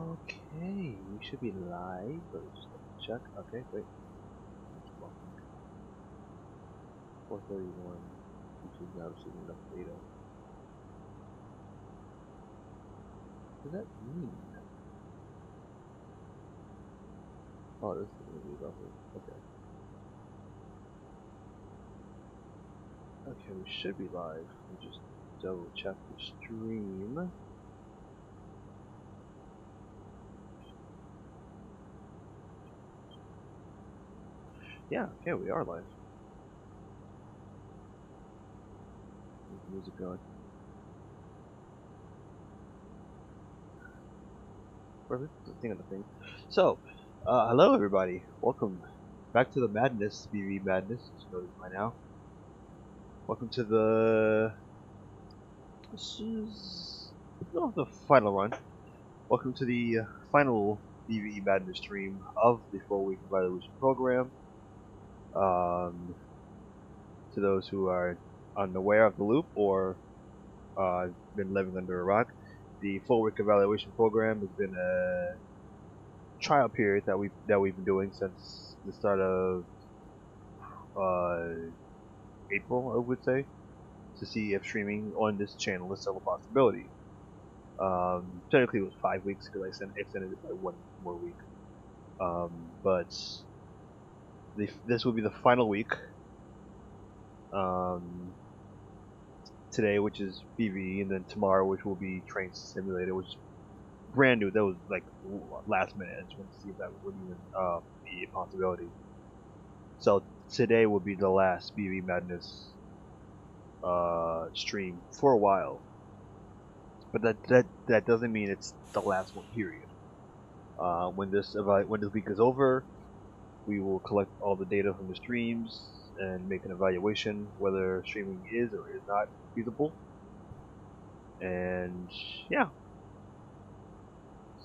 Okay, we should be live. Let's just check. Okay, wait. 4:31. YouTube now receiving enough data. What does that mean? Oh, this is gonna be lovely. Okay. Okay, we should be live. Let me just double check the stream. Yeah, okay, we are live. Keep the music going. Perfect. Thing on the thing. So, hello everybody. Welcome back to the Madness, BVE Madness, as you know by now. Welcome to this is the final run. Welcome to the final BVE Madness stream of the 4-week evaluation program. To those who are unaware of the loop or been living under a rock, the 4-week evaluation program has been a trial period that we've been doing since the start of April, I would say, to see if streaming on this channel is still a possibility. Technically, it was 5 weeks because I extended it by 1 more week. But this will be the final week. Today, which is BVE, and then tomorrow, which will be Train Simulator, which is brand new. That was like last minute. I just wanted to see if that would even be a possibility. So today will be the last BVE Madness stream for a while, but that doesn't mean it's the last one. Period. When this week is over, we will collect all the data from the streams and make an evaluation whether streaming is or is not feasible. And yeah.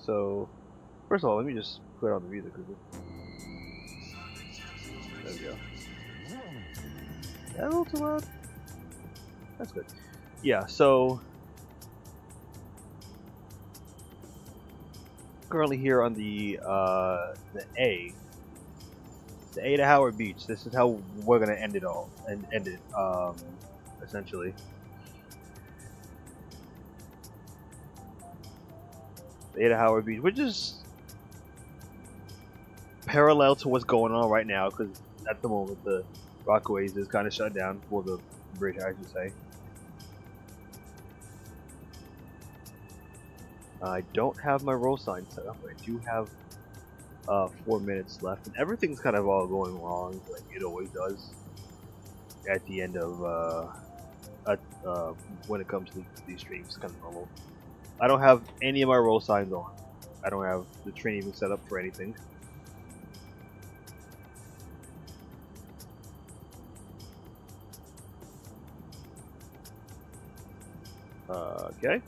So first of all, let me just put on the music. There we go. That a little too loud. That's good. Yeah. So currently here on the A to Howard Beach. This is how we're gonna end it all and end it essentially. The A to Howard Beach, which is parallel to what's going on right now, because at the moment the Rockaways is kind of shut down for the bridge, I should say. I don't have my roll sign set up, but I do have 4 minutes left, and everything's kind of all going wrong, like it always does at the end of when it comes to these streams. It's kind of normal. I don't have any of my roll signs on. I don't have the train even set up for anything. Okay,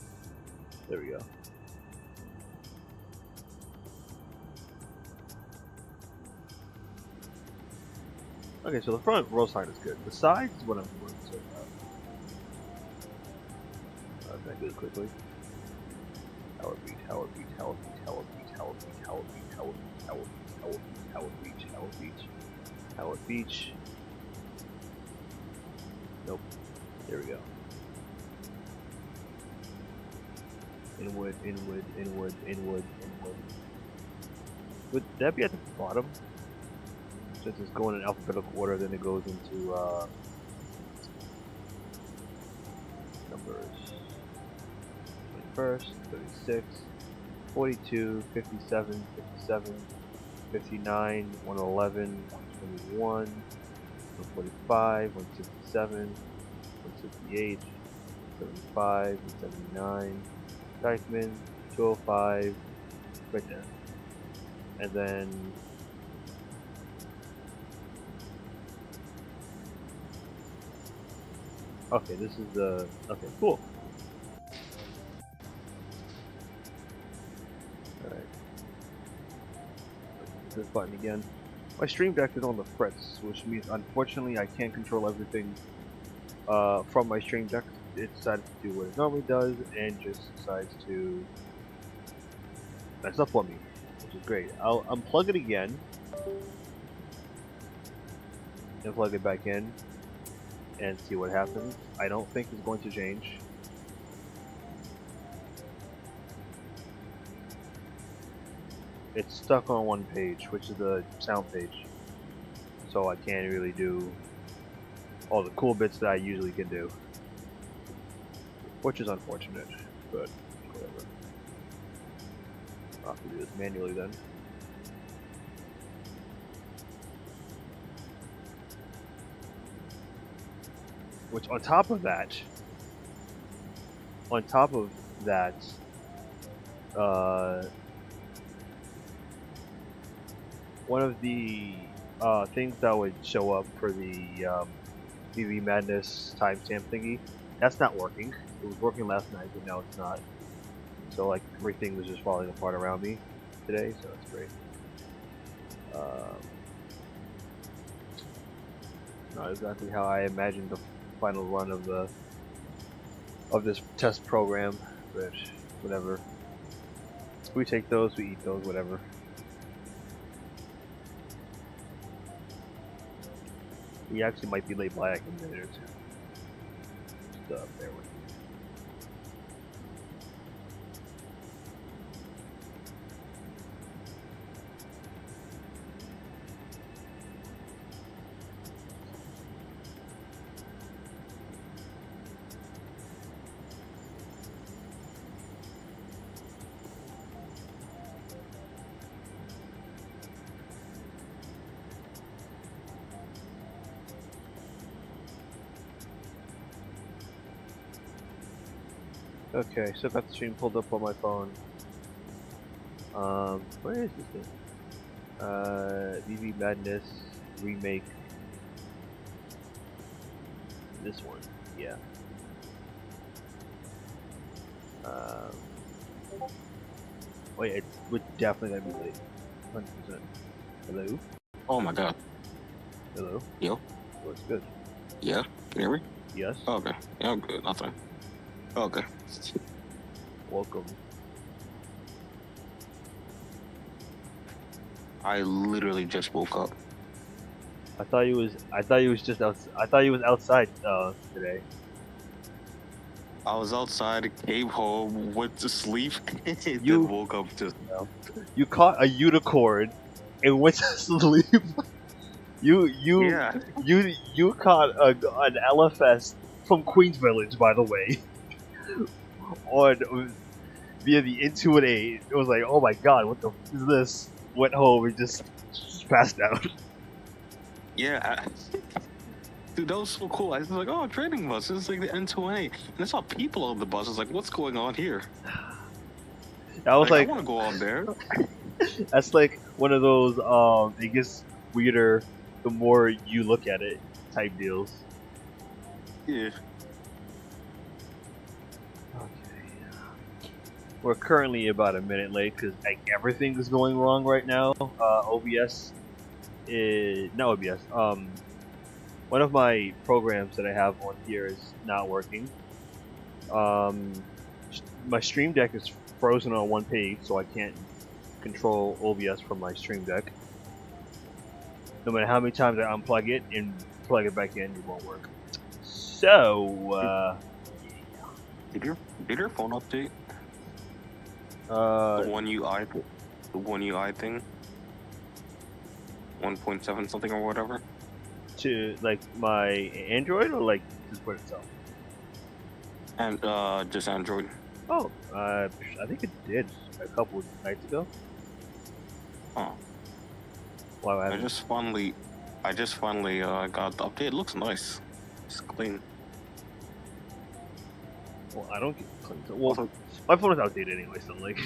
there we go. Okay, so the front roll sign is good. The sides is what I'm worried about. Can I do it quickly? Howard Beach, Howard Beach, Howard Beach, Howard Beach, Howard Beach, Howard Beach, Howard Beach, Howard Beach, Howard Beach, Howard Beach, Howard Beach. Nope. There we go. Inwood, Inwood, Inwood, Inwood, Inwood. Would that be at the bottom? Since it's going in alphabetical order, then it goes into numbers. 21st, 36, 42, 57, 57, 59, 111, 121, 145, 167, 168, 75, 179, Dykeman, 205, right there. And then okay, this is the okay, cool. Alright. This button again. My stream deck is on the frets, which means unfortunately I can't control everything from my stream deck. It decided to do what it normally does and just decides to That's up for me, which is great. I'll unplug it again and plug it back in and see what happens. I don't think it's going to change. It's stuck on one page, which is the sound page, so I can't really do all the cool bits that I usually can do, which is unfortunate, but whatever. I'll have to do this manually then. Which on top of that, one of the things that would show up for the BVE Madness timestamp thingy, that's not working. It was working last night, but now it's not. So like everything was just falling apart around me today, so that's great. Not exactly how I imagined the final run of this test program, but whatever. We take those, we eat those, whatever. We actually might be late by like a minute or two. Just bear with me. Okay, so I've got the stream pulled up on my phone. Where is this thing? BVE Madness remake. This one, yeah. Oh yeah, we're definitely gonna be late. 100%. Hello? Oh my god. Hello? Yo? What's good? Yeah? Can you hear me? Yes? Okay. Yeah, I'm good. Nothing. Okay. Welcome. I literally just woke up. I thought you was just I thought you was outside today. I was outside, came home, went to sleep, and You- then woke up just now. You caught a unicorn and went to sleep. Yeah. You caught an LFS from Queens Village, by the way. On via the Intuit 8. It was like, oh my god, what the f is this? Went home and just passed out. Yeah. Dude, that was so cool. I was like, oh, training bus. It's like the N2A. And I saw people on the bus. I was like, what's going on here? I was like I want to go on there. that's like one of those it gets weirder the more you look at it type deals. Yeah. We're currently about a minute late because like everything is going wrong right now. OBS is not OBS. One of my programs that I have on here is not working. My Stream Deck is frozen on one page, so I can't control OBS from my Stream Deck. No matter how many times I unplug it and plug it back in, it won't work. So, Did your phone update? the One UI thing? 1.7 something or whatever? to like my Android or like just for itself? And just Android. Oh, I think it did a couple of nights ago. Oh. Wow, I just finally got the update. It looks nice. It's clean. Well, I don't get well, my phone is outdated anyway, so like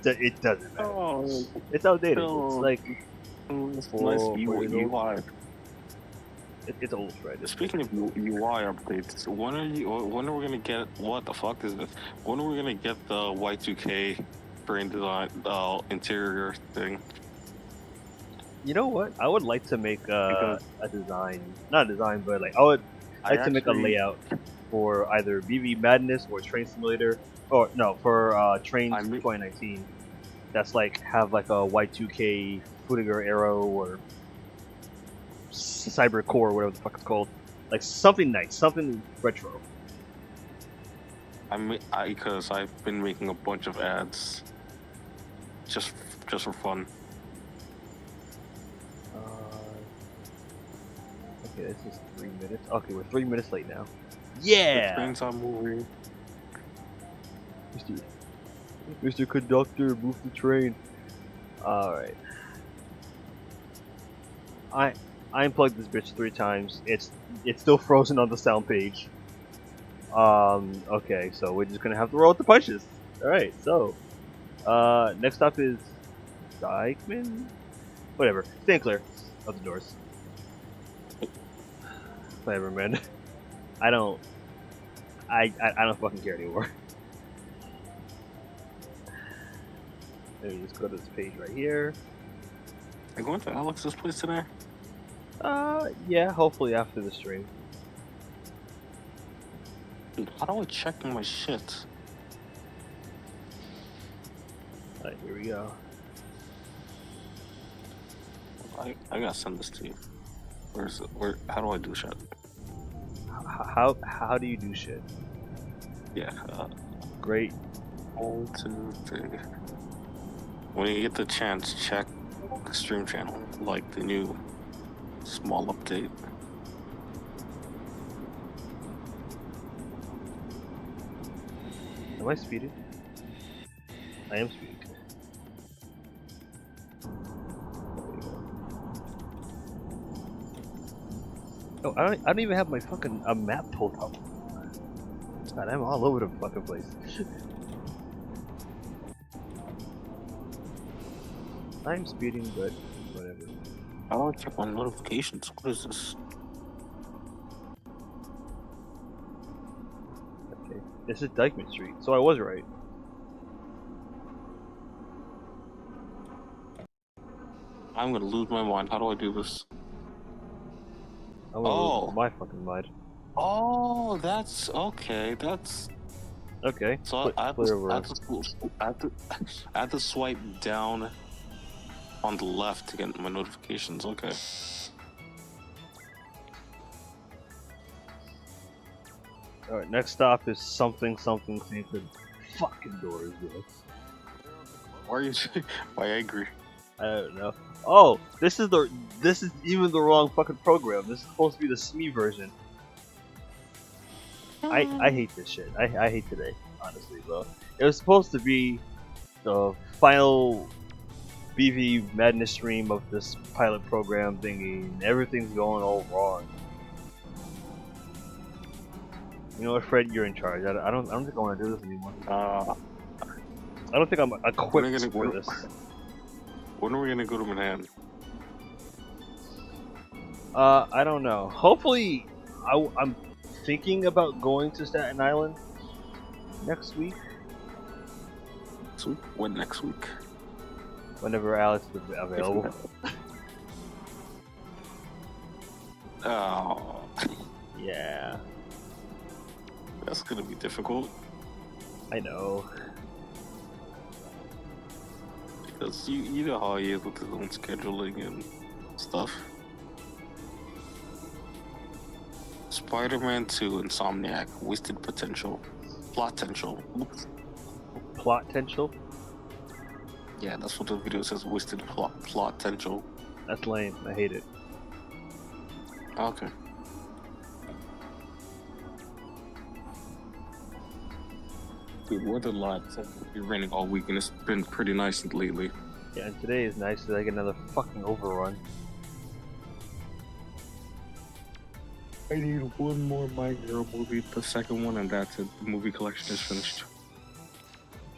it doesn't matter. Oh, It's outdated. no. It's like nice four years old. UI. It's old, right? Speaking of UI updates, when are we gonna get, what the fuck is this? When are we gonna get the Y2K brain design interior thing? You know what? I would like to make a design, not a design, but like I would like to make a layout for either BVE Madness or Train Simulator, or no, for Train 2019. that's like have like a Y2K Footiger Arrow or Cyber Core, whatever the fuck it's called. Like something nice, something retro. Because I've been making a bunch of ads, just for fun. Okay, this is 3 minutes. Okay, we're 3 minutes late now. Yeah. The trains are moving. Mr. Conductor, move the train. All right. I unplugged this bitch 3 times. It's still frozen on the sound page. Okay, so we're just gonna have to roll with the punches. All right. So, next up is Dykeman. Whatever. Stand clear of the doors. Whatever, man. I don't fucking care anymore. Let me just go to this page right here. Are you going to Alex's place today? Yeah, hopefully after the stream. Dude, how do I check my shit? Alright, here we go. I gotta send this to you. Where's it? How do I do shit? How do you do shit? Yeah. Great. 1, 2, 3. When you get the chance, check the stream channel, like the new small update. Am I speeding? I am speeding. Oh, I don't even have my fucking map pulled up. God, I'm all over the fucking place. I'm speeding, but whatever. How do I check my notifications? What is this? Okay, this is Dykeman Street, so I was right. I'm gonna lose my mind. How do I do this? I'm gonna lose my fucking mind. Oh, that's okay. That's okay. So I have to swipe down on the left to get my notifications. Okay. Alright, next stop is something. Fucking doors, yes. Why are you? Why angry? I don't know. Oh, this is even the wrong fucking program. This is supposed to be the SME version. I hate this shit. I hate today, honestly, bro. It was supposed to be the final BVE Madness stream of this pilot program thingy, and everything's going all wrong. You know what, Fred? You're in charge. I don't think I want to do this anymore. I don't think I'm equipped for this. When are we gonna go to Manhattan? I don't know. Hopefully, I'm thinking about going to Staten Island next week. So when next week? Whenever Alex is available. Oh. Yeah. That's gonna be difficult. I know. Because you know how he is with his own scheduling and stuff. Spider-Man 2 Insomniac, wasted potential. Plot-tential. Plot-tential? Yeah, that's what the video says, wasted plot-tential. That's lame. I hate it. Okay. Dude, weather lights have been raining all week and it's been pretty nice lately. Yeah, and today is nice because I get another fucking overrun. I need one more My Girl movie, the second one, and that's it. The movie collection is finished.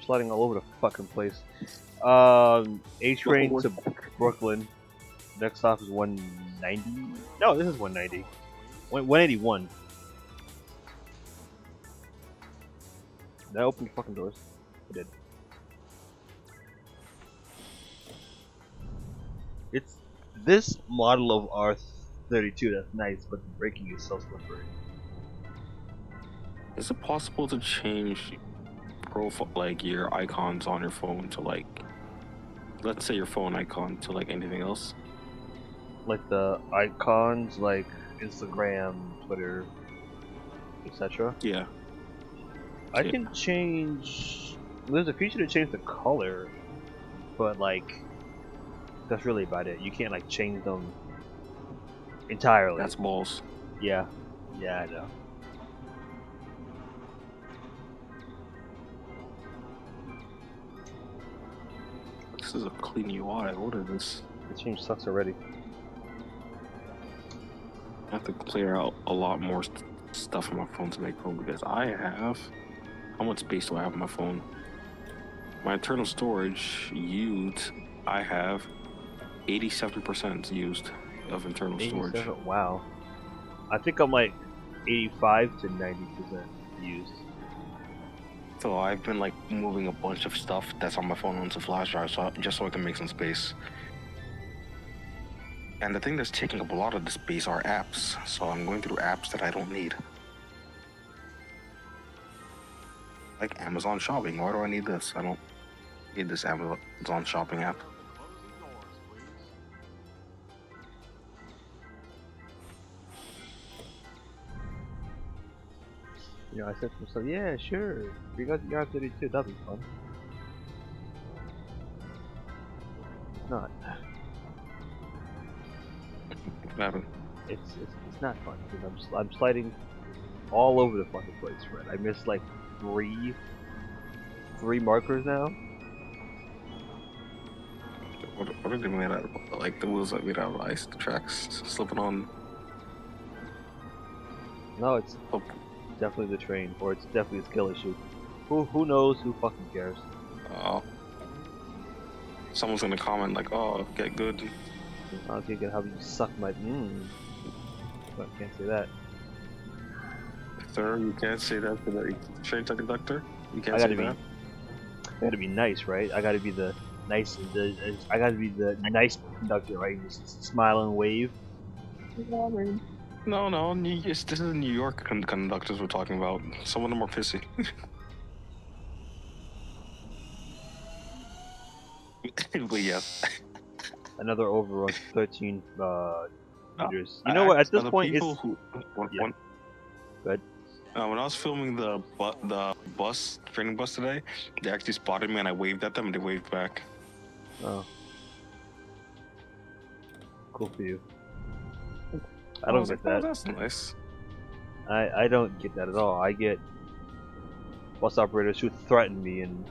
Sliding all over the fucking place. A train to Brooklyn. Next stop is 190. No, this is 190. 181. Did I open the fucking doors? I did. It's this model of R32 that's nice, but the braking is so slippery. Is it possible to change profile, like your icons on your phone to like let's say your phone icon to like anything else. Like the icons, like Instagram, Twitter, etc. Yeah. I can change. There's a feature to change the color, but like that's really about it. You can't like change them entirely. That's balls. Yeah, yeah, I know. This is a clean UI. What is this? The change sucks already. I have to clear out a lot more stuff on my phone to make room because I have. How much space do I have on my phone? My internal storage used. I have 87% used of internal storage. 87? Wow. I think I'm like 85 to 90% used. So I've been like moving a bunch of stuff that's on my phone onto flash drive, just so I can make some space. And the thing that's taking up a lot of the space are apps. So I'm going through apps that I don't need. Like Amazon Shopping. Why do I need this? I don't need this Amazon Shopping app. You know, I said to myself, yeah, sure. You got Yard 32, that'd be fun. It's not. What happened? It's not fun because I'm sliding all over the fucking place, Fred. I missed like three markers now. What are they made out of? Like the wheels are made out of ice, the tracks slipping on. No, it's definitely the train, or it's definitely a skill issue. Who knows? Who fucking cares? Oh. Someone's gonna comment like, "Oh, get good." Okay, can help you suck my. But I can't say that. Sir, you can't say that to the train conductor. You can't I say that. I gotta be nice, right? I gotta be the nice. I gotta be the nice conductor, right? Just smile and wave. No. This is New York conductors we're talking about. Some of them are pissy. But yeah. Another overrun, 13 meters. You know what? At this point, it's. Good. When I was filming the training bus today, they actually spotted me and I waved at them and they waved back. Oh. Cool for you. I don't get that. Oh, that's nice. I don't get that at all. I get bus operators who threaten me and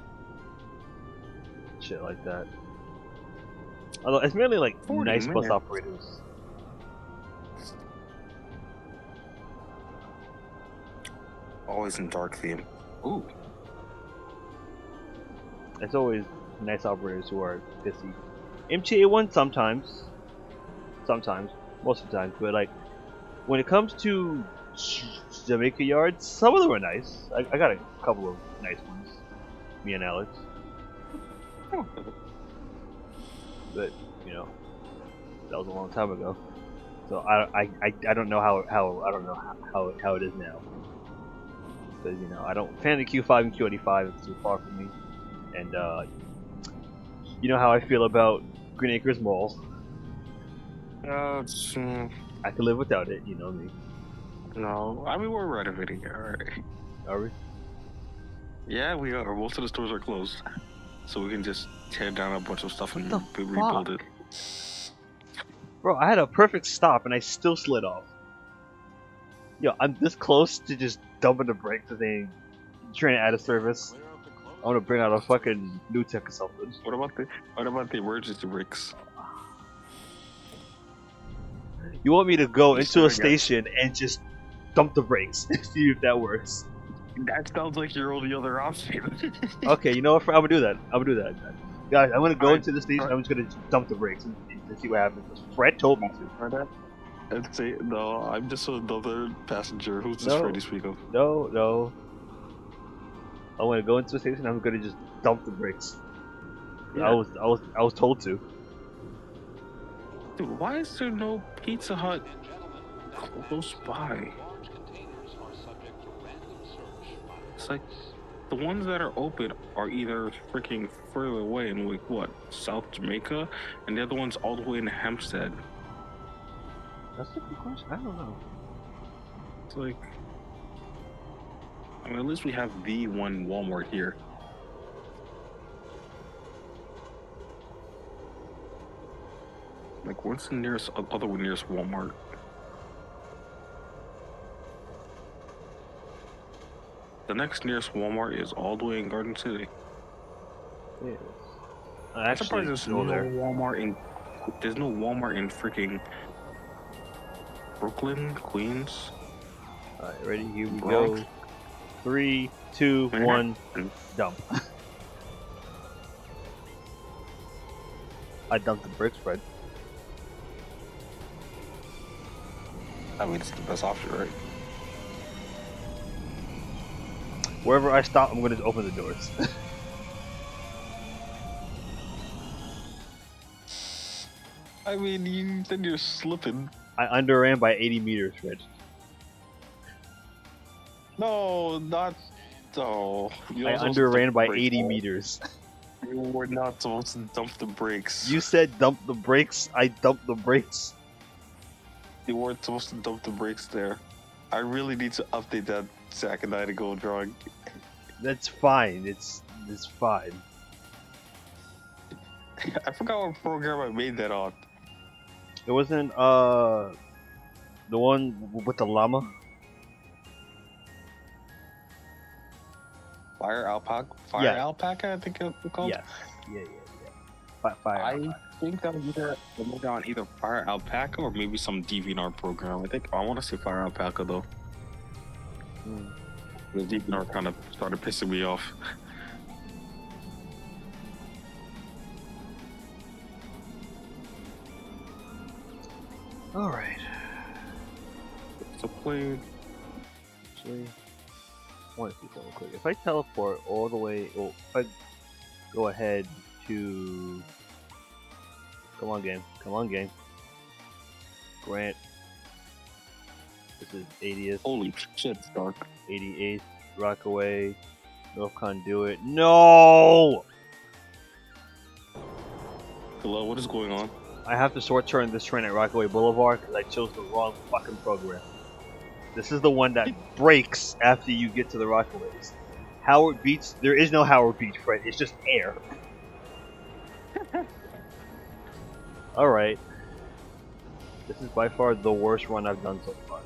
shit like that. Although it's mainly like nice bus operators. Always in dark theme. Ooh. It's always nice operators who are pissy. MTA1 sometimes, most of the time, but like when it comes to Jamaica yards, some of them are nice. I got a couple of nice ones. Me and Alex. But you know, that was a long time ago. So I don't know how it is now. Because you know I don't fan the Q5 and Q85. It's too far from me. And you know how I feel about Green Acres Mall. I can live without it. You know me. No, I mean we're renovating it. Alright. Are we? Yeah, we are. Most of the stores are closed, so we can just tear down a bunch of stuff and Fuck? rebuild it. Bro, I had a perfect stop and I still slid off. Yo, I'm this close to just dumping the brakes and saying, train out of service. I want to bring out a fucking new tech or something. What about the emergency brakes? You want me to go into a station and just dump the brakes and see if that works? That sounds like your only other option. Okay, you know what? I'm gonna do that. Guys, I'm gonna go into the station. I'm just gonna dump the brakes and see what happens. Fred told me to. And say no. I'm just another passenger. Who's this Freddy speak of? No. I want to go into the station. I'm gonna just dump the brakes. Yeah. I was told to. Dude, why is there no Pizza Hut close by? It's like the ones that are open are either freaking further away in like what, South Jamaica, and the other one's all the way in Hempstead. That's a good question. I don't know. It's like, I mean, at least we have the one Walmart here. Like, what's the nearest other one nearest Walmart? The next nearest Walmart is all the way in Garden City. Yes. I'm surprised there's no Walmart in. There's no Walmart in freaking Brooklyn, Queens. Alright, ready? Here we Bronx. go. 3, 2, 1, dump. I dumped the bricks, Fred. I mean, it's the best option, right? Wherever I stop, I'm going to open the doors. I mean, then you're slipping. I underran by 80 meters, Fred. No, not. Oh, I underran by 80 meters. You were not supposed to dump the brakes. You said dump the brakes. I dumped the brakes. You weren't supposed to dump the brakes there. I really need to update that Zack and NightEagle drawing. That's fine. It's fine. I forgot what program I made that on. It wasn't the one with the llama. Fire alpaca. Alpaca, I think it's called. Yes. Yeah. Fire. I think that was either on either Fire Alpaca or maybe some DeviantArt program. I want to say Fire Alpaca though. The DeviantArt kind of started pissing me off. All right. So play. Actually, I want to see something quick. If I teleport all the way, well, if I go ahead to, come on game, Grant. This is 80th. Holy shit, it's dark. 88th, Rockaway, North Conduit. No! Hello, what is going on? I have to short turn this train at Rockaway Boulevard because I chose the wrong fucking program. This is the one that breaks after you get to the Rockaways. Howard Beach, there is no Howard Beach, Fred. It's just air. Alright. This is by far the worst run I've done so far.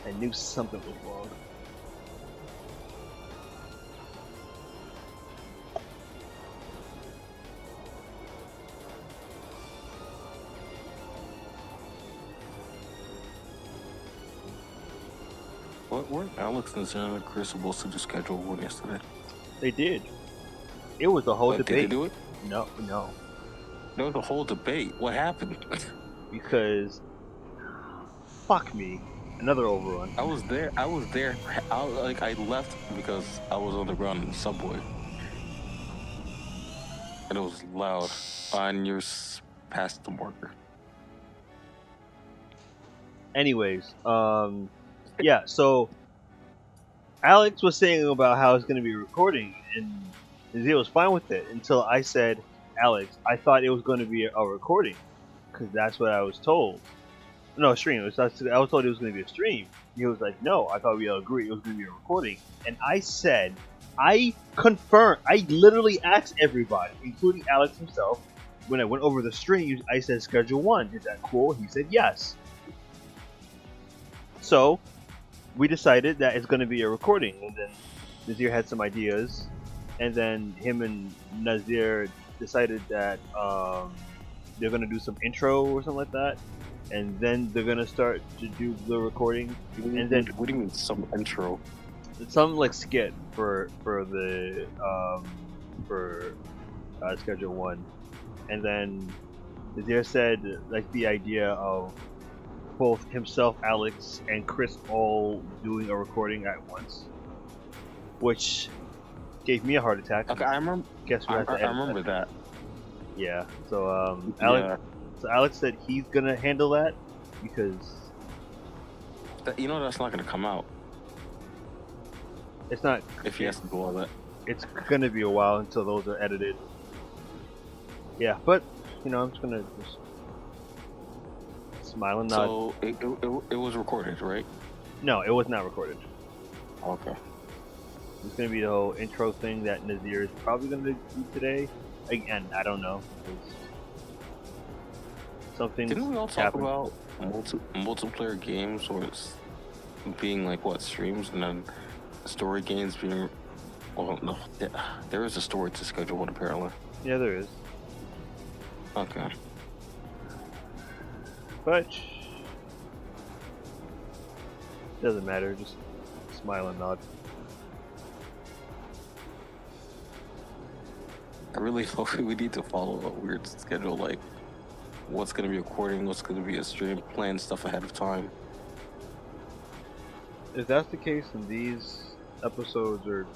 I knew something was wrong. What were Alex and Chris supposed to just schedule one yesterday? They did. It was a whole debate. Did they do it? No. There was a whole debate. What happened? Because, fuck me. Another overrun. I was there. I left because I was on the ground in the subway. And it was loud. And you're past the marker. Anyways, yeah, so Alex was saying about how it's going to be recording, and Zia was fine with it until I said, Alex, I thought it was going to be a recording, because that's what I was told. No, a stream. I was told it was going to be a stream. He was like, no, I thought we all agreed it was going to be a recording. And I said, I confirmed, I literally asked everybody, including Alex himself, when I went over the streams, I said, schedule 1. Is that cool? He said, yes. So, we decided that it's going to be a recording, and then Nazir had some ideas, and then him and Nazir decided that they're going to do some intro or something like that, and then they're going to start to do the recording, and then... What do you mean, some intro? Some, like, skit for Schedule 1, and then Nazir said, like, the idea of both himself, Alex, and Chris all doing a recording at once, which gave me a heart attack. Okay, I remember. Guess who I, has to I edit remember that. Yeah. So Yeah. Alex said he's gonna handle that because You know that's not gonna come out it's not. if he has to do all that. It's gonna be a while until those are edited. Yeah, but I'm just gonna just smile and nod. So it was recorded, right? No, it was not recorded. Okay. It's gonna be the whole intro thing that Nazir is probably gonna do today. Again, I don't know. Something. Didn't we all talk about multiplayer games or it's being like what streams and then story games being? Well, no, there is a story to schedule one apparently. Yeah, there is. Okay. But doesn't matter. Just smile and nod. I really hope we need to follow a weird schedule, like what's going to be recording, what's going to be a stream, plan stuff ahead of time. If that's the case, then these episodes or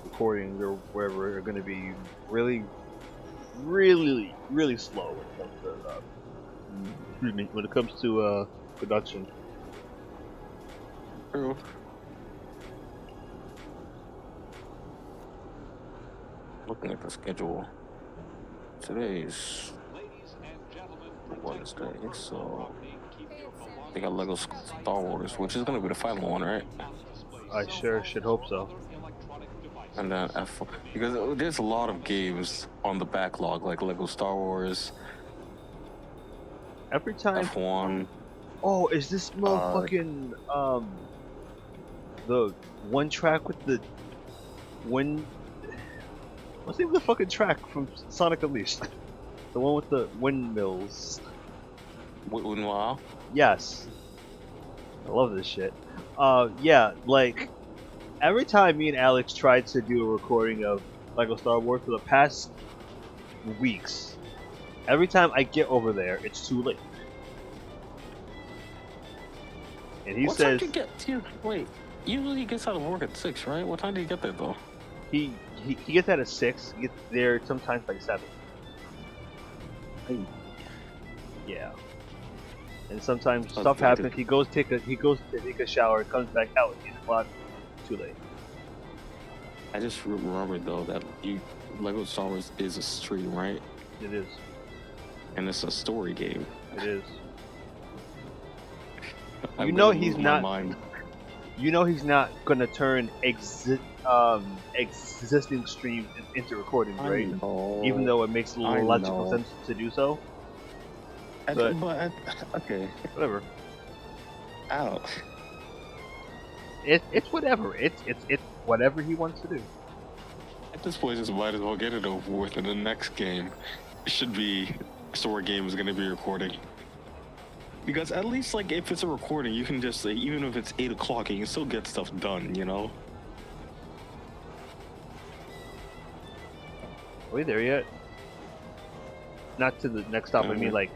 recordings or wherever are going to be really, really, really slow when it comes to production. True. Looking at the schedule, today's Wednesday, so they got Lego Star Wars, which is gonna be the final one, right? I sure should hope so. And then F4, because there's a lot of games on the backlog, like Lego Star Wars. Every time. F1. Oh, is this motherfucking the one track with the wind? What's the name of the fucking track from Sonic Unleashed? The one with the windmills. Wow. Yes. I love this shit. Yeah, like every time me and Alex tried to do a recording of Lego Star Wars for the past weeks, every time I get over there, it's too late. And he says, "What time do you get? Wait, usually he gets out of work at 6, right? What time do you get there though?" He gets out at 6. He gets there sometimes by 7. Hey. Yeah. And sometimes stuff happens. He goes to take a shower, comes back out at 8 o'clock. Too late. I just remembered though that Lego Star Wars is a stream, right? It is. And it's a story game. It is. You know he's not gonna turn existing streams into recordings, right? Even though it makes logical sense to do so. But okay. Whatever. Ow. It's whatever. It's whatever he wants to do. At this point, just might as well get it over with. In the next game, it should be story game is going to be recording. Because at least, like, if it's a recording, you can just say, even if it's 8 o'clock, you can still get stuff done, you know? Are we there yet? Not to the next stop, I mean, like,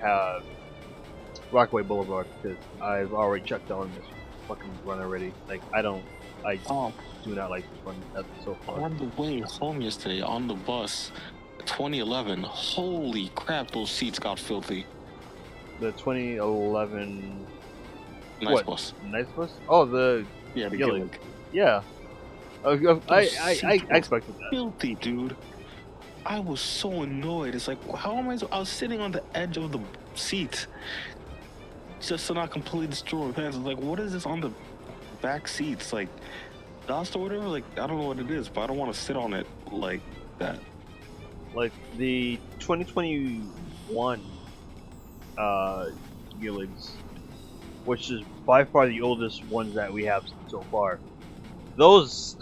Rockaway Boulevard, because I've already checked on this fucking run already. Like, I do not like this one. That's so fun. On the way home yesterday, on the bus, 2011, holy crap, those seats got filthy. The 2011 Nice bus. Nice bus? Oh, the Gillig. Yeah. I expected that. Filthy, dude. I was so annoyed. It's like, how am I? I was sitting on the edge of the seat, just to not completely destroy my pants. I was like, what is this on the back seats? Like dust or whatever? Like, I don't know what it is, but I don't want to sit on it like that. Like the 2021 Gilligs, which is by far the oldest ones that we have so far. Those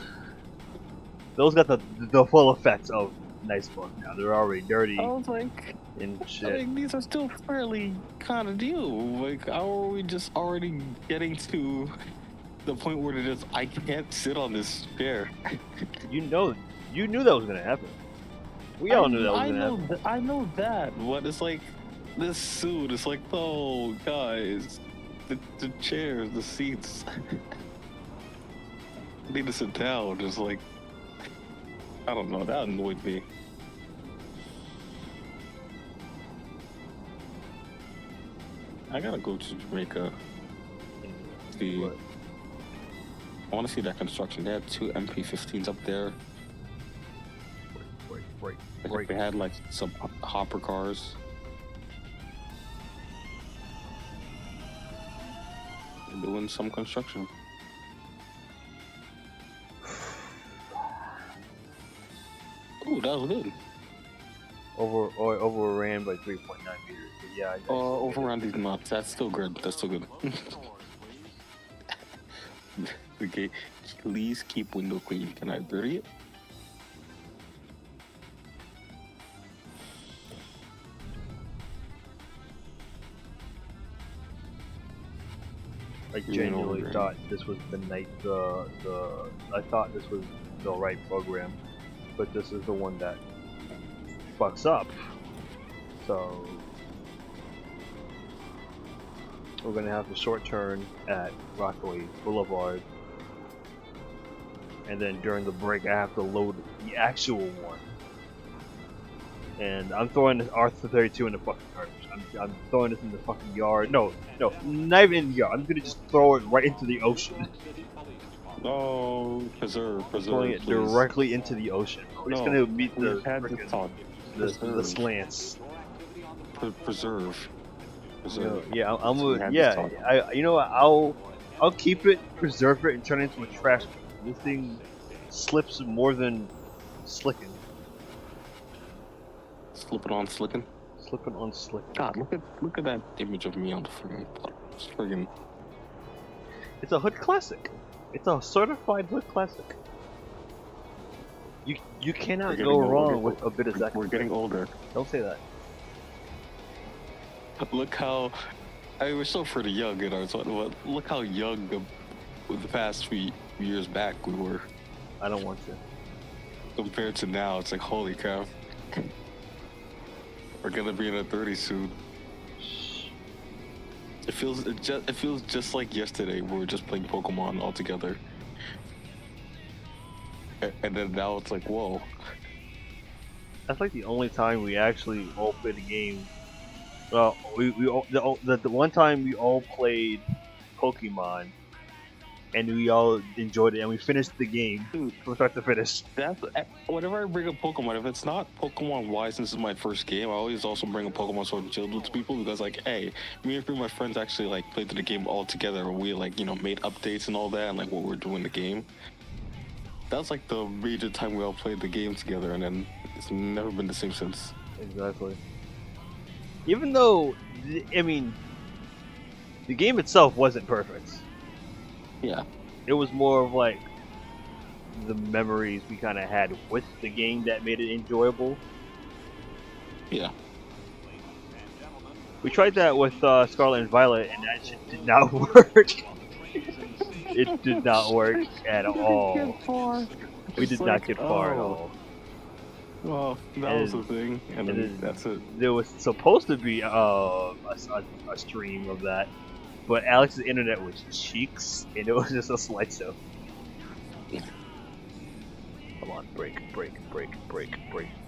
got the full effects of nice book now. They're already dirty. I was like, and shit. These are still fairly kind of new. Like, how are we just already getting to the point where it is, I can't sit on this chair? You knew that was gonna happen. We all knew that was gonna happen. I know that, but it's like this suit. It's like, oh, guys, the chairs, the seats. I need to sit down. Just like, I don't know. That annoyed me. I gotta go to Jamaica. See, What? I want to see that construction. They had 2 MP15s up there. Break. They had like some hopper cars. They're doing some construction. Ooh, that was good. Overran by 3.9 meters. But yeah. Overrun these nuts. That's still good. That's still good. Okay, please keep window clean. Can I bury it? I genuinely thought this was the night. I thought this was the right program, but this is the one that fucks up. So we're gonna have the short turn at Rockaway Boulevard, and then during the break I have to load the actual one. And I'm throwing this R32 in the fucking garbage. I'm throwing this in the fucking yard. No, not even in the yard. I'm gonna just throw it right into the ocean. No, preserve. Throwing it directly into the ocean. Bro. It's gonna meet the slants. Preserve. Yeah, you know what? I'll keep it, preserve it, and turn it into a trash can. This thing slips more than slicking. Slipping on slicking. God, look at that image of me on the friggin'. It's a hood classic. It's a certified hood classic. You cannot go wrong with a bit of that. We're getting older. Don't say that. Look how we're so pretty young in our look how young the past few years back we were. I don't want to. Compared to now, it's like holy cow. We're gonna be in our 30s soon. It feels just like yesterday. We were just playing Pokemon all together, and then now it's like whoa. That's like the only time we actually all played a game. Well, the one time we all played Pokemon, and we all enjoyed it, and we finished the game from start to finish. That's whenever I bring up Pokemon, if it's not Pokemon Y, since this is my first game, I always also bring a Pokemon Sword and Shield with people because, like, hey, me and a few of my friends actually like played through the game all together. We like made updates and all that, and like what we're doing in the game. That's like the major time we all played the game together, and then it's never been the same since. Exactly. Even though, I mean, the game itself wasn't perfect. Yeah. It was more of like the memories we kind of had with the game that made it enjoyable. Yeah. We tried that with Scarlet and Violet, and that shit did not work. It did not work at all. We did not get far at all. Well, that was the thing, and then that's it. There was supposed to be a stream of that, but Alex's internet was cheeks, and it was just a slideshow. Come on, break.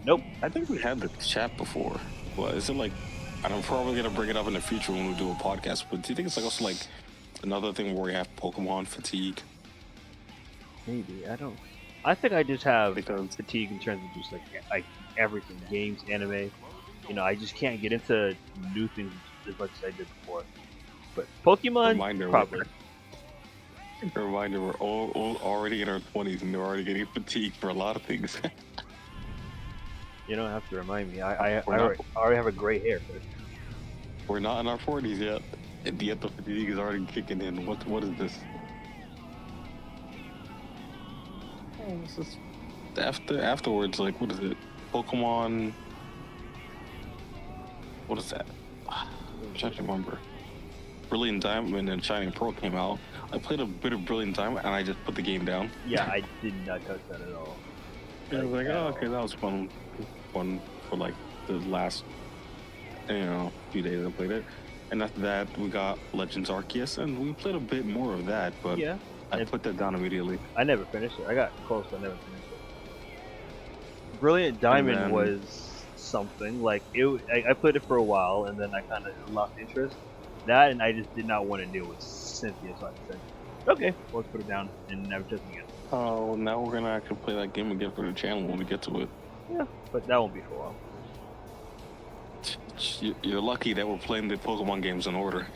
Nope. I think we had the chat before. Well, is it like, and I'm probably gonna bring it up in the future when we do a podcast, but do you think it's like also like another thing where we have Pokemon fatigue? Maybe, I don't. I think I just have fatigue in terms of just like everything, games, anime. I just can't get into new things as much as I did before. But Pokemon, probably. A reminder, we're all already in our 20s and they're already getting fatigued for a lot of things. You don't have to remind me. I already have a gray hair. We're not in our 40s yet, and yet the fatigue is already kicking in. What is this? This is afterwards, like, what is it? Pokemon. What is that? I'm trying to remember. Brilliant Diamond and Shining Pearl came out. I played a bit of Brilliant Diamond and I just put the game down. Yeah, I did not touch that at all. I was like, oh, okay, that was fun for like the last, few days I played it. And after that, we got Legends Arceus, and we played a bit more of that, but yeah. I put that down immediately. I never finished it. I got close, but I never finished Brilliant Diamond then- was something like it. I played it for a while, and then I kind of lost interest. That, and I just did not want to deal with Cynthia, so I said, "Okay, well, let's put it down and never touch it again." Oh, now we're gonna actually play that game again for the channel when we get to it. Yeah, but that won't be for a while. You're lucky that we're playing the Pokemon games in order.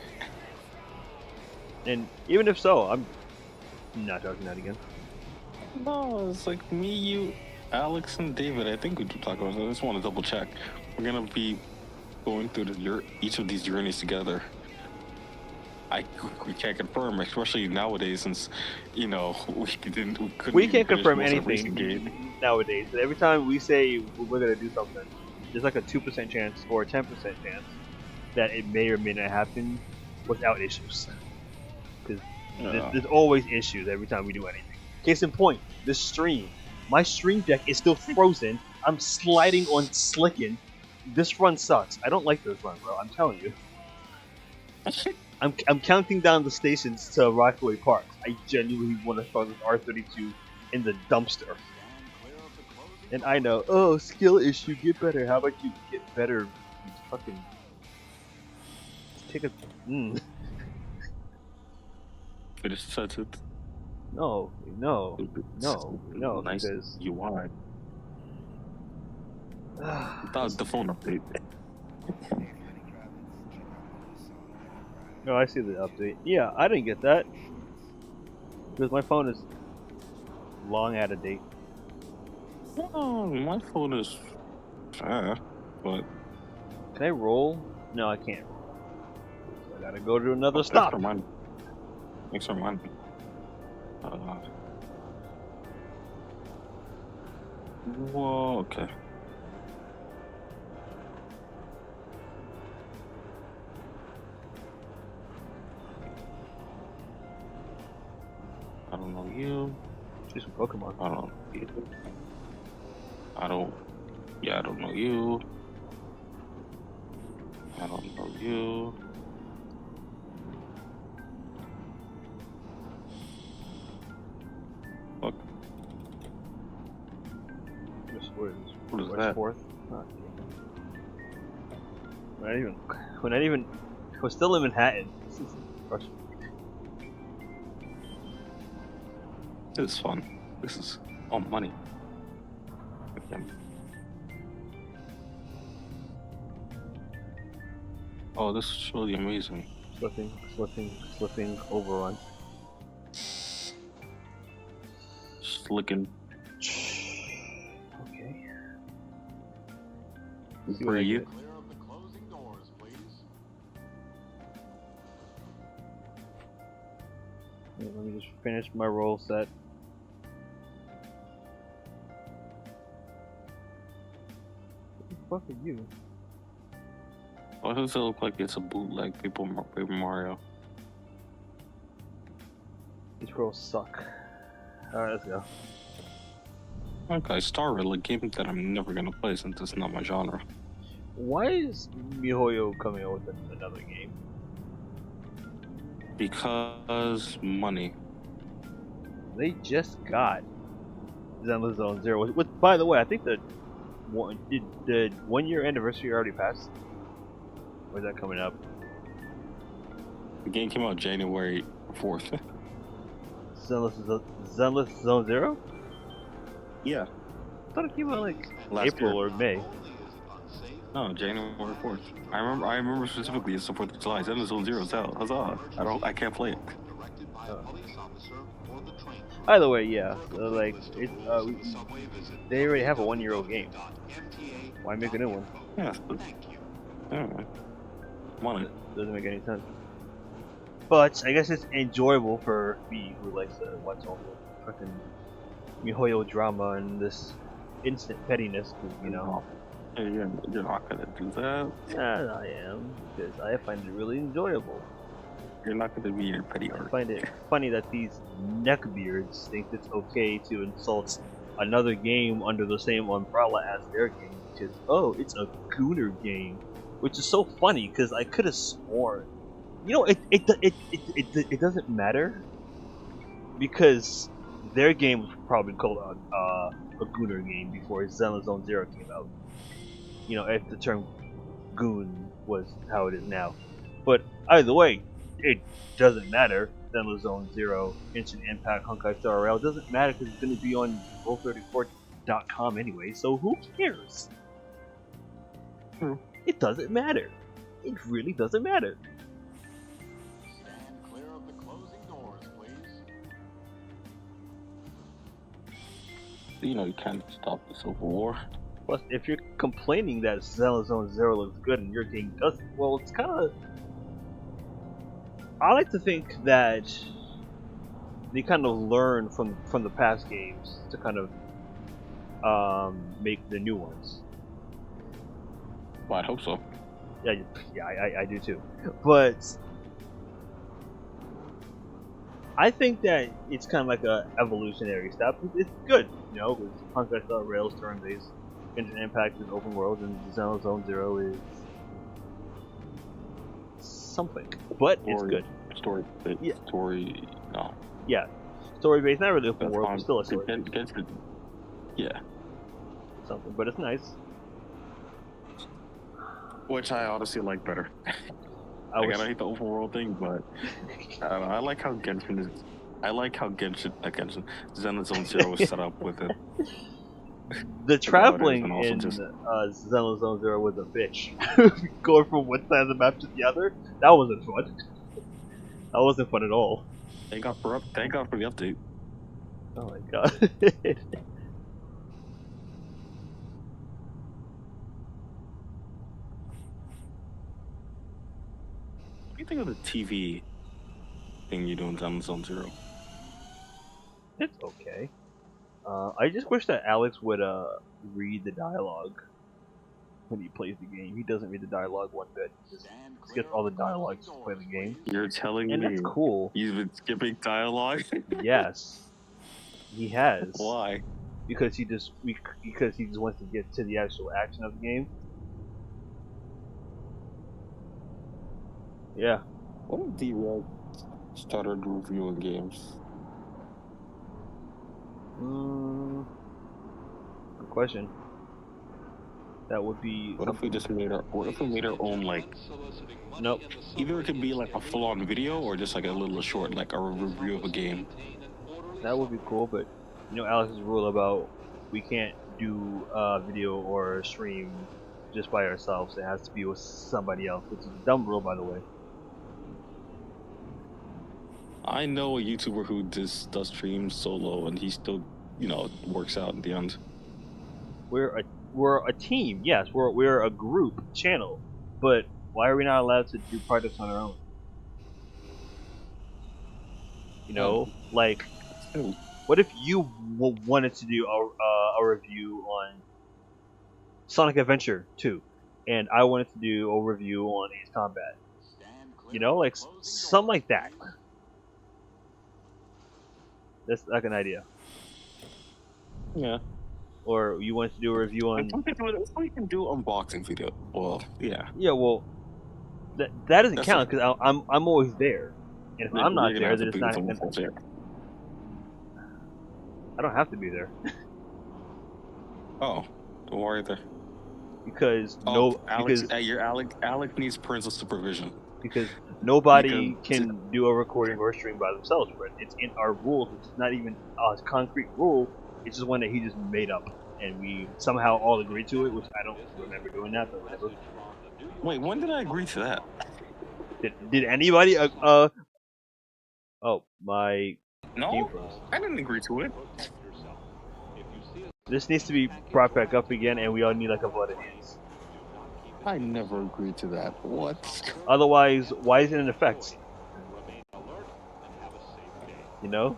And even if so, I'm not touching that again. No, it's like me, you, Alex, and David. I think we do talk about it. I just want to double check. We're gonna be going through each of these journeys together. We can't confirm, especially nowadays, since we couldn't. We even can't finish confirm most of the recent anything game. nowadays. But every time we say we're gonna do something, there's like a 2% chance or a 10% chance that it may or may not happen without issues. Because there's always issues every time we do anything. Case in point, this stream. My stream deck is still frozen. I'm sliding on Slicken. This run sucks. I don't like this run, bro. I'm telling you. I'm counting down the stations to Rockaway Park. I genuinely want to throw this R32 in the dumpster. And I know, oh, skill issue, get better. How about you get better? You fucking take a. Finish the sentence. No. Nice. Because You are. Without the phone update. No, I see the update. Yeah, I didn't get that because my phone is long out of date. Oh, my phone is fair, but Can I roll? No, I can't roll. So I gotta go to another stop. Thanks for reminding me. Whoa, okay. I don't know you. Just some Pokemon. I don't know you. I don't know you. I don't know you. Fuck. What is that? Fourth? We're not even. We're still in Manhattan. This is frustrating. This is fun. This is all money. Okay. Oh, this is really amazing. Slipping, overrun. Slicking. Okay. For you. Clear of the closing doors, please. Yeah, let me just finish my roll set. What the fuck are you? Why does it look like it's a bootleg Paper Mario? These rolls suck. Alright, let's go. Okay, Star Rail, a game that I'm never gonna play since it's not my genre. Why is MiHoYo coming out with another game? Because money. They just got Zenless Zone Zero. Which, by the way, I think the 1 year anniversary already passed. Where's that coming up? The game came out January 4th. Zenless Zone Zero? Yeah. I thought it came out like Last April year. or May. No, January 4th. I remember specifically it's the 4th of July. Zenless Zone Zero is out. Huzzah. I can't play it. By the way, yeah, they already have a 1 year old game. Why make a new one? Yeah. Alright. Money. Doesn't make any sense. But I guess it's enjoyable for me who likes to watch all the fucking MiHoYo drama and this instant pettiness, you know. Hey, you're not gonna do that. Yeah, I am, because I find it really enjoyable. You're not gonna be your petty I art. find it funny that these neckbeards think it's okay to insult another game under the same umbrella as their game, because, oh, it's a Gooner game. Which is so funny, because I could have sworn. You know, it doesn't matter, because their game was probably called a Gooner game before Zenless Zone Zero came out. You know, if the term Goon was how it is now. But either way, it doesn't matter. Zenless Zone Zero, Instant Impact, Honkai Star Rail doesn't matter because it's going to be on Roll34.com anyway. So who cares? It doesn't matter. It really doesn't matter. Stand clear of the closing doors, please. You know, you can't stop the Civil War. Plus, if you're complaining that Zenless Zone Zero looks good and your game doesn't, well, it's kind of. I like to think that they kind of learn from the past games to kind of make the new ones. Well, I hope so. Yeah, I do too. But I think that it's kind of like a evolutionary step. It's good, you know, because Honkai Star Rail's turn-based, Instant Impact is open world, and Zenless Zone Zero is something. But it's good. Story. Yeah. Story. No. Yeah. Story-based, not really open That's world, fine. but still a story. Yeah. Something, but it's nice. Which I honestly like better. I hate the open world thing, but I don't know, I like how Genshin is. I like how Zenless Zone Zero is set up with it. The traveling and also in just- Zenless Zone Zero was a bitch. Going from one side of the map to the other, that wasn't fun. That wasn't fun at all. Thank God for the update. Oh my god. What do you think of the TV thing you do in Zenless Zone Zero? It's okay. I just wish that Alex would read the dialogue when he plays the game. He doesn't read the dialogue one bit. He just skips all the dialogue to play the game. You're telling And me that's cool. he's been skipping dialogue? Yes. He has. Why? Because he just wants to get to the actual action of the game. Yeah. What if D-Rug started reviewing games? Good question. That would be. What if we just made our own, like, Nope. either it could be like a full-on video or just like a little short, like a review of a game. That would be cool, but you know Alex's rule about we can't do video or stream just by ourselves. It has to be with somebody else, which is a dumb rule, by the way. I know a YouTuber who just does streams solo and he still, you know, works out in the end. We're a team, yes. We're a group channel, but why are we not allowed to do projects on our own? You know, like, what if you wanted to do a review on Sonic Adventure 2, and I wanted to do a review on Ace Combat? You know, like something like that. That's like an idea. Yeah. Or you want to do a review on? We can do unboxing video. Well, yeah. Yeah, well, that doesn't count because I'm always there, and if I'm not there, then it's not. I don't have to be there. Oh, why are you there? Because Alex needs parental supervision. Because nobody can do a recording or a stream by themselves, but it's in our rules. It's not even a concrete rule. It's just one that he just made up, and we somehow all agreed to it, which I don't remember doing that, but whatever. Wait, when did I agree to that? Did anybody? Oh, my. No, I didn't agree to it. This needs to be brought back up again, and we all need like a vote of hands. I never agreed to that. What? Otherwise, why is it in effect? You know?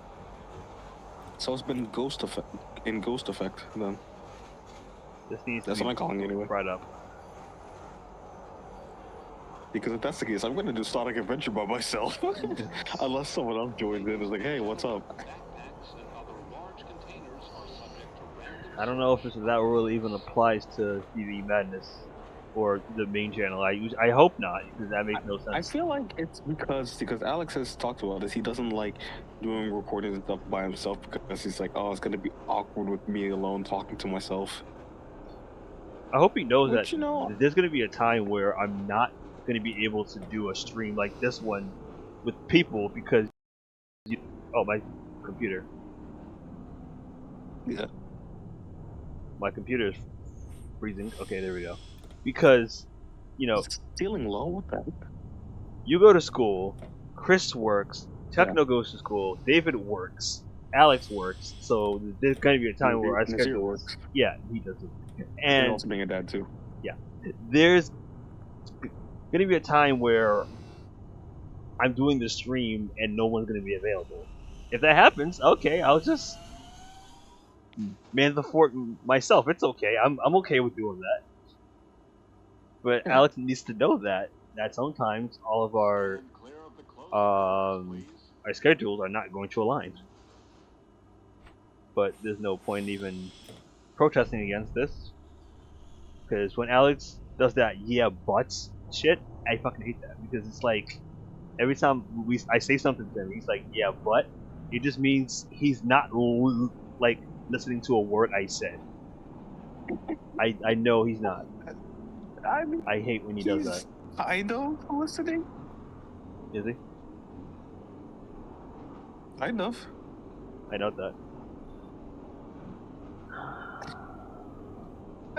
So it's been Ghost Effect then. This needs That's to be what I'm calling it anyway. brought up. Because if that's the case, I'm going to do Sonic Adventure by myself. Unless someone else joins in and is like, hey, what's up? I don't know if that rule even applies to BVE Madness. or the main channel. I hope not, because that makes no I sense. feel like it's because Alex has talked about this. He doesn't like doing recordings and stuff by himself because he's like, oh, it's gonna be awkward with me alone talking to myself. I hope he knows Which, that you know, there's gonna be a time where I'm not gonna be able to do a stream like this one with people because my computer. Yeah. My computer is freezing. Okay, there we go. Because, you know, It's feeling low with that. you go to school, Chris works, Techno goes to school, David works, Alex works, so there's gonna be a time where our Nazir schedule works. Yeah, he does it. He's And also being a dad too. yeah, there's gonna be a time where I'm doing the stream and no one's gonna be available. If that happens, okay, I'll just man the fort myself. It's okay. I'm okay with doing that. But Yeah. Alex needs to know that sometimes all of our schedules are not going to align. But there's no point even protesting against this, because when Alex does that but shit, I fucking hate that, because it's like every time I say something to him, he's like, yeah, but it just means he's not like listening to a word I said. I know he's not. I hate when he does that. I know listening. Is he? Kind of. I know that.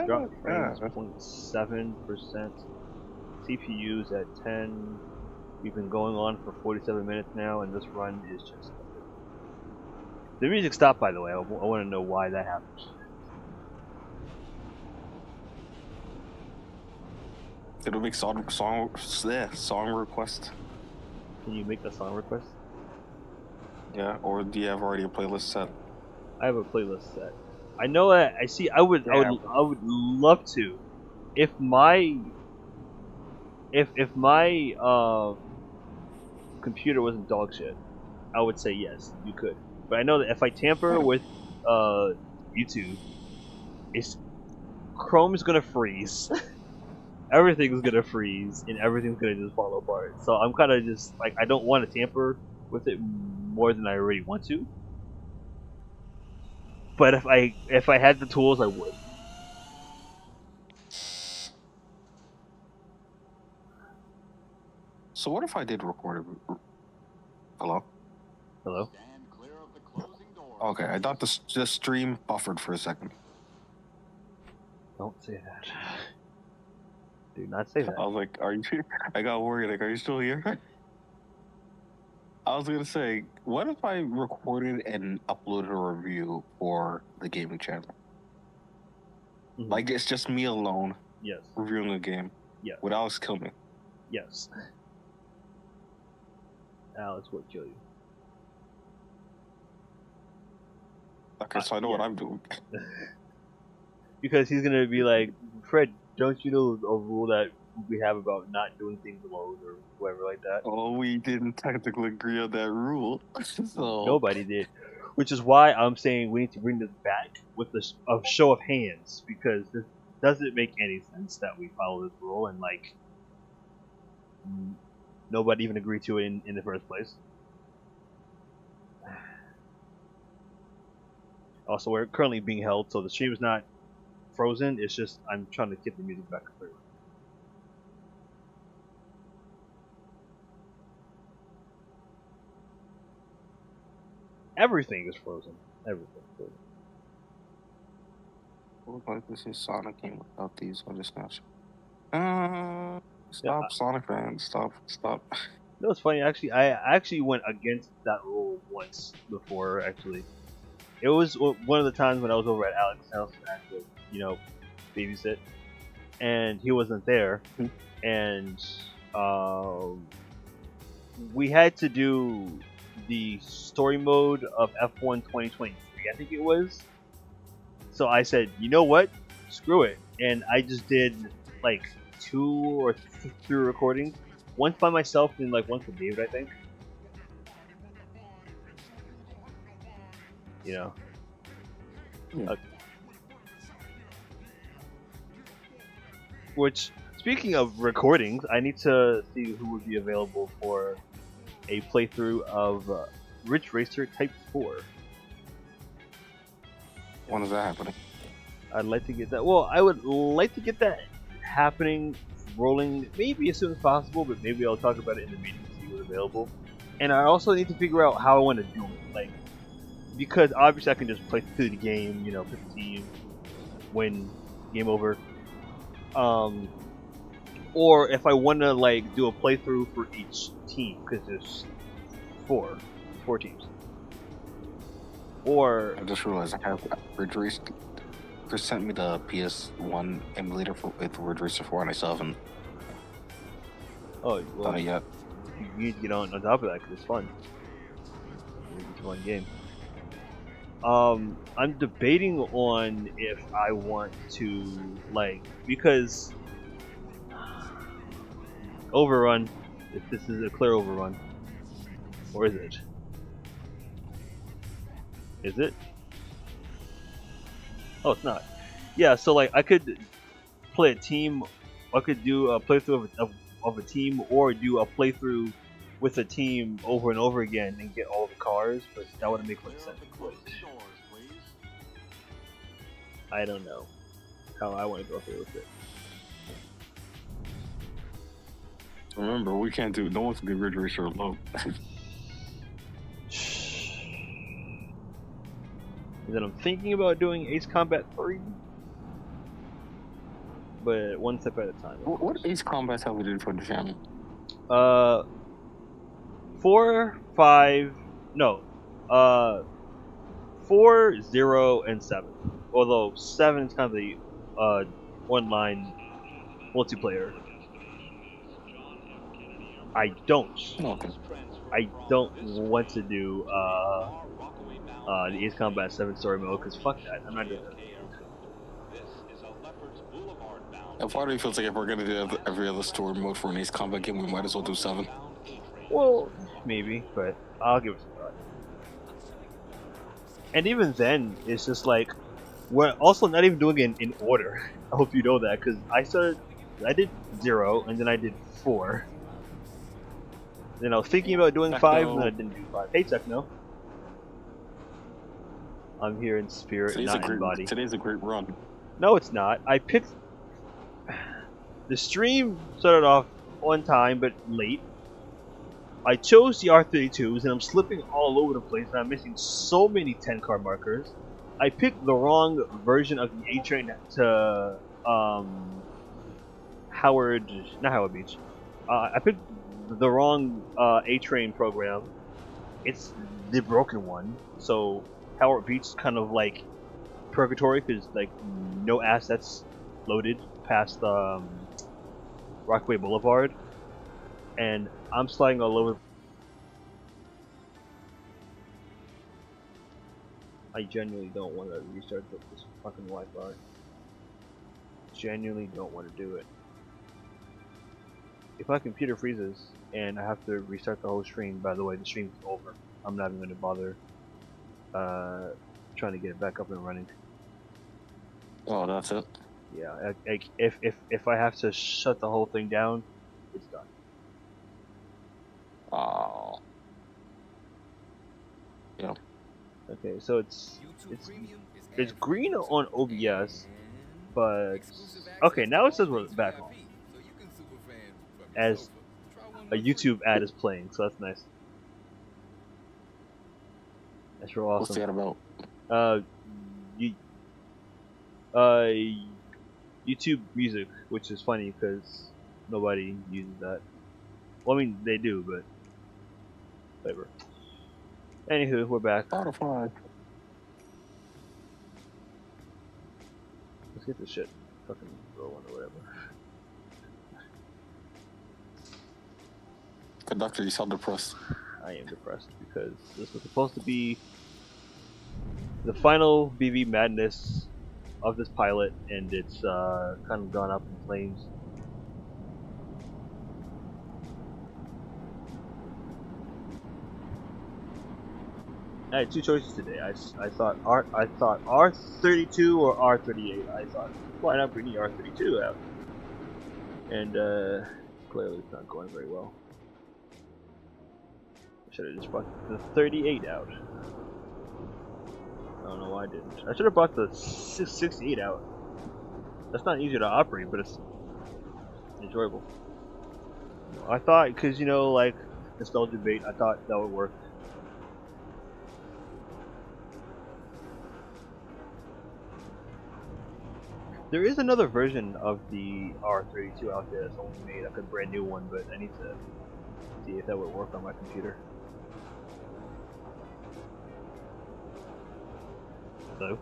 Drop frames 0.7%. CPU's at 10. We've been going on for 47 minutes now, and this run is just... The music stopped, by the way. I want to know why that happened. It'll make song request. Can you make a song request? Yeah, or do you have already a playlist set? I have a playlist set. I know that. I see. I would love to. If my computer wasn't dog shit, I would say yes, you could. But I know that if I tamper with YouTube, Chrome's gonna freeze. Everything's gonna freeze, and everything's gonna just fall apart. So I'm kind of just like, I don't want to tamper with it more than I already want to. But if I had the tools, I would. So what if I did record it? Hello? Hello? Okay, I thought the stream buffered for a second. Don't say that. Do not say that. I was like, are you here? I got worried, like, are you still here? I was gonna say, what if I recorded and uploaded a review for the gaming channel? Mm-hmm. Like, it's just me alone. Yes. Reviewing a game. Yes. Would Alex kill me? Yes. Alex would kill you. Okay, so I know what I'm doing. Because he's gonna be like, Fred, don't you know a rule that we have about not doing things alone or whatever like that? Oh, we didn't technically agree on that rule. So nobody did. Which is why I'm saying we need to bring this back with a show of hands, because this doesn't make any sense that we follow this rule and like nobody even agreed to it in the first place. Also, we're currently being held, so the stream is not frozen. It's just I'm trying to get the music back clear. Everything is frozen. Everything is frozen. Look like this is Sonic game without these. I'm just not sure. Stop, Yeah, Sonic fans. Stop. No, it's funny. Actually, I actually went against that rule once before. Actually, it was one of the times when I was over at Alex's house and I had to, babysit, and he wasn't there, and we had to do the story mode of F1 2023, I think it was. So I said, you know what? Screw it. And I just did like 2 or 3 recordings. Once by myself and like once with David, I think. Yeah. Which speaking of recordings, I need to see who would be available for a playthrough of Ridge Racer Type 4. When is that happening? I'd like to get that. Well, I would like to get that happening, rolling, maybe as soon as possible, but maybe I'll talk about it in the meeting to see what's available. And I also need to figure out how I want to do it. Like, because obviously I can just play through the game, you know, 15, win, game over. Or if I want to like do a playthrough for each team, because there's four teams. Or I just realized I have Ridge Racer. Chris sent me the PS1 emulator with Ridge Racer 4, and I still haven't well, done it yet. You need to get on top of that because it's fun. It's a fun game. I'm debating on if I want to like, because overrun, if this is a clear overrun, or is it? Is it? Oh, it's not. Yeah, so like I could play a team, I could do a playthrough of a team, or do a playthrough with a team over and over again and get all the cars, but that wouldn't make much sense. I don't know how I want to go through with it. Remember, we can't do. No one's gonna be Ridge Racer alone. And then I'm thinking about doing Ace Combat 3, but one step at a time. What Ace Combat have we did for the channel? 4, 5, no, 4, 0, and 7. Although 7 is kind of the one-line multiplayer. I don't want to do the Ace Combat 7 story mode, because fuck that, I'm not doing that. And part of me feels like if we're gonna do every other story mode for an Ace Combat game, we might as well do 7. Well, maybe, but I'll give it some thought. And even then, it's just like, we're also not even doing it in order. I hope you know that, because I did 0, and then I did 4. Then I was thinking about doing 5, and then I didn't do 5. Hey, Techno. I'm here in spirit, not in body. Today's a great run. No, it's not. I picked... The stream started off on time, but late. I chose the R32s, and I'm slipping all over the place, and I'm missing so many 10-car markers. I picked the wrong version of the A-Train to, not Howard Beach. I picked the wrong A-Train program. It's the broken one, so Howard Beach is kind of like purgatory, because like no assets loaded past Rockaway Boulevard, and I'm sliding all over. I genuinely don't want to restart this fucking Wi-Fi. Genuinely don't want to do it. If my computer freezes and I have to restart the whole stream, by the way, the stream's over. I'm not even going to bother trying to get it back up and running. Oh, that's it. Yeah, if I have to shut the whole thing down, it's done. Oh. Yeah. Okay, so it's green on OBS, but okay, now it says we're back on. As a YouTube ad is playing, so that's nice. That's real awesome. What's that about? YouTube Music, which is funny because nobody uses that. Well, I mean they do, but whatever. Anywho, we're back. Spotify. Let's get this shit fucking rolling or whatever. Conductor, you sound depressed. I am depressed because this was supposed to be the final BVE Madness of this pilot, and it's kind of gone up in flames. I had two choices today. I thought R32 or R38. I thought, why not bring the R32 out? And clearly it's not going very well. I should have just brought the 38 out. I don't know why I didn't. I should have brought the 68 out. That's not easy to operate, but it's enjoyable. I thought, because, you know, like, nostalgia bait, I thought that would work. There is another version of the R32 out there that's only made, like a brand new one, but I need to see if that would work on my computer. Hello?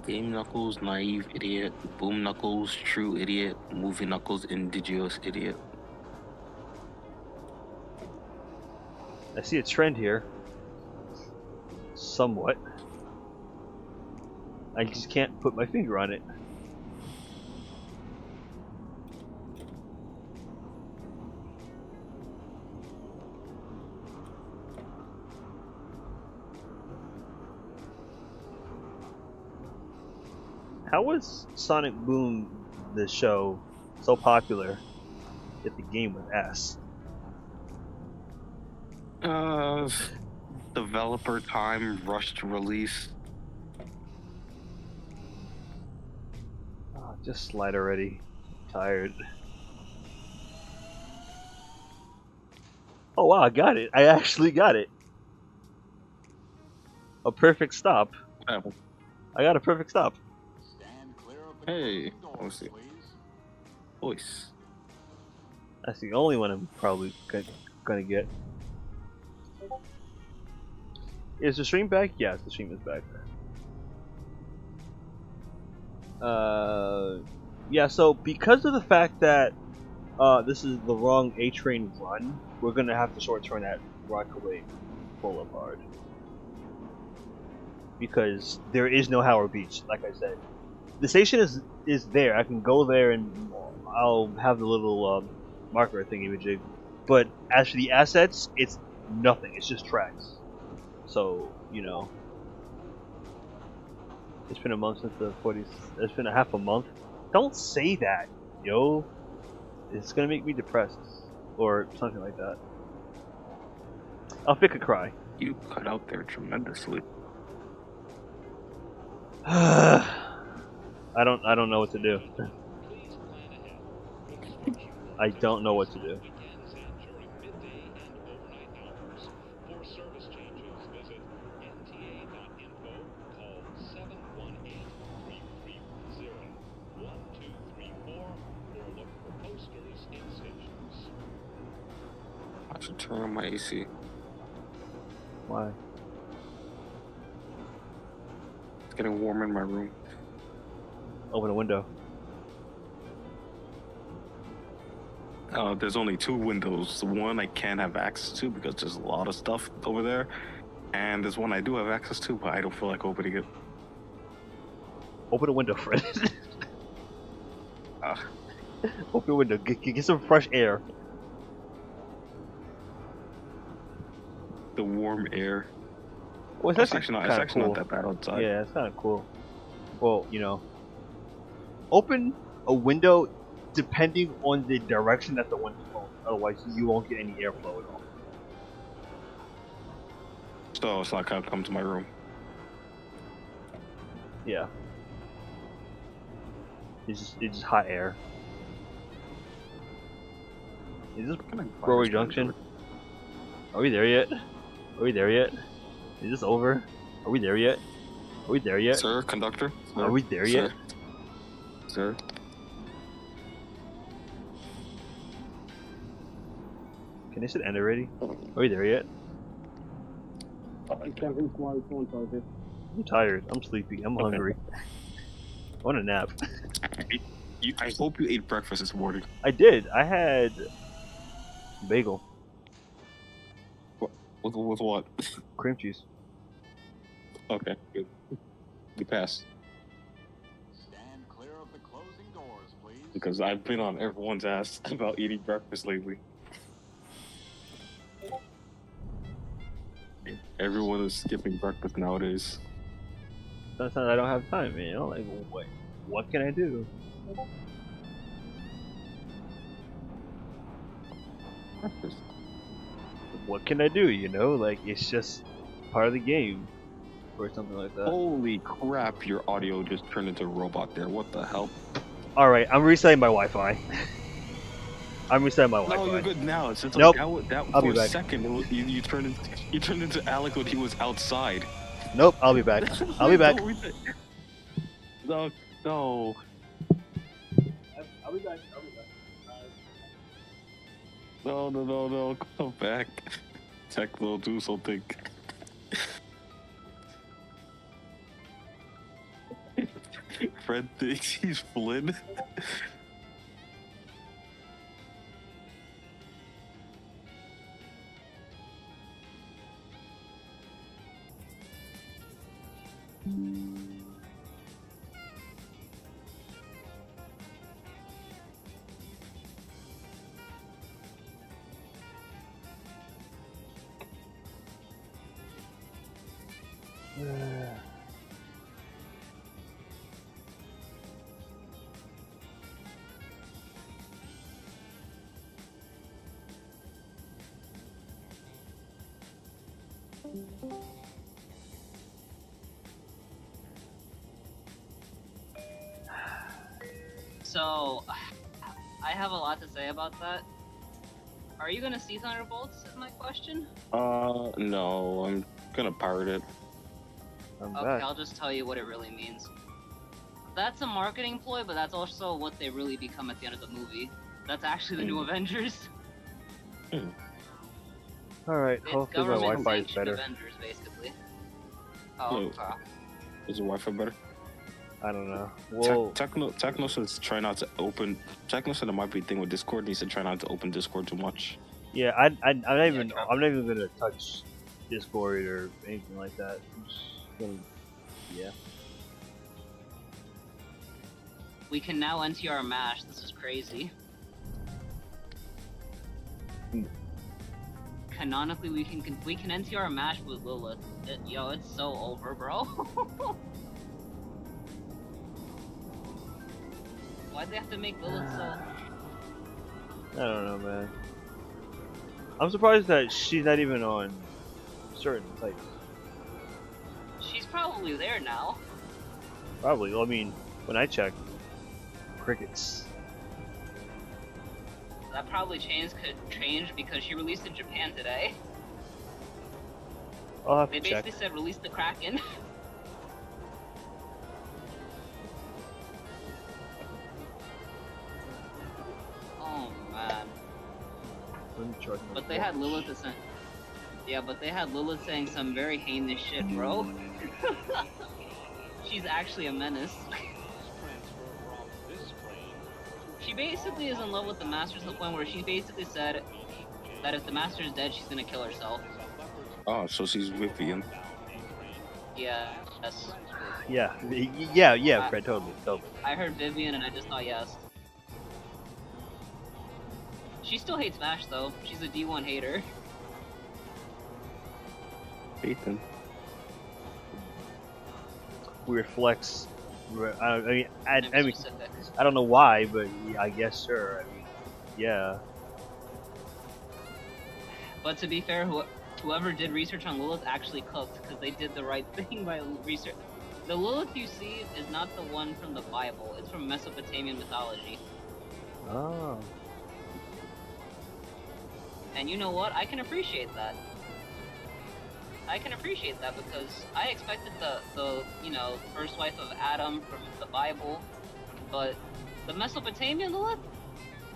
Game Knuckles, naive idiot. Boom Knuckles, true idiot. Movie Knuckles, indigenous idiot. I see a trend here. Somewhat. I just can't put my finger on it. How was Sonic Boom, the show, so popular if the game was ass? Developer time, rushed release. Oh, just slide already. I'm tired. Oh wow, I got it. I actually got it. A perfect stop. I got a perfect stop. Stand clear of the Hey, closing doors, let's see. please. Voice. That's the only one I'm probably gonna get. Is the stream back? Yes, the stream is back. Yeah, so because of the fact that this is the wrong A-Train run, we're gonna have to short turn that Rockaway Boulevard. Because there is no Howard Beach, like I said. The station is there. I can go there and I'll have the little marker thingy-majig. But as for the assets, it's nothing. It's just tracks. So, you know. It's been a month since the 40s. It's been a half a month. Don't say that, yo. It's gonna make me depressed. Or something like that. I'll pick a cry. You cut out there tremendously. I don't know what to do. I don't know what to do. I should turn on my AC. Why? It's getting warm in my room. Open a window. There's only two windows. One I can't have access to because there's a lot of stuff over there. And there's one I do have access to, but I don't feel like opening it. Open a window, Fred. Uh, Open a window. Get some fresh air. the warm air. Well, It's actually not cool. that bad outside. Yeah, it's kind of cool. Well, you know, open a window depending on the direction that the wind's blowing. Otherwise, you won't get any airflow at all. So it's not gonna come to my room. Yeah. It's just hot air. Is this Broadway Junction? Are we there yet? Are we there yet? Is this over? Are we there yet? Are we there yet? Sir, conductor? Sir? Are we there yet? Sir? Can I sit end already? Are we there yet? I can't reach my phone charger. I'm tired. I'm sleepy. I'm hungry. I want a nap. I hope you ate breakfast this morning. I did. I had bagel. With what? Cream cheese. Okay, good. You pass. Stand clear of the closing doors, please. Because I've been on everyone's ass about eating breakfast lately. Everyone is skipping breakfast nowadays. Sometimes I don't have time, you know. Like, what can I do? Breakfast. What can I do? You know, like it's just part of the game, or something like that. Holy crap! Your audio just turned into a robot there. What the hell? All right, I'm resetting my Wi-Fi. I'm resetting my Wi-Fi. No, you're good now. It's just Nope. like that I'll for be a back. second. You turned into Alec when he was outside. Nope. I'll be back. I'll be back. No, no. I'll be back. No. Come back. Tech will do something. Fred thinks he's Flynn. So, I have a lot to say about that. Are you gonna see Thunderbolts? Is my question. No, I'm gonna pirate it. I'm Okay, back. I'll just tell you what it really means. That's a marketing ploy, but that's also what they really become at the end of the movie. That's actually the new Avengers. All right. It's Hopefully my government Wi-Fi is sanctioned better. Avengers, basically. Oh, Wait. okay. Is your Wi-Fi better? I don't know. Well, Techno says try not to open. Techno said it might be a thing with Discord. And he said try not to open Discord too much. yeah. I'm not even. true. I'm not even gonna touch Discord or anything like that. I'm just gonna, yeah. We can now NTR MASH. This is crazy. Canonically, we can NTR MASH with Lilith. Yo, it's so over, bro. Why'd they have to make Lilith so? I don't know, man. I'm surprised that she's not even on certain sites. She's probably there now. Probably. Well, I mean, when I checked, crickets. That probably changed because she released in Japan today. I'll have They to check. basically said release the Kraken. Oh man. Let me charge my But they phone. had Lilith saying, yeah, but they had Lilith saying some very heinous shit, bro. She's actually a menace. She basically is in love with the Master to the point where she basically said that if the Master is dead, she's gonna kill herself. Oh, so she's Vivian. Yeah, yes. Yeah, Fred, totally. I heard Vivian and I just thought yes. She still hates Smash though. She's a D1 hater. Ethan. Weird flex. I mean, I To be mean, specific. I don't know why, but yeah, I guess sure. I mean, yeah. But to be fair, whoever did research on Lilith actually cooked because they did the right thing by research. The Lilith you see is not the one from the Bible. It's from Mesopotamian mythology. Oh. And you know what? I can appreciate that. I can appreciate that because I expected the first wife of Adam from the Bible, but the Mesopotamian Lilith,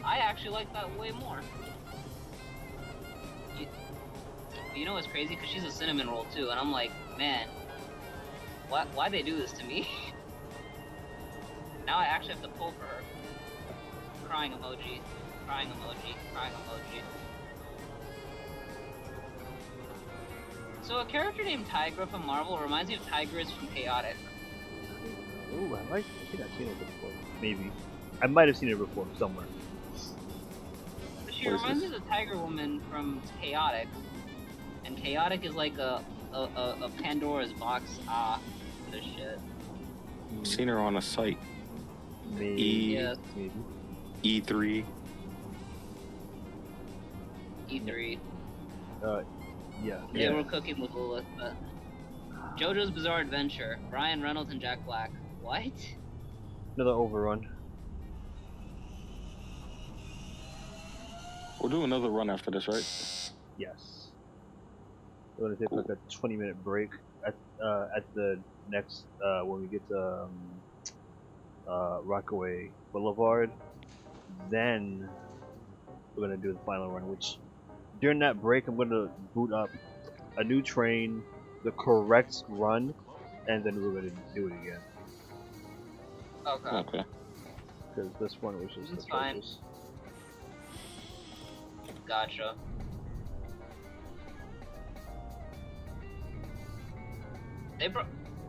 I actually like that way more. You know what's crazy? Because she's a cinnamon roll too, and I'm like, man, why they do this to me? Now I actually have to pull for her. Crying emoji, crying emoji, crying emoji. So a character named Tigra from Marvel reminds me of Tigress from Chaotic. Ooh, I think I've seen it before. Maybe. I might have seen it before somewhere. She What is reminds me this? of the Tiger Woman from Chaotic. And Chaotic is like a a Pandora's box. For this shit. Seen her on a site. Maybe. Yes. Maybe. E3. E3. Yeah. They were cooking with Lilith, but JoJo's Bizarre Adventure. Ryan Reynolds and Jack Black. What? Another overrun. We'll do another run after this, right? Yes. We're gonna take like a 20-minute break at the next when we get to Rockaway Boulevard. Then we're gonna do the final run. Which during that break, I'm gonna boot up a new train, the correct run, and then we're gonna do it again. Okay. Because this one was just It's fine. Gotcha. They bro.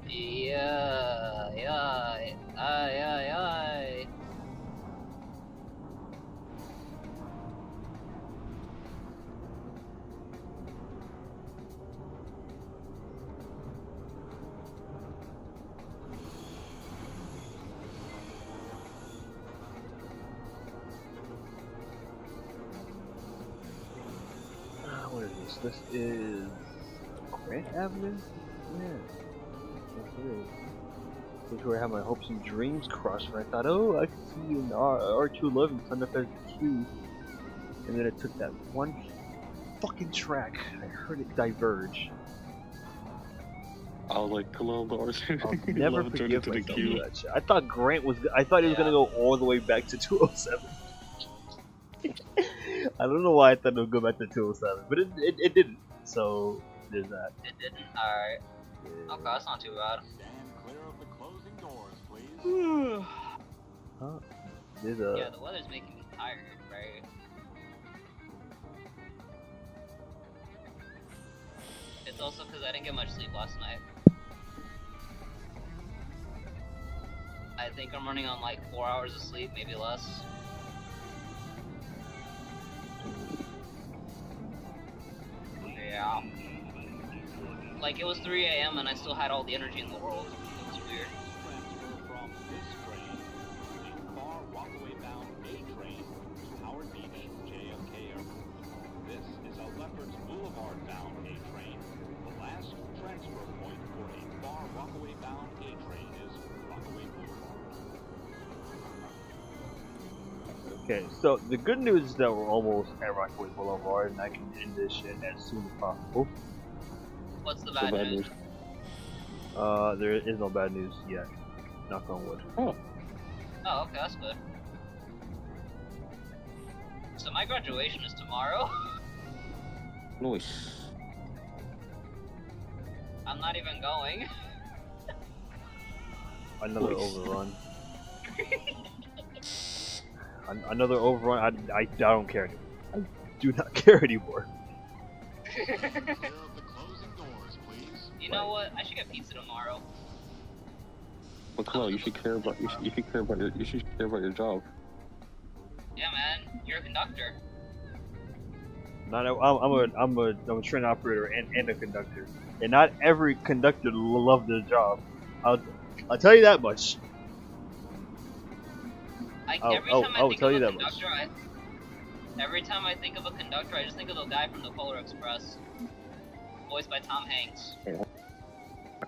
Yeah. What is this? This is Grant Avenue? Yeah. Yes, it is. This is where I had my hopes and dreams crushed when I thought, oh, I could see you in R211 signed up as the queue. And then it took that one fucking track. I heard it diverge. I was like, hello, Lars. I'll never forgive myself for that shit. I thought Grant was. I thought he was gonna go all the way back to 207. I don't know why I thought it would go back to 207, but it didn't. So there's that. It didn't. Alright. Yeah. Okay, that's not too bad. Stand clear of the closing doors, please. Huh? There's a. Yeah, the weather's making me tired, right? It's also because I didn't get much sleep last night. I think I'm running on like 4 hours of sleep, maybe less. Yeah. Like it was 3 a.m. and I still had all the energy in the world. It was weird. Transfer from this train, the far Rockaway bound A train to Howard Beach, JFK Airport. This is a Lefferts Boulevard bound A train. The last transfer point for a far Rockaway bound A train is Rockaway Boulevard. Okay, so the good news is that we're almost at Rockaway Boulevard, and I can end this shit as soon as possible. What's the bad news? There is no bad news yet. Knock on wood. Oh. Oh, okay, that's good. So my graduation is tomorrow. Nice. I'm not even going. Another Nice. overrun. Another overrun. I don't care anymore. I do not care anymore. Clear of the closing doors, please. You know what? I should get pizza tomorrow. But Chloe, you should care about you should care about your job. Yeah, man. You're a conductor. I'm a train operator and a conductor, and not every conductor loves their job. I'll tell you that much. Every time I think of a conductor, I just think of the guy from the Polar Express, voiced by Tom Hanks.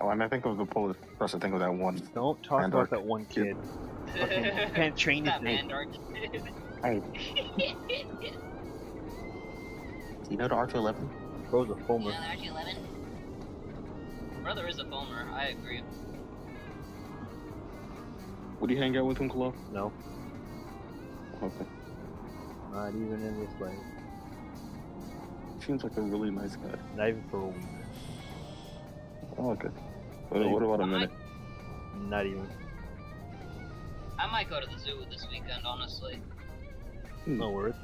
Oh, and I think of the Polar Express. I think of that one. Don't talk about that one kid. Fucking can't train his That name. Mandark. Hey, you know the R211? Bro's a foamer. Yeah, the RG-11. Brother is a foamer. I agree. Would you hang out with him, Chloe? No, Okay. not even in this way. Seems like a really nice guy. Not even for a week. Oh, okay. What about a minute? Not even. I might go to the zoo this weekend, honestly. No worries.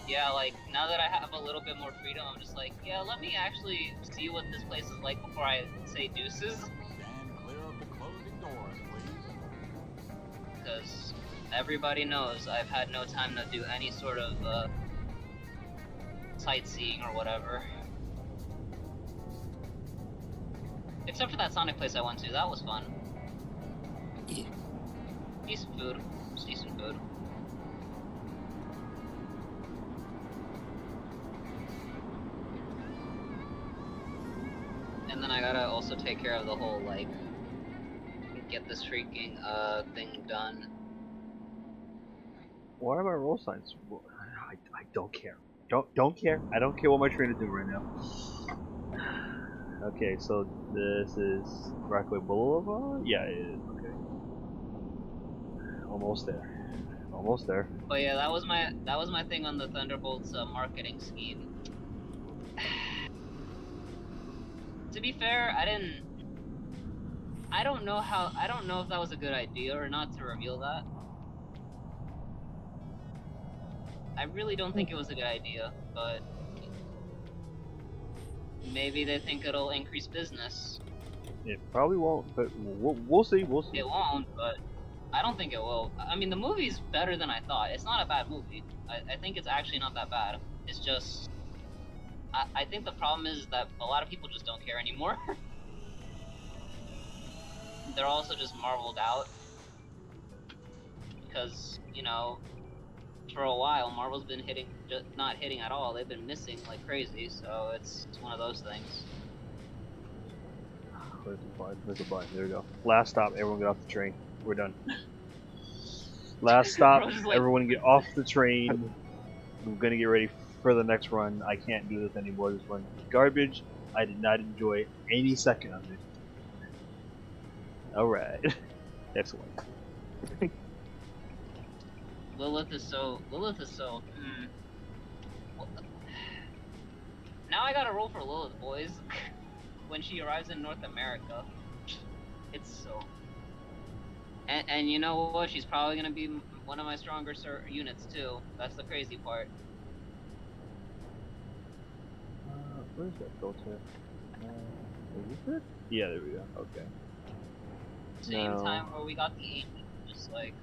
Yeah, like, now that I have a little bit more freedom, I'm just like, yeah, let me actually see what this place is like before I say deuces. Stand clear of the closing doors, please. Because everybody knows I've had no time to do any sort of sightseeing or whatever. Except for that Sonic place I went to, that was fun. Yeah. Decent food. It's decent food. And then I gotta also take care of the whole, like, get this freaking, thing done. Why are my roll signs? I don't care. Don't care. I don't care what my train is doing right now. Okay, so this is Rockaway Boulevard? Yeah, it is. Okay. Almost there. Almost there. But yeah, that was my thing on the Thunderbolts marketing scheme. To be fair, I don't know if that was a good idea or not to reveal that. I really don't think it was a good idea, but maybe they think it'll increase business. It probably won't, but we'll see. We'll see. It won't, but I don't think it will. I mean, the movie's better than I thought. It's not a bad movie. I think it's actually not that bad. It's just, I think the problem is that a lot of people just don't care anymore. They're also just marveled out. Because, you know, for a while, Marvel's been not hitting at all. They've been missing like crazy, so it's one of those things. Where's the button? There's a button. There we go. Last stop. Everyone get off the train. We're done. Last stop. Like, Everyone get off the train. I'm gonna get ready for the next run. I can't do this anymore. This run is garbage. I did not enjoy any second of it. Alright. Excellent. Lilith is so. Now I gotta roll for Lilith, boys. When she arrives in North America, it's so. And you know what? She's probably gonna be one of my stronger units too. That's the crazy part. Where's that filter? Is this it? Yeah, there we go. Okay. Same No. time where we got the agent, just like.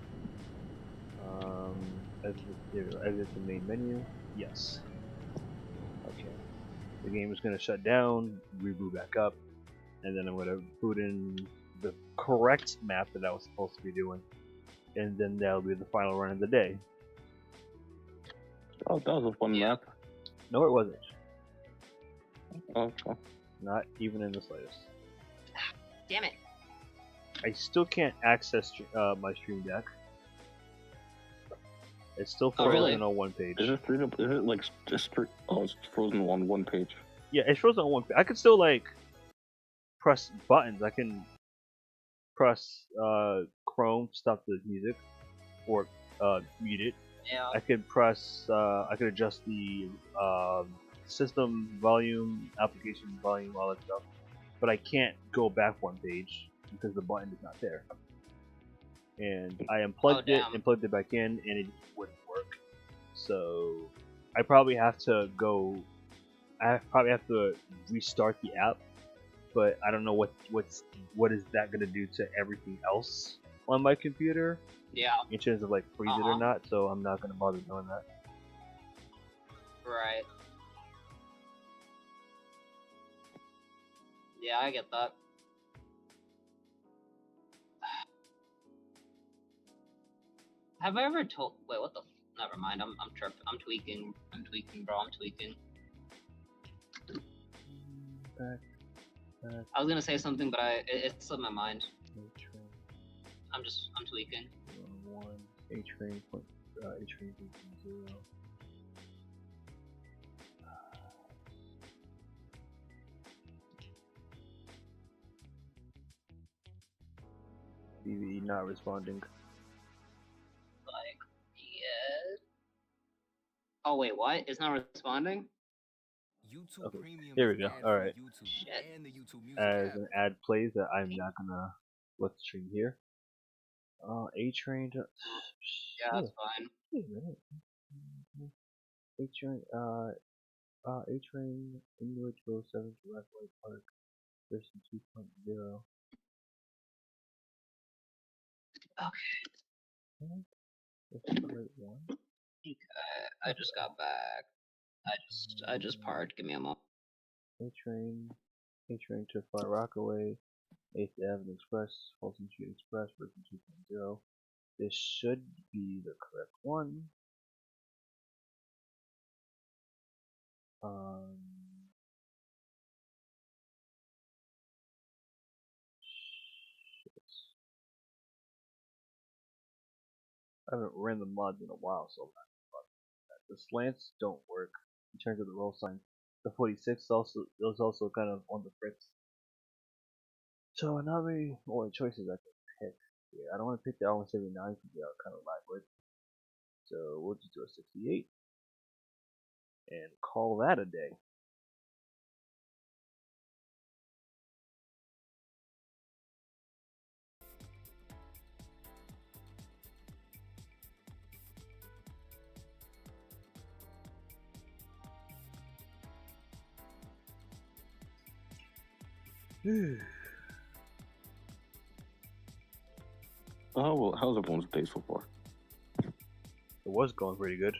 Exit the main menu. Yes. Okay. The game is gonna shut down, reboot back up, and then I'm gonna boot in the correct map that I was supposed to be doing, and then that'll be the final run of the day. Oh, that was a fun map. No, it wasn't. Okay. Not even in the slightest. Damn it! I still can't access my stream deck. It's still frozen on one page. Is it like just it's frozen on one page? Yeah, it's frozen on one page. I can still like press buttons. I can press Chrome, stop the music, or mute it. Yeah. I could press. I could adjust the system volume, application volume, all that stuff. But I can't go back one page because the button is not there. And I unplugged it and plugged it back in, and it wouldn't work. So I probably have to go. I probably have to restart the app, but I don't know what is that gonna do to everything else on my computer. Yeah. In terms of like freeze it or not, so I'm not gonna bother doing that. Right. Yeah, I get that. Have I ever told? Wait, what the? Never mind. I'm tripping. I'm tweaking, bro. I'm tweaking. Back. I was gonna say something, but it slipped my mind. I'm tweaking. 1 A train point A train 0. BVE not responding. Like, yeah. Oh wait, what? It's not responding? YouTube Okay, Premium here we is go. ad-free All right. YouTube Shit. and the YouTube Music As app. an ad plays that I'm not gonna let the stream here. A train. Yeah, that's fine. Wait a minute. A train. A train. English 07 to Rathway Park. Version 2.0. Okay. That's the right one. Okay, I just got back. I just parked. Give me a moment. A train. A train to Far Rockaway, 8th Avenue Express, Fulton Street Express, version 2.0. This should be the correct one. I haven't ran the mods in a while, so the slants don't work in terms of the roll sign. The 46 also is also kind of on the fritz. So not many more choices I can pick. Yeah, I don't want to pick the R179 because they are kind of backward. So we'll just do a 68 and call that a day. Oh, well, how's everyone's day so far? It was going pretty good.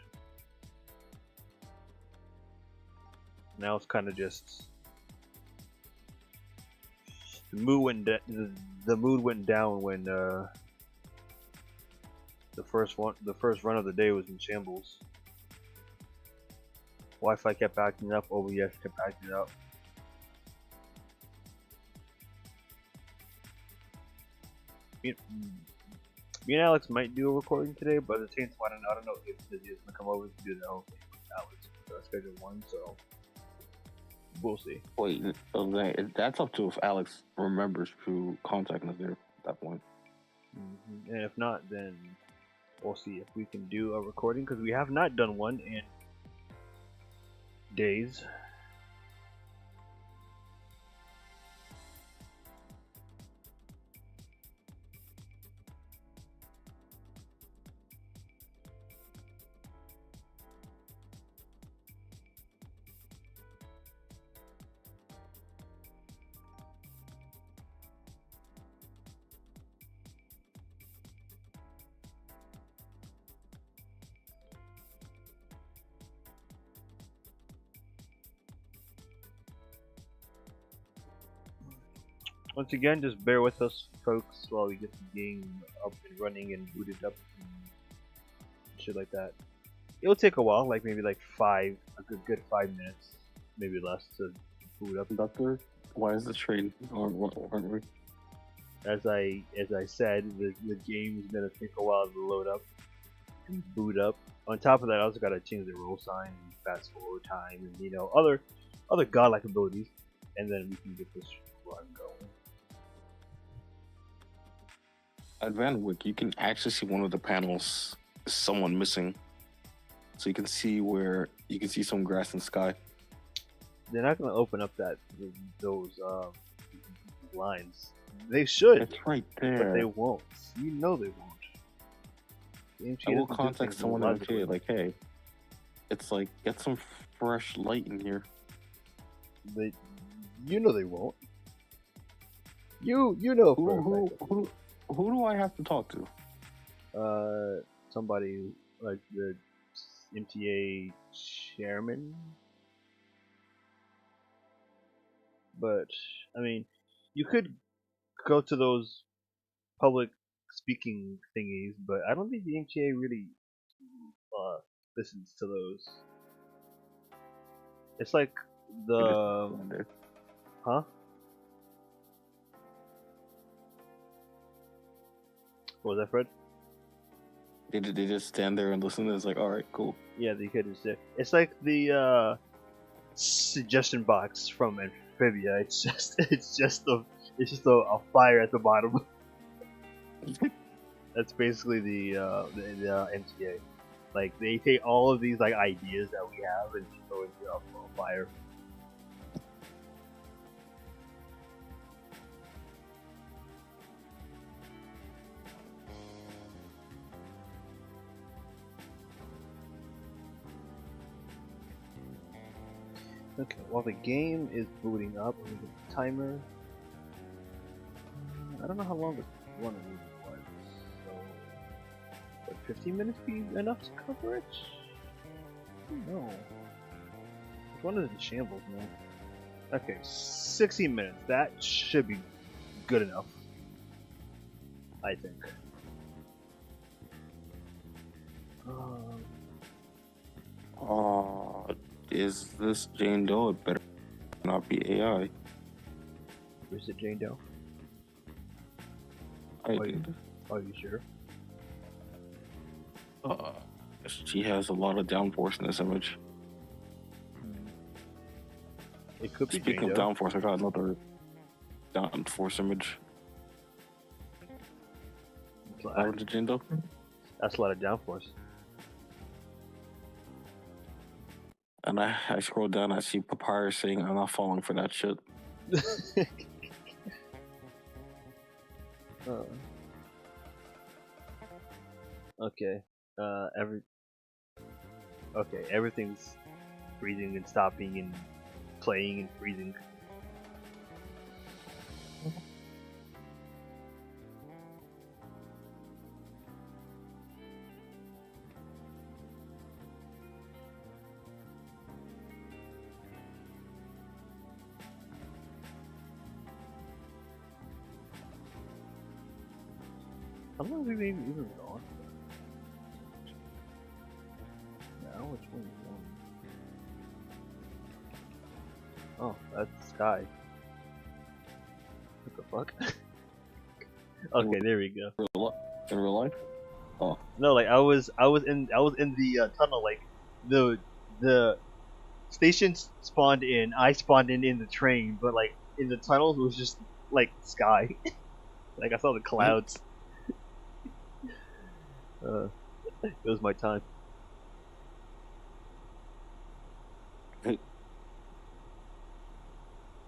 Now it's kind of just the mood went down when the first run of the day was in shambles. Wi-Fi kept acting up, OBS kept acting up. Me and Alex might do a recording today, but at the same time, I don't know if Dizzy is gonna come over to do the whole thing with Alex. So I scheduled one, so we'll see. Wait, that's up to if Alex remembers to contact us there at that point. And if not, then we'll see if we can do a recording, because we have not done one in days. Once again, just bear with us, folks, while we get the game up and running and booted up and shit like that. It'll take a while, like maybe like a good 5 minutes, maybe less, to boot up. Doctor, why is the train? Aren't we? As I said, the game's gonna take a while to load up and boot up. On top of that, I also gotta change the roll sign, and fast forward time, and other godlike abilities, and then we can get this run going. At Vanwick, you can actually see one of the panels is someone missing. So you can see some grass and sky. They're not gonna open up those lines. They should. It's right there. But they won't. You know they won't. I will contact someone in MTA, like, hey, it's like, get some fresh light in here. You know they won't. You know Who do I have to talk to? Somebody like the MTA chairman. But I mean, you could go to those public speaking thingies, but I don't think the MTA really listens to those. It's like the huh? What was that, Fred? They just stand there and listen. It's like, all right, cool. Yeah, they could just. It's like the suggestion box from Amphibia. It's just a fire at the bottom. That's basically the MTA. Like, they take all of these like ideas that we have and just throw it into a fire. Okay, while the game is booting up, let me get the timer. I don't know how long this one was. So, would 15 minutes be enough to cover it? I don't know. Which one is in shambles, man? Okay, 60 minutes. That should be good enough. I think. Is this Jane Doe? It better not be AI. Is it Jane Doe? Are you? Are you sure? She has a lot of downforce in this image. It could be Speaking Jane of Doe. downforce, I got another downforce image. Orange Jane Doe? That's a lot of downforce. And I scroll down, I see Papyrus saying, "I'm not falling for that shit." Okay. Okay, everything's freezing and stopping and playing and freezing. How long have we been even gone? Now which one is on? Oh, that's Sky. What the fuck? Okay, there we go. In real life? Oh. No, like I was in the tunnel. Like the station spawned in. I spawned in the train, but like in the tunnels it was just like sky. Like I saw the clouds. It was my time.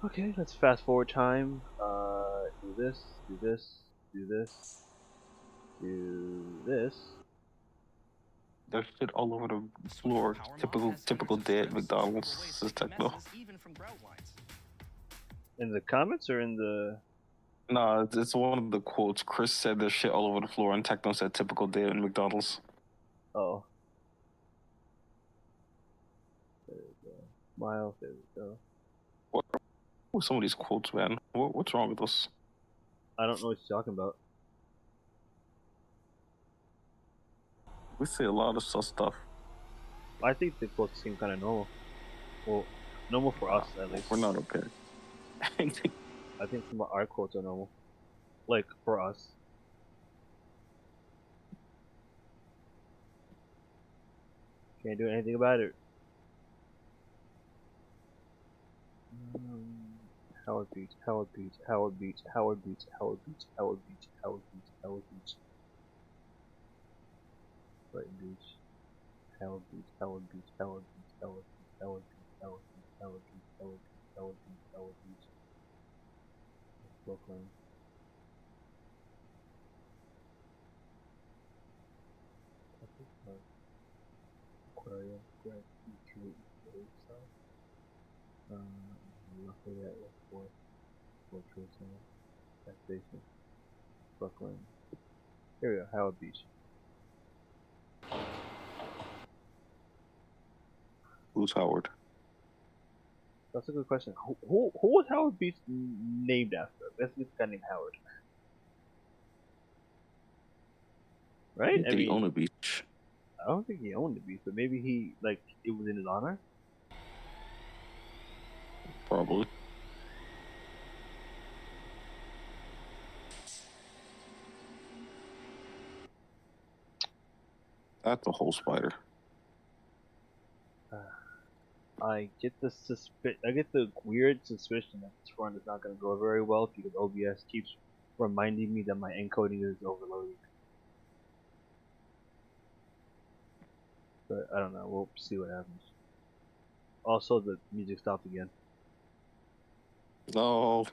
Okay, let's fast forward time. Do this, do this, do this, do this. There's shit all over the floor. Typical day at McDonald's. This is techno. In the comments or in the? Nah, it's one of the quotes. Chris said there's shit all over the floor, and Techno said typical day at McDonald's. Oh. There we go. Miles, there we go. What are some of these quotes, man? What's wrong with us? I don't know what you're talking about. We say a lot of sus stuff. I think the quotes seem kind of normal. Well, normal for us at least. We're not okay. I think some of our quotes are normal. Like, for us. Can't do anything about it. Howard Beach, Howard Beach, Howard Beach, Howard Beach, Howard Beach, Howard Beach, Howard Beach, Howard Beach. Brighton Beach. Howard Beach, Howard Beach, Howard Beach, Howard Beach, Howard Beach, Howard Beach, Howard Beach, Howard Beach, Howard Beach, Howard Beach. Brooklyn. Aquarium, Greg, Detroit, South. Lafayette, Westport, World Trade Center, Gas Station, Brooklyn. Here we go, Howard Beach. Who's Howard? That's a good question. Who was Howard Beach named after? That's this guy named Howard. Right? Did he own a beach? I don't think he owned the beach, but maybe he, like, it was in his honor? Probably. That's a whole spider. I get the weird suspicion that this run is not going to go very well because OBS keeps reminding me that my encoding is overloading. But I don't know. We'll see what happens. Also, the music stopped again. No.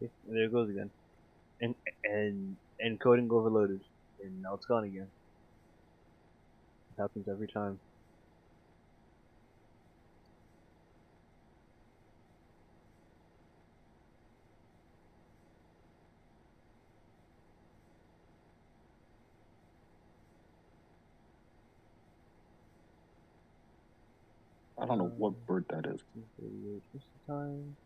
Okay, and there it goes again. And encoding overloaded, and now it's gone again. It happens every time. I don't know what bird that is. 1938 Eastern time.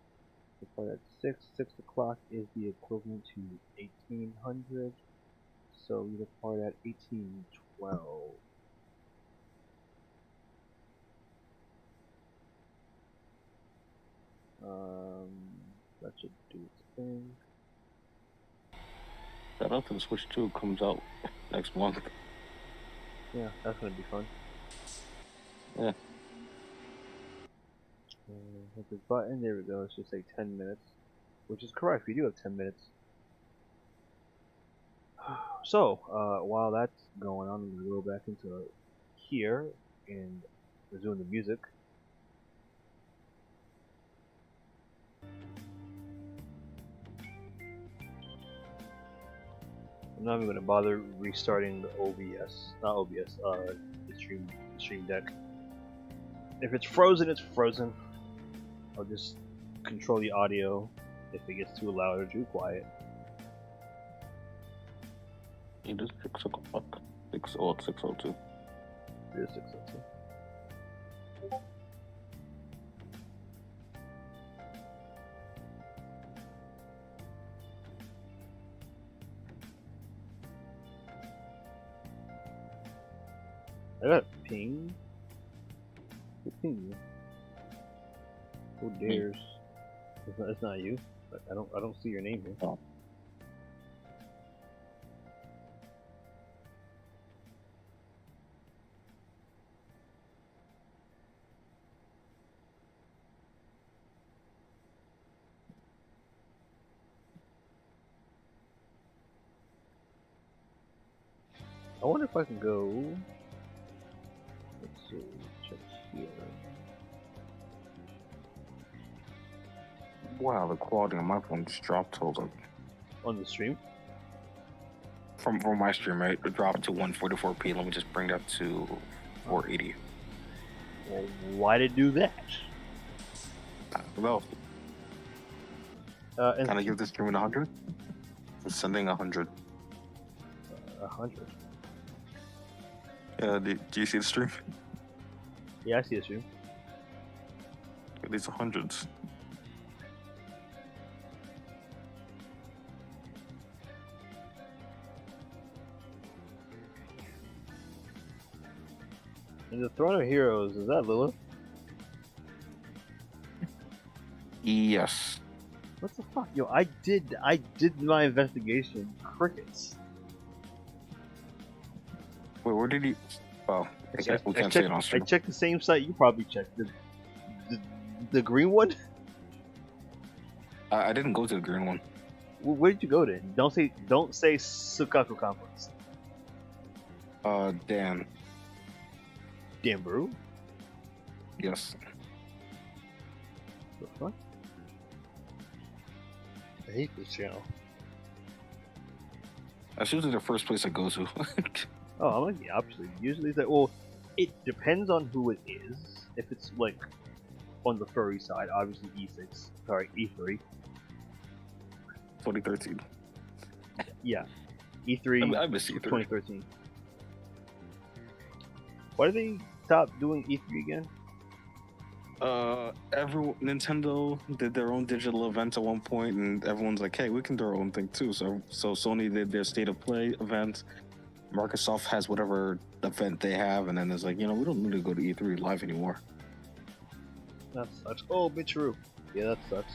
Depart at 6. 6 o'clock is the equivalent to 1800. So we depart at 1812. That should do its thing. Shout out to the Switch 2 comes out next month. Yeah, that's gonna be fun. Yeah. Hit this button, there we go, it's just like 10 minutes. Which is correct, we do have 10 minutes. So, while that's going on, I'm gonna go back into here and resume the music. I'm not even gonna bother restarting the OBS, not OBS, the stream deck. If it's frozen, it's frozen. I'll just control the audio if it gets too loud or too quiet. It is 6 o'clock. 6:02. It is 6:02. I got ping. Who pinged you? Who dares? It's not you. I don't see your name here. Oh. I wonder if I can go. Let's see. Check here. Wow, the quality on my phone just dropped. Hold up. On the stream? From my stream, right? It dropped to 144p. Let me just bring that to 480. Well, why did it do that? I don't know. And Can I give this stream 100? I'm sending 100. 100. Yeah, do you see the stream? Yeah, I see the stream. These are hundreds. And the Throne of Heroes, is that Lilith? Yes. What the fuck? Yo, I did my investigation. Crickets. Wait, where did he? Oh, I guess we can't checked, say it on I stream. checked the same site you probably checked. The green one? I didn't go to the green one. Where did you go to? Don't say Sukaku Complex. Dan. Damn, bro. Yes. The fuck? I hate this channel. That's usually the first place I go to. Oh, I'm like the opposite. Usually it's like, well, it depends on who it is. If it's like on the furry side, obviously E6. Sorry, E3. 2013. Yeah. E3 I miss E3. 2013. Why did they stop doing E3 again? Nintendo did their own digital event at one point, and everyone's like, "Hey, we can do our own thing too." So Sony did their State of Play event. Microsoft has whatever event they have, and then it's like, we don't need to go to E3 live anymore. That sucks. Oh, Michiru. Yeah, that sucks.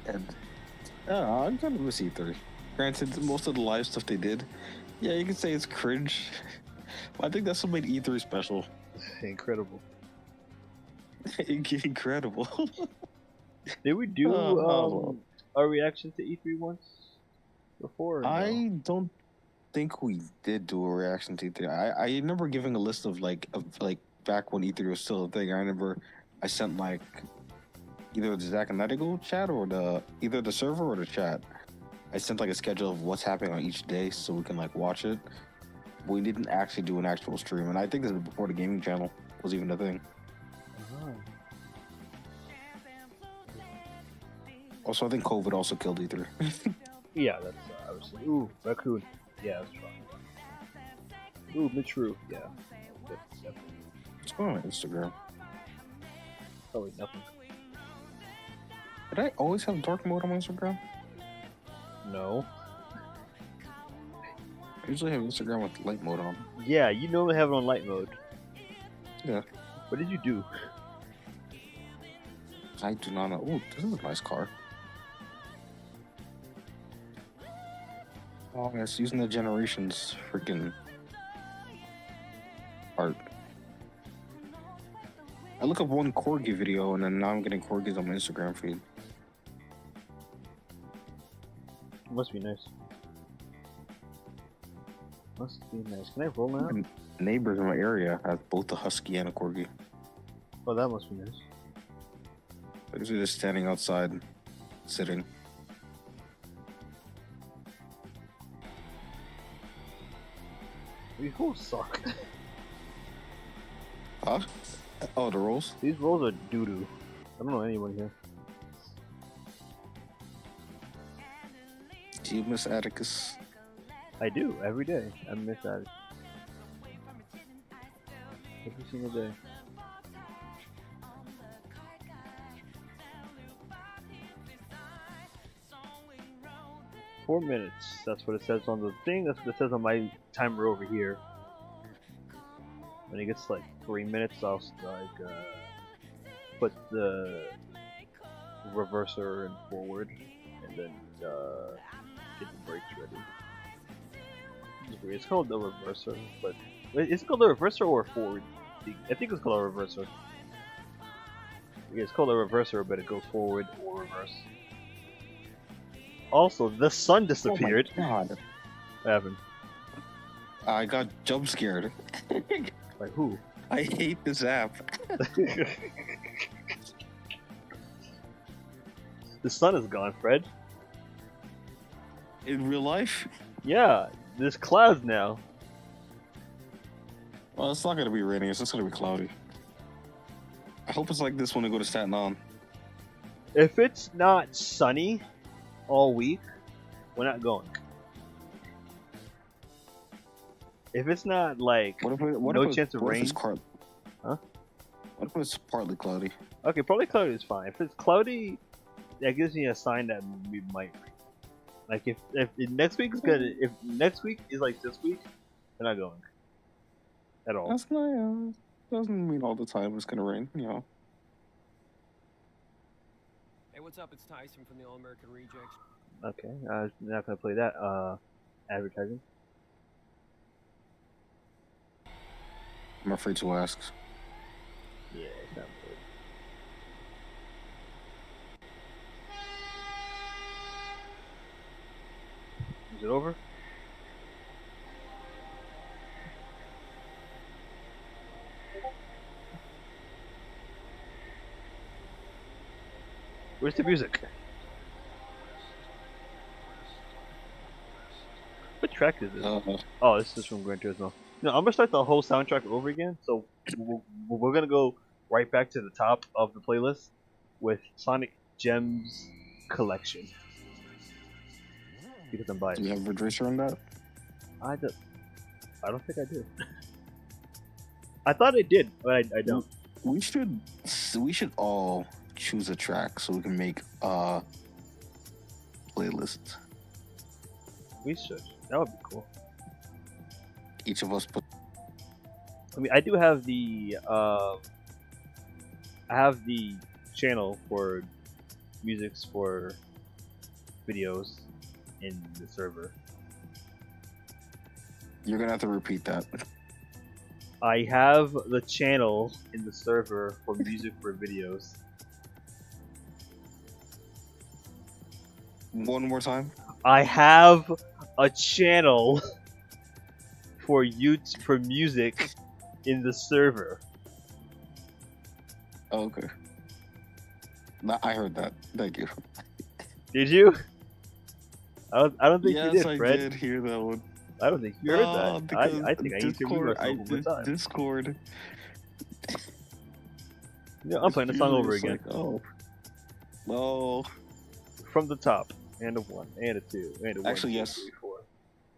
And I'm kind of miss E3. Granted, most of the live stuff they did, yeah, you could say it's cringe. But I think that's what made E3 special. Incredible. Incredible. Did we do a reaction to E3 once before? Or no? I don't think we did do a reaction to E3. I remember giving a list of like back when E3 was still a thing. I remember I sent like either the Zach and NightEagle chat or either the server or the chat. I sent like a schedule of what's happening on each day so we can like watch it. We didn't actually do an actual stream, and I think this was before the gaming channel was even a thing. Uh-huh. Also, I think COVID also killed E3. Yeah, that's obviously. Ooh, raccoon. Yeah, that's fine. Ooh, Michiru. Yeah. Yep. What's going on Instagram? Probably nothing. Did I always have dark mode on my Instagram? No. I usually have Instagram with light mode on. Yeah, you normally have it on light mode. Yeah. What did you do? I do not know. Ooh, this is a nice car. Oh, it's using the Generations freaking art. I look up one corgi video and then now I'm getting corgis on my Instagram feed. Must be nice. Must be nice. Can I roll now? My neighbors in my area have both a husky and a corgi. Oh, that must be nice. They're just standing outside, sitting. These rolls suck. Huh? Oh, the rolls? These rolls are doo-doo. I don't know anyone here. Do you miss Atticus? I do, every day. I miss that. Every single day. Four minutes. That's what it says on the thing. That's what it says on my timer over here. When it gets like 3 minutes, I'll like put the reverser and forward, and then get the brakes ready. It's called the reverser, but is it called the reverser or forward? I think it's called a reverser. Yeah, it's called a reverser, but it goes forward or reverse. Also, the sun disappeared. Oh my God. What happened? I got jump scared. Like who? I hate this app. The sun is gone, Fred. In real life? Yeah, there's clouds now. Well, it's not gonna be raining. It's just gonna be cloudy. I hope it's like this when I go to Staten Island. If it's not sunny all week, we're not going. If it's not like no chance of rain, huh? What if it's partly cloudy? Okay, probably cloudy is fine. If it's cloudy, that gives me a sign that we might rain. Like if next week is good, if next week is like this week, we're not going at all. That's not. Doesn't mean all the time it's gonna rain. You know. Hey, what's up? It's Tyson from the All American Rejects. Okay, I'm not gonna play that. Advertising. I'm afraid to ask. Yeah, it's not good. Is it over? Where's the music? What track is this? Oh, this is from Gran Turismo. No, I'm gonna start the whole soundtrack over again. So we're gonna go right back to the top of the playlist with Sonic Gems Collection. Because I'm biased. Do you have Ridge Racer on that? I don't think I do. I thought I did, but I don't. We should all choose a track so we can make a playlist. We should. That would be cool. Each of us put. I mean, I do have the channel for musics for videos in the server. You're gonna have to repeat that. I have the channel in the server for music for videos. One more time. I have a channel for music in the server. Oh, okay. I heard that. Thank you. Did you? I don't think you did, Yes, Fred. I did hear that one. I don't think you heard that. I think I need to read myself one more time. Discord. Yeah, I'm playing the song over again. Like, oh. No. From the top. And a 1, and a 2, and a 1. Actually, 2, yes. 3, 4.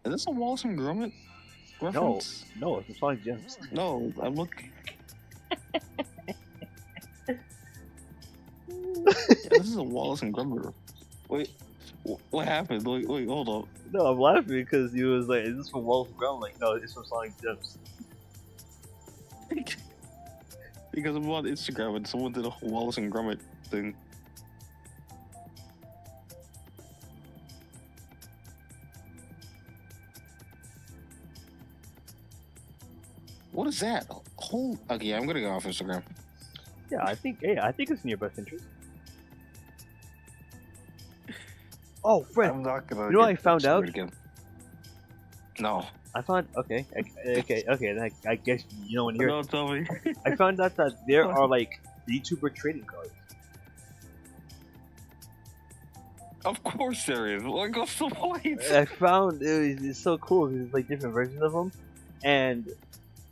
Is this a Wallace and Gromit reference? No, it's a Sonic Gems. No, I'm looking. This is a Wallace and Gromit. Wait, what happened? Wait, hold up. No, I'm laughing because you was like, "Is this from Wallace and Gromit?" I'm like, no, it's from Sonic Gems. Because I'm on Instagram and someone did a Wallace and Gromit thing. What is that? Okay, I'm gonna go off Instagram. Yeah, I think it's in your best interest. Oh, Fred, I'm not gonna. you know what I found out? Again. No. I found okay. Then I guess you know when you're. No, tell me. I found out that there are like YouTuber trading cards. Of course there is. Like, what's the point? I found it's so cool because it's like different versions of them, and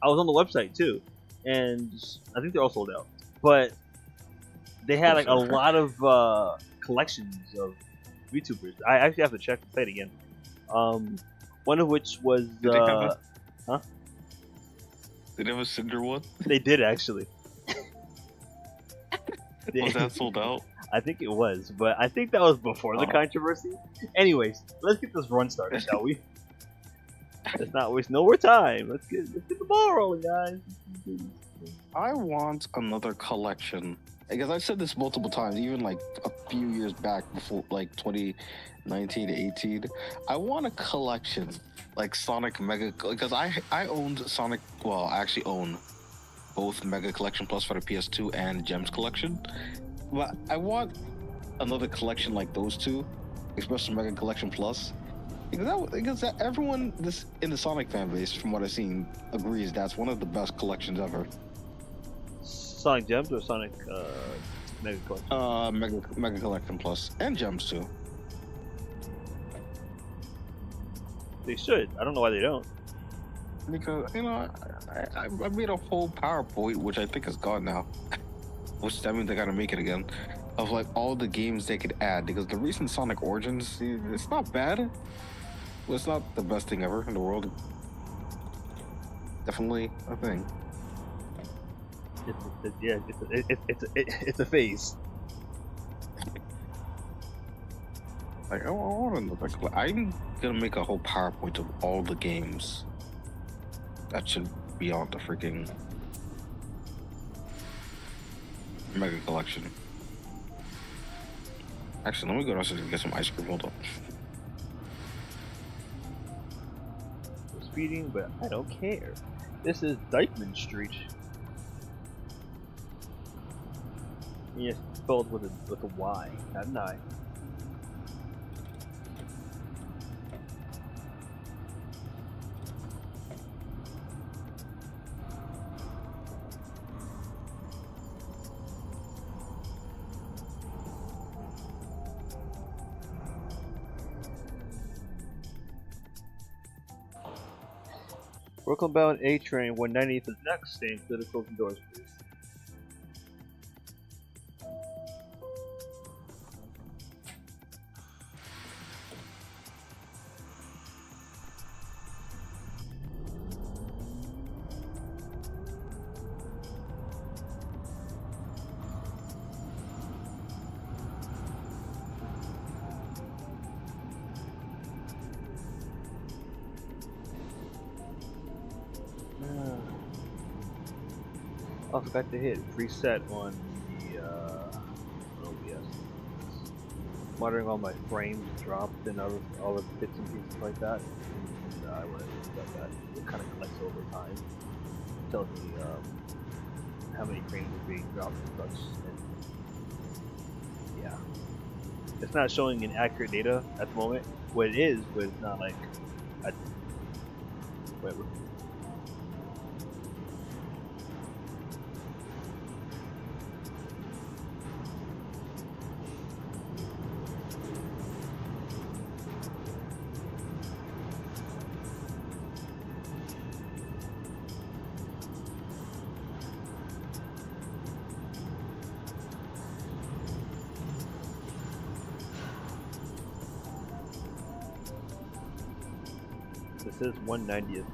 I was on the website too, and I think they're all sold out. But they had like a lot of collections of YouTubers. I actually have to check the site again. One of which was Did they have huh? Did they have a Cinder one? They did actually. Was that sold out? I think it was, but I think that was before the controversy. Anyways, let's get this run started, shall we? Let's not waste no more time. Let's get the ball rolling, guys. I want another collection. Because I've said this multiple times, even like a few years back before, like 2019 to 18. I want a collection, like Sonic Mega, because I owned Sonic, well, I actually own both Mega Collection Plus for the PS2 and Gems Collection. But I want another collection like those two, especially Mega Collection Plus. Because everyone in the Sonic fan base, from what I've seen, agrees that's one of the best collections ever. Sonic Gems or Sonic Mega Collection? Mega Collection Plus and Gems too. They should. I don't know why they don't. Because I made a whole PowerPoint, which I think is gone now. Which that means they gotta make it again. Of like all the games they could add, because the recent Sonic Origins, it's not bad. But it's not the best thing ever in the world. Definitely a thing. It's a phase. Like I want another. I'm gonna make a whole PowerPoint of all the games that should be on the freaking Mega Collection. Actually, let me go downstairs and get some ice cream. Hold up. I'm speeding, but I don't care. This is Dykeman Street. Yes, spelled with a Y, not an I. Brooklyn bound A train 190th is next. Staying clear to close the doors, please. I forgot to hit reset on the OBS. Monitoring all my frames dropped and all the bits and pieces like that. And I want to reset that. It kind of collects over time. It tells me how many frames are being dropped and such. And yeah, it's not showing inaccurate data at the moment. What it is, but it's not like. Wait. This is 190th.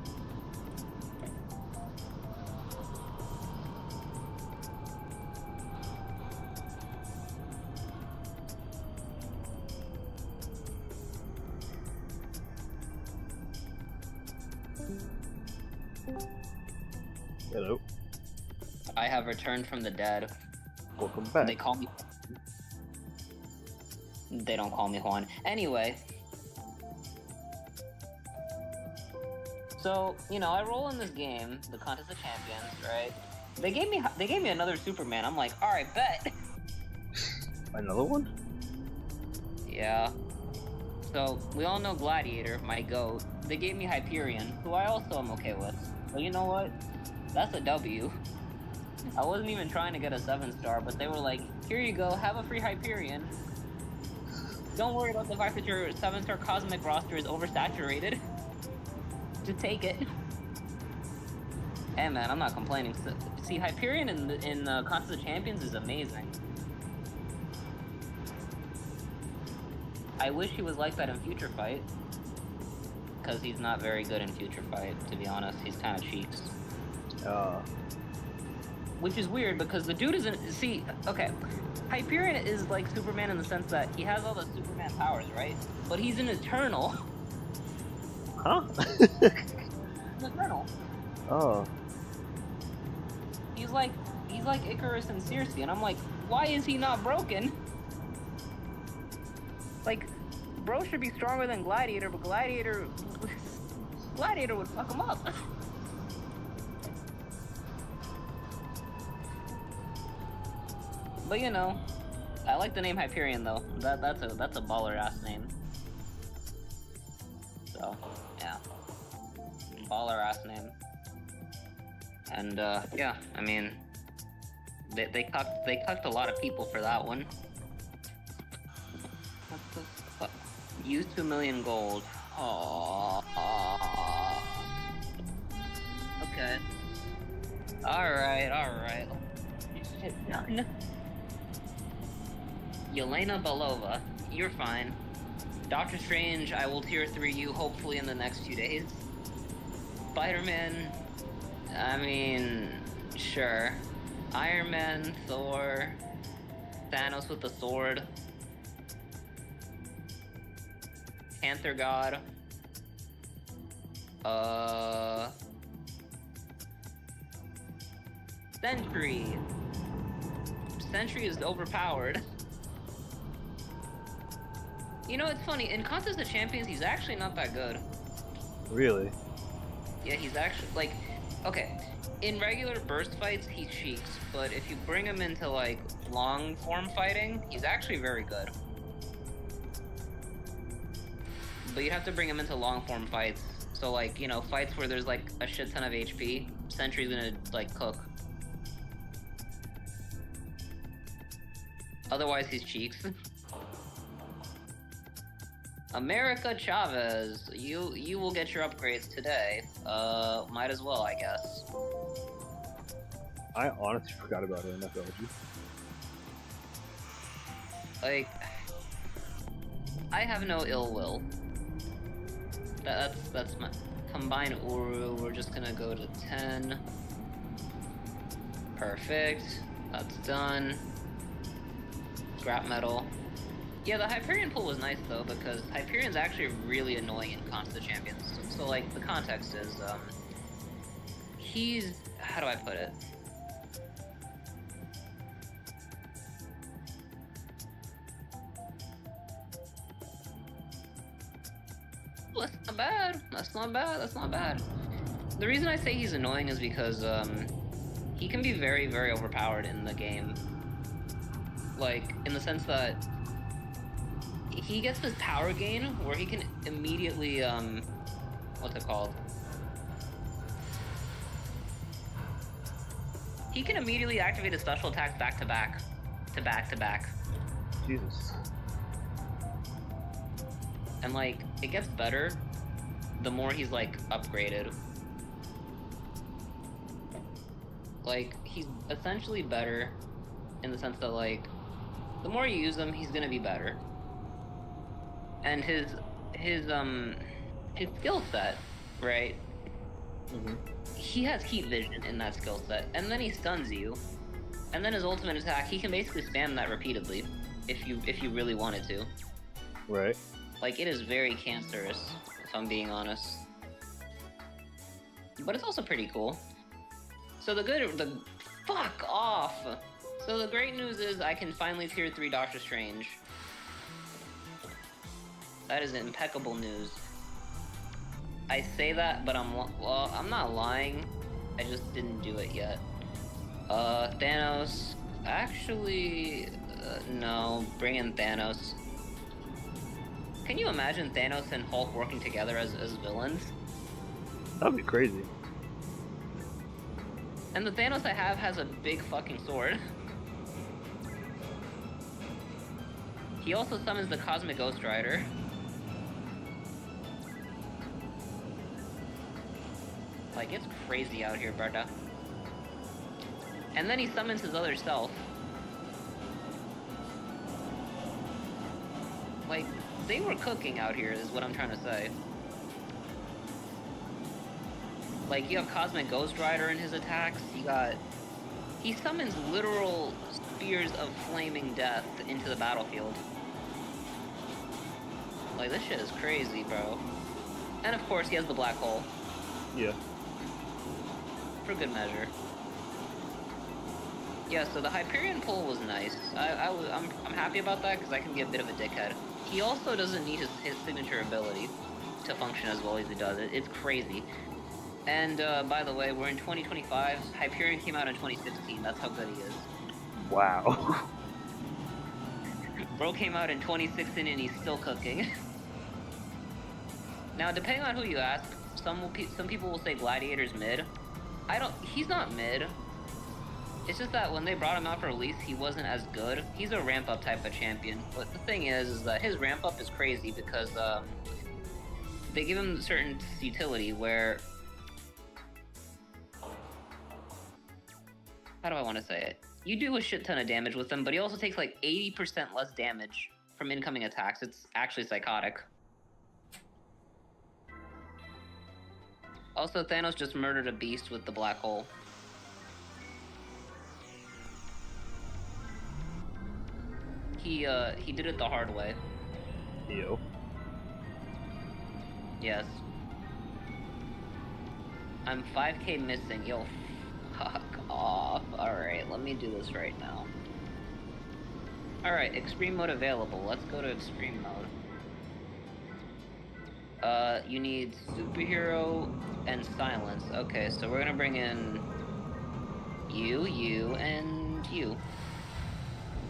Hello. I have returned from the dead. Welcome back. They call me. They don't call me Juan. Anyway. So, you know, I roll in this game, the Contest of Champions, right? They gave me another Superman. I'm like, alright, bet. Another one? Yeah. So, we all know Gladiator, my goat. They gave me Hyperion, who I also am okay with. But you know what? That's a W. I wasn't even trying to get a 7-star, but they were like, here you go, have a free Hyperion. Don't worry about the fact that your 7-star cosmic roster is oversaturated. Just take it. Hey man, I'm not complaining. See, Hyperion in Contest of Champions is amazing. I wish he was like that in Future Fight. Because he's not very good in Future Fight, to be honest. He's kind of cheeks. Which is weird, because the dude isn't... See, okay. Hyperion is like Superman in the sense that he has all the Superman powers, right? But he's an Eternal. Huh? He's an Eternal. Oh. He's like Icarus and Circe, and I'm like, why is he not broken? Like, bro should be stronger than Gladiator, but Gladiator would fuck him up. But you know, I like the name Hyperion though. That's a baller ass name. So yeah, baller ass name. And yeah, I mean, they cucked a lot of people for that one. What the fuck? Use 2 million gold. Aww. Okay. Alright. Shit done. Yelena Belova, you're fine. Doctor Strange, I will tier 3 you hopefully in the next few days. Spider-Man, I mean, sure. Iron Man, Thor, Thanos with the sword, Panther God, Sentry. Sentry is overpowered. You know, it's funny, in Contest of Champions, he's actually not that good. Really? Yeah, he's actually, like, okay, in regular burst fights, he cheeks, but if you bring him into, like, long form fighting, he's actually very good. But you'd have to bring him into long form fights, so, like, you know, fights where there's, like, a shit ton of HP, Sentry's gonna, like, cook. Otherwise, he's cheeks. America Chavez, you will get your upgrades today. Might as well, I guess. I honestly forgot about her mythology. Like, I have no ill will. That's my combine Uru. We're just gonna go to 10. Perfect. That's done. Scrap metal. Yeah, the Hyperion pull was nice though, because Hyperion's actually really annoying in Contest of Champions. So like, the context is, he's, how do I put it? That's not bad. That's not bad. That's not bad. The reason I say he's annoying is because, he can be very, very overpowered in the game. Like, in the sense that he gets this power gain where he can immediately, what's it called? He can immediately activate his special attacks back to back. Jesus. And like, it gets better the more he's like upgraded. Like, he's essentially better in the sense that like, the more you use him, he's gonna be better. And his skill set, right? Mm-hmm. He has heat vision in that skill set, and then he stuns you, and then his ultimate attack, he can basically spam that repeatedly, if you really wanted to. Right. Like, it is very cancerous, if I'm being honest. but it's also pretty cool. So fuck off! So the great news is I can finally tier 3 Doctor Strange. That is impeccable news. I say that, but I'm not lying. I just didn't do it yet. Thanos. Actually, no. Bring in Thanos. Can you imagine Thanos and Hulk working together as villains? That'd be crazy. And the Thanos I have has a big fucking sword. He also summons the Cosmic Ghost Rider. Like, it's crazy out here, brother. And then he summons his other self. Like, they were cooking out here, is what I'm trying to say. Like, you have Cosmic Ghost Rider in his attacks, he summons literal spears of flaming death into the battlefield. Like, this shit is crazy, bro. And of course, he has the black hole. Yeah. For good measure. Yeah, so the Hyperion pull was nice. I'm happy about that because I can be a bit of a dickhead. He also doesn't need his signature ability to function as well as he does. It's crazy. And by the way, we're in 2025. Hyperion came out in 2016. That's how good he is. Wow. Bro came out in 2016 and he's still cooking. Now, depending on who you ask, some people will say Gladiator's mid. He's not mid. It's just that when they brought him out for release, he wasn't as good. He's a ramp-up type of champion. But the thing is that his ramp-up is crazy because they give him certain utility where... How do I want to say it? You do a shit ton of damage with him, but he also takes like 80% less damage from incoming attacks. It's actually psychotic. Also, Thanos just murdered a beast with the black hole. He did it the hard way. Yo. Yes. I'm 5k missing. Yo, fuck off. Alright, let me do this right now. Alright, extreme mode available. Let's go to extreme mode. You need superhero and silence. Okay, so we're gonna bring in you, and you.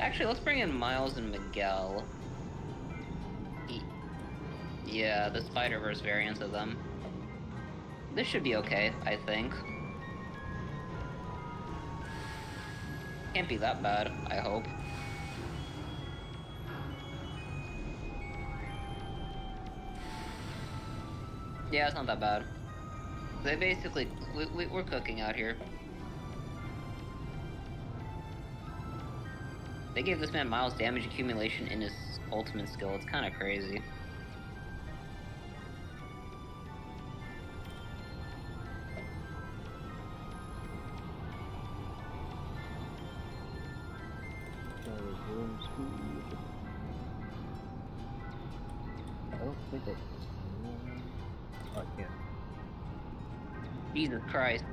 Actually, let's bring in Miles and Miguel. Yeah, the Spider-Verse variants of them. This should be okay, I think. Can't be that bad, I hope. Yeah, it's not that bad. They basically... We're cooking out here. They gave this man Miles damage accumulation in his ultimate skill. It's kind of crazy. I don't think I can't. Jesus Christ.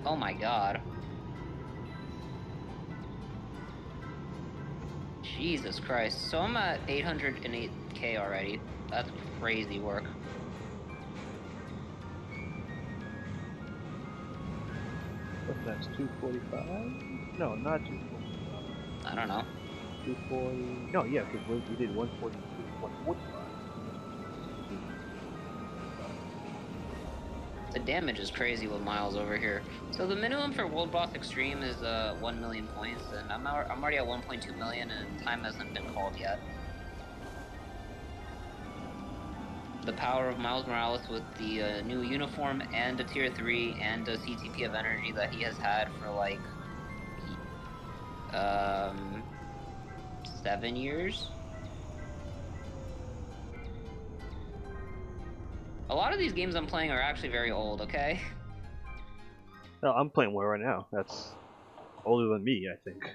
Oh my god. Jesus Christ. So I'm at 808k already. That's crazy work. What's next? 245? No, not 245. I don't know. 240. No, yeah, because we did 142, 145. The damage is crazy with Miles over here. So the minimum for World Boss Extreme is 1 million points, and I'm already at 1.2 million, and time hasn't been called yet. The power of Miles Morales with the new uniform and a tier 3 and a CTP of energy that he has had for like 7 years. A lot of these games I'm playing are actually very old, okay? No, I'm playing one right now. That's older than me, I think.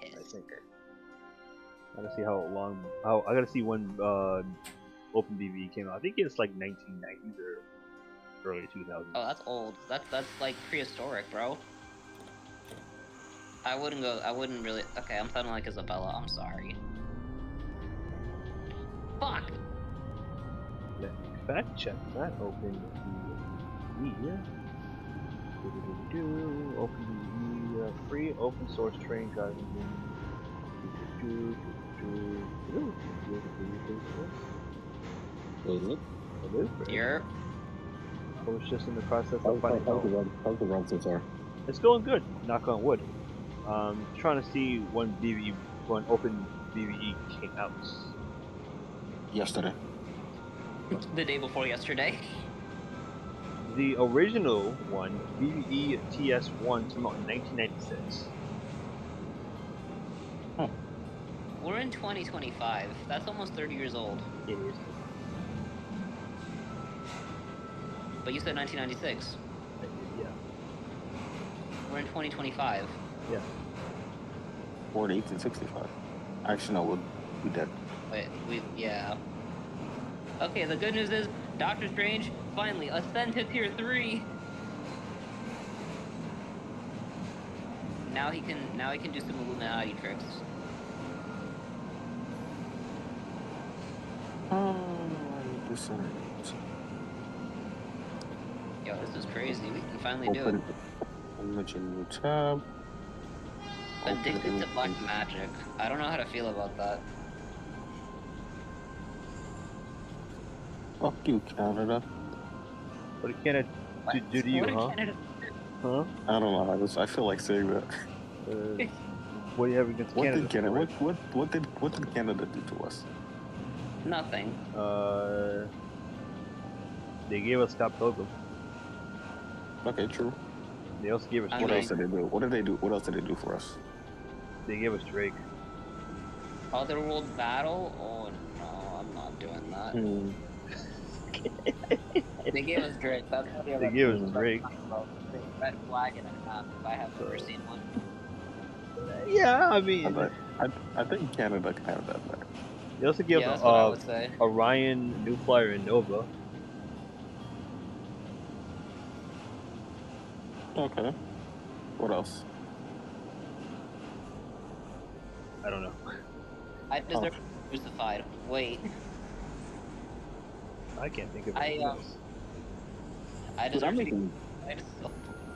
I gotta see how long. I gotta see when Open BVE came out. I think it's like 1990s or early 2000s. Oh, that's old. That's like prehistoric, bro. I wouldn't really. Okay, I'm sounding like Isabella. I'm sorry. Fuck. Let me fact check that. Open BVE. Open BVE free open source training guide. You're. I was just in the process of finding out. How's the run so far? It's going good. Knock on wood. Trying to see when open BVE came out. Yesterday. The day before yesterday. The original one, BVE TS1, came out in 1996. Huh. We're in 2025. That's almost 30 years old. It is. But you said 1996. Yeah. We're in 2025. Yeah. Or 1865. Actually, no, we dead. Wait, yeah. Okay, the good news is Doctor Strange finally ascend to tier 3. Now he can do some Illuminati tricks. Yo, this is crazy. We can finally do it. Image in new tab. Addicted to black magic. I don't know how to feel about that. Fuck you, Canada. What did Canada do to you, What did huh? Canada- Huh? I don't know. I feel like saying that. What do you have against What Canada? did Canada? What did Canada do to us? Nothing. They gave us Scott Pilgrim. Okay, true. They also gave us I What mean- else did they do? What did they do? What else did they do for us? They gave us Drake. Otherworld battle? Oh no, I'm not doing that. Hmm. They gave us Drake. That's what They gave us Drake. Red flag and a half. If I have ever seen one. Yeah, I mean, I think Canada kind of does that. they also gave Yeah, us that's what I would say. Orion, New Flyer, and Nova. Okay. What else? I don't know. I deserve to be crucified. Wait. I can't think of I, anything um, else. I I'm deserve to be. making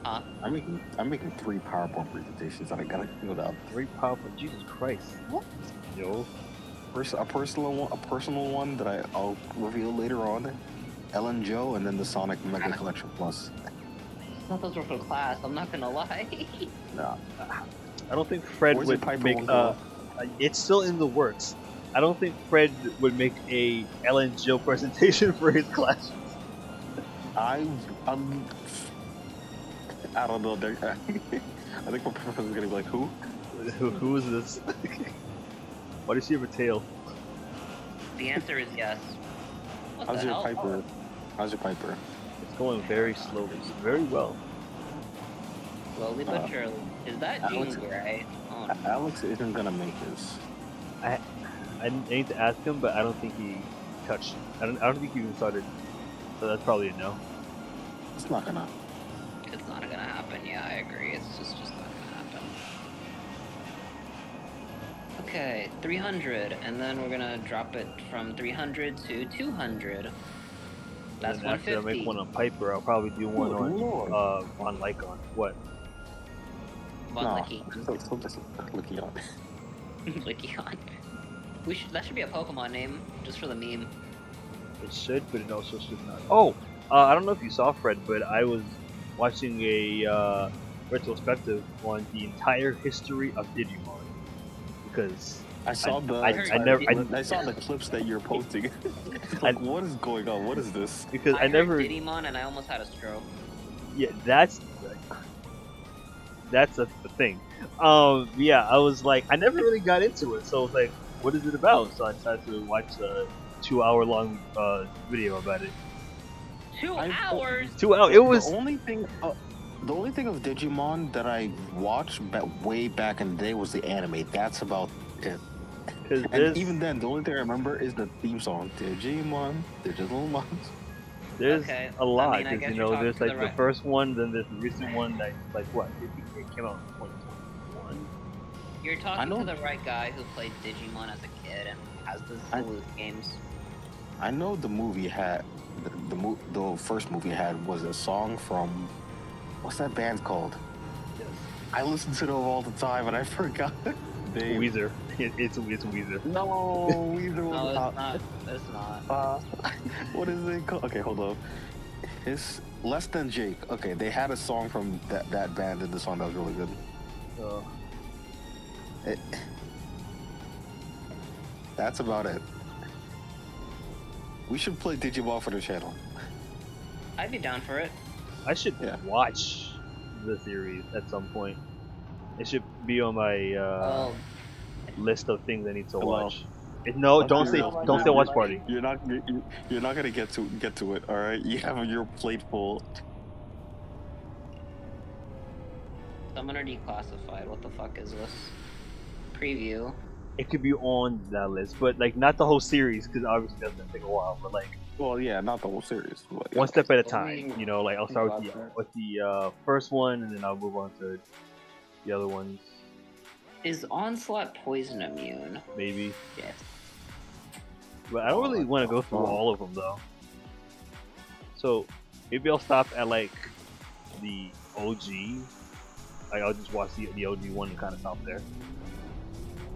Huh? I'm making 3 PowerPoint presentations that I gotta fill out. 3 powerful. Jesus Christ. What? Yo. A personal one that I'll reveal later on. Ellen Joe, and then the Sonic Mega Collection Plus. I thought those were for class. I'm not gonna lie. Nah. I don't think Fred Where's your would Piper make. one go? It's still in the works. I don't think Fred would make a Ellen Jill presentation for his class. I don't know. I think my professor's gonna be like, who? Who is this? Why does she have a tail? The answer is yes. What How's the your hell? Piper? How's your Piper? It's going very slowly, very well. Slowly but surely. Is that Jean Alex- Grey? Oh, no. Alex isn't gonna make this. I need to ask him, but I don't think he touched. I don't think he even started. So that's probably a no. It's not gonna. It's not gonna happen. Yeah, I agree. It's just not gonna happen. Okay, 300, and then we're gonna drop it from 300 to 200. That's And then after I 150. make one on Piper, I'll probably do one Good Lord. on Lycon. What? One No, Licky. so just Licky on. Licky on. That should be a Pokemon name, just for the meme. It should, but it also should not. Oh, I don't know if you saw Fred, but I was watching a retrospective on the entire history of Digimon because I saw I saw the clips that you're posting. Like, what is going on? What is this? because I heard never. Digimon and I almost had a stroke. Yeah, that's the thing. Yeah, I was like, I never really got into it, so I was like, what is it about? So I decided to watch a 2-hour-long video about it. 2 hours? 2 hours. It was. The only thing of Digimon that I watched way back in the day was the anime. That's about it. Because And there's even then, the only thing I remember is the theme song, Digimon, Digital Mons. there's Okay, a lot. I mean, I Because guess you you're know, talking there's to like the the right. first one, then there's the recent one that like what? It came out in 2021. You're talking know- to the right guy who played Digimon as a kid and has the Sleuth games. I know the movie had the first movie had was a song from what's that band called? Yes. I listen to them all the time and I forgot. They Weezer. It's Weezer. no, either No, one. it's not. It's not. What is it called? Okay, hold on. It's Less Than Jake. Okay, they had a song from that band in the song that was really good. It, that's about it. We should play Digimon for the channel. I'd be down for it. I should Yeah. watch the series at some point. It should be on my Oh, list of things I need to Hello. watch. No, Let's don't be say real. don't say watch party. You're not gonna get to it. All right, you have your plate full. Summoner Declassified. What the fuck is this? Preview. It could be on that list, but like not the whole series because obviously that's gonna take a while. But like Well, yeah, not the whole series. But, yeah. one step at a Let time. me- You know, like I'll start watch with the first one, and then I'll move on to the other ones. Is Onslaught poison immune? Maybe, Yes. but I don't really want to go through all of them though. So maybe I'll stop at like the OG. Like I'll just watch the OG one and kind of stop there.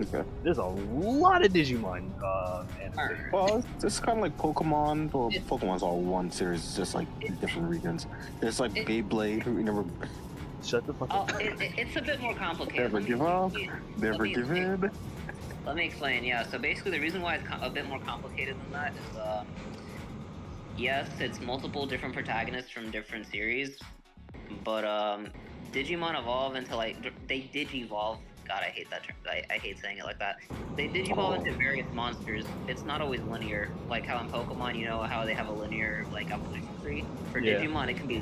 Okay. There's a lot of Digimon anime. Alright. Well, it's kind of like Pokemon. Well, It- Pokemon's all one series. It's just like different regions. There's like It- Beyblade. Who never, Shut the fuck Oh, up. it's a bit more complicated. never Let me- give up. let me- Never let me give explain. in. Let me explain. Yeah. So basically, the reason why it's a bit more complicated than that is, yes, it's multiple different protagonists from different series, but Digimon evolve into like they digivolve. God, I hate that term. I hate saying it like that. They digivolve into various monsters. It's not always linear. Like how in Pokemon, you know how they have a linear like evolution tree. For Yeah. Digimon, it can be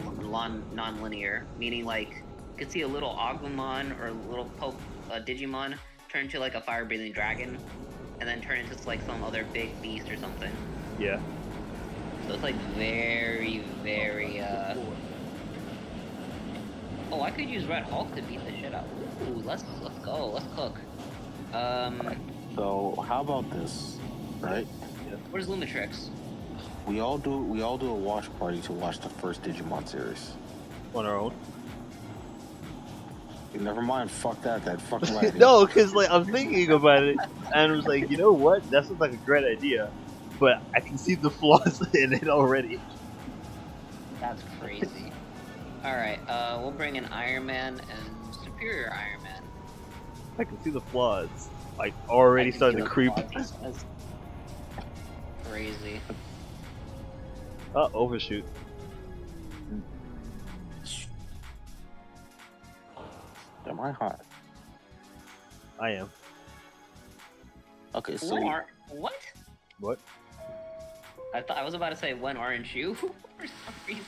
non-linear, meaning like you could see a little Agumon or a little Digimon turn into like a fire-breathing dragon, and then turn into like some other big beast or something. Yeah. So it's like very. Oh, I could use Red Hulk to beat the shit out. Ooh, let's go. Let's cook. So how about this, right? Where's Lumitrix? We all do a watch party to watch the first Digimon series. On our own. Never mind. Fuck that. That fucking idea. No, because like I'm thinking about it, and I was like, you know what? That sounds like a great idea, but I can see the flaws in it already. That's crazy. Alright, we'll bring in Iron Man and Superior Iron Man. I can see the flaws. Like already I can starting see to the creep. flaws. That's crazy. Overshoot. Am I hot? I am. Okay, so What? What? I was about to say, when aren't you? For some reason.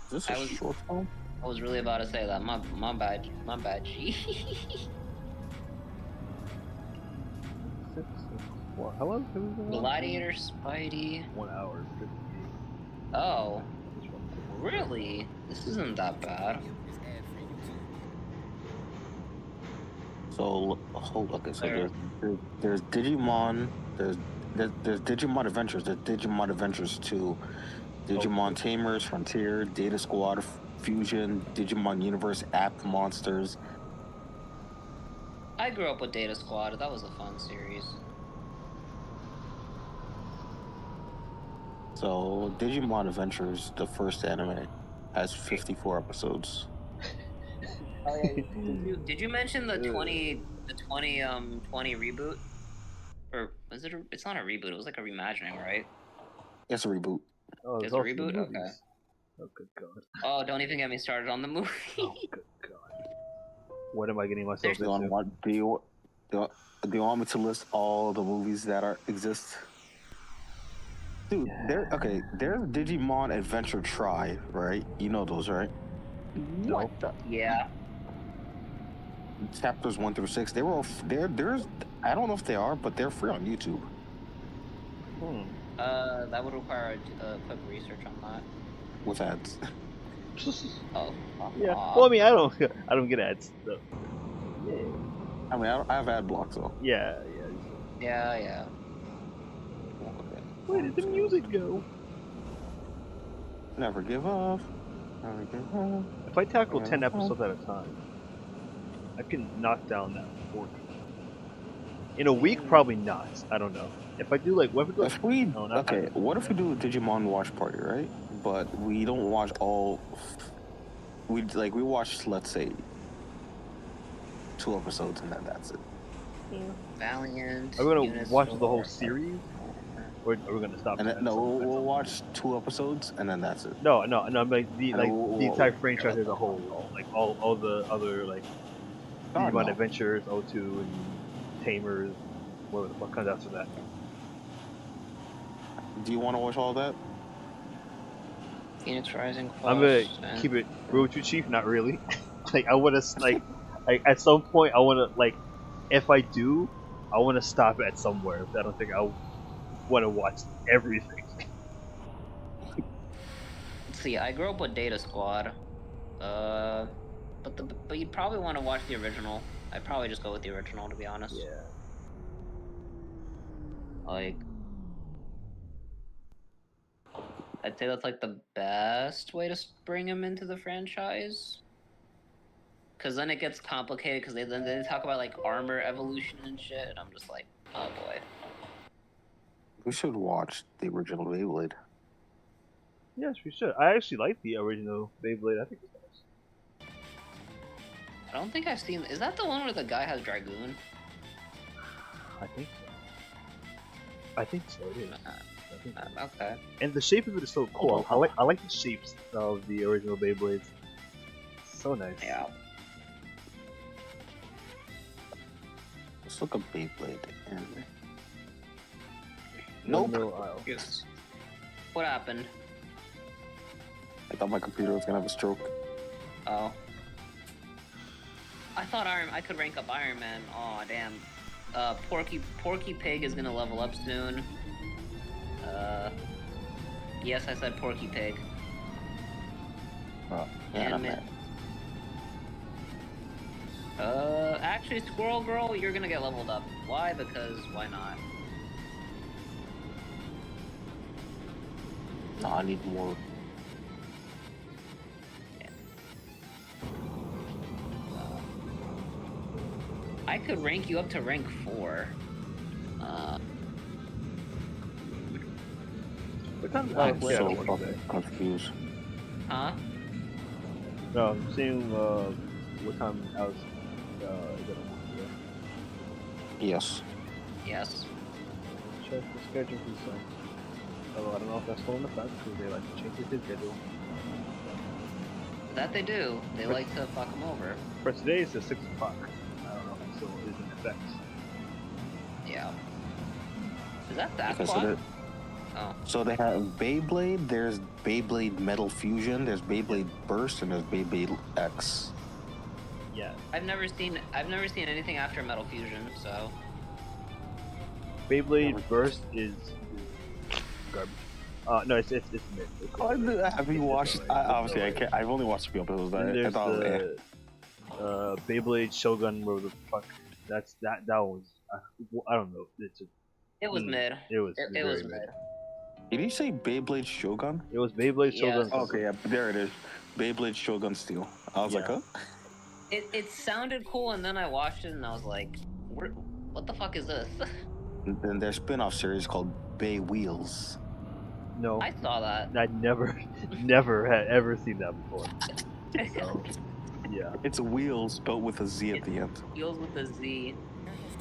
is this I a was- short film? I was really about to say that. My bad. My bad, G. What? How long have we been on? Gladiator, Spidey. 1 hour. 58. Oh, really? This isn't that bad. So hold okay. So there's Digimon. There's Digimon Adventures. There's Digimon Adventures 2, Digimon Tamers, Frontier, Data Squad, Fusion, Digimon Universe, App Monsters. I grew up with Data Squad. That was a fun series. So Digimon Adventures, the first anime, has 54 episodes. Oh yeah. Did you mention the 20 reboot? Or was it? It's not a reboot. It was like a reimagining, right? It's a reboot. Oh, It's it's a also reboot? movies. Okay. Oh, good God. Oh, don't even get me started on the movie. Oh, good God. What am I getting myself Do you into? want do you want me to list all the movies that exist? Dude, there's Digimon Adventure Tri, right? You know those, right? What the? Yeah. chapters 1 through 6. They were all there's I don't know if they are, but they're free on YouTube. That would require a quick research on that. With ads. Oh. Yeah. Well, I mean, I don't get ads. So. Yeah. I mean, I have ad blocks though. Yeah. Yeah. Where did the music go? Never give up. Never give up. If I tackle 10 episodes at a time, I can knock down that 40. In a week, probably not. I don't know. If I do what if we what if we do a Digimon watch party, right? But we don't watch all. We watch, let's say, 2 episodes and then that's it. Yeah. Valiant. Are we gonna watch the whole series, or are we gonna stop? And we'll watch 2 episodes and then that's it. No. I'm like the entire franchise as a whole, like all the other Digimon Adventures, O2, and Tamers, whatever the fuck comes after that. Do you want to watch all of that? Phoenix Rising. Quest, I'm gonna keep it real with you, Chief. Not really. I want to at some point I want to if I do, I want to stop at somewhere. I don't think I want to watch everything. Let's see. I grew up with Data Squad, but you'd probably want to watch the original. I'd probably just go with the original, to be honest. Yeah. I'd say that's the best way to bring him into the franchise. Cause then it gets complicated. Cause they talk about armor evolution and shit. And I'm just like, oh boy. We should watch the original Beyblade. Yes, we should. I actually like the original Beyblade. I think it's nice. I don't think I've seen. Is that the one where the guy has Dragoon? I think so. It is. Okay. And the shape of it is so cool. I like the shapes of the original Beyblades. So nice. Yeah. Let's look up Beyblade. Nope. Nope. Yes. What happened? I thought my computer was gonna have a stroke. Oh. I thought I could rank up Iron Man. Oh damn. Porky Pig is gonna level up soon. Yes, I said Porky Pig. Oh, yeah, actually, Squirrel Girl, you're gonna get leveled up. Why? Because why not? No, I need more. Yeah. I could rank you up to rank 4. What time I'm so fucking confused. Huh? No, I'm seeing what time Alex is gonna work. Yes. Yes. Check the schedule for some. Oh, I don't know if that's still in effect because they like to change the schedule. That they do. They like to fuck them over. For today, it's at 6 o'clock. I don't know if it still is in effect. Yeah. Is that Okay, clock? Oh. So they have Beyblade, there's Beyblade Metal Fusion, there's Beyblade Burst, and there's Beyblade X. Yeah. I've never seen anything after Metal Fusion, so. Beyblade Burst is garbage. No, it's mid. Have you watched? Obviously, I can't. I've only watched a few episodes. I thought it was Beyblade Shogun, where the fuck. That was. I don't know. It was mid. It was mid. Did you say Beyblade Shogun? It was Beyblade Shogun. Yes. Okay, yeah, there it is. Beyblade Shogun Steel. I was like, huh? It sounded cool, and then I watched it, and I was like, what the fuck is this? Then there's spin-off series called Bay Wheels. No. I saw that. I never had ever seen that before. So, yeah. It's Wheels spelled with a Z at the end. Wheels with a Z.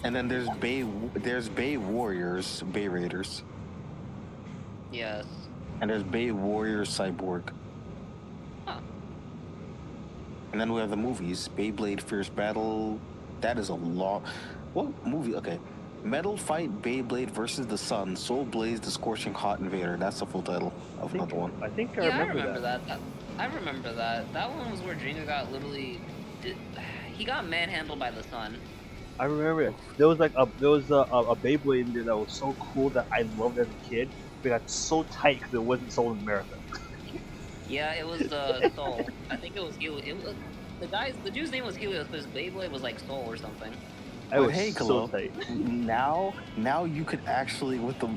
And then there's Bay Warriors, Bay Raiders. Yes. And there's Bay Warriors Cyborg. Huh. And then we have the movies. Beyblade Fierce Battle. That is a long... What movie? Okay. Metal Fight Beyblade versus the Sun. Soul Blaze the Scorching Hot Invader. That's the full title of another one. I think I Yeah, remember that. I remember that. That one was where Jenga got literally he got manhandled by the sun. I remember it. There was like a Beyblade in there that was so cool that I loved as a kid. But it got so tight because it wasn't sold in America. Yeah, it was Soul. I think it was Helios. It was the dude's name was Helios, but his Beyblade was like Soul or something. I But was hey, so Kalo, tight. now you could actually with the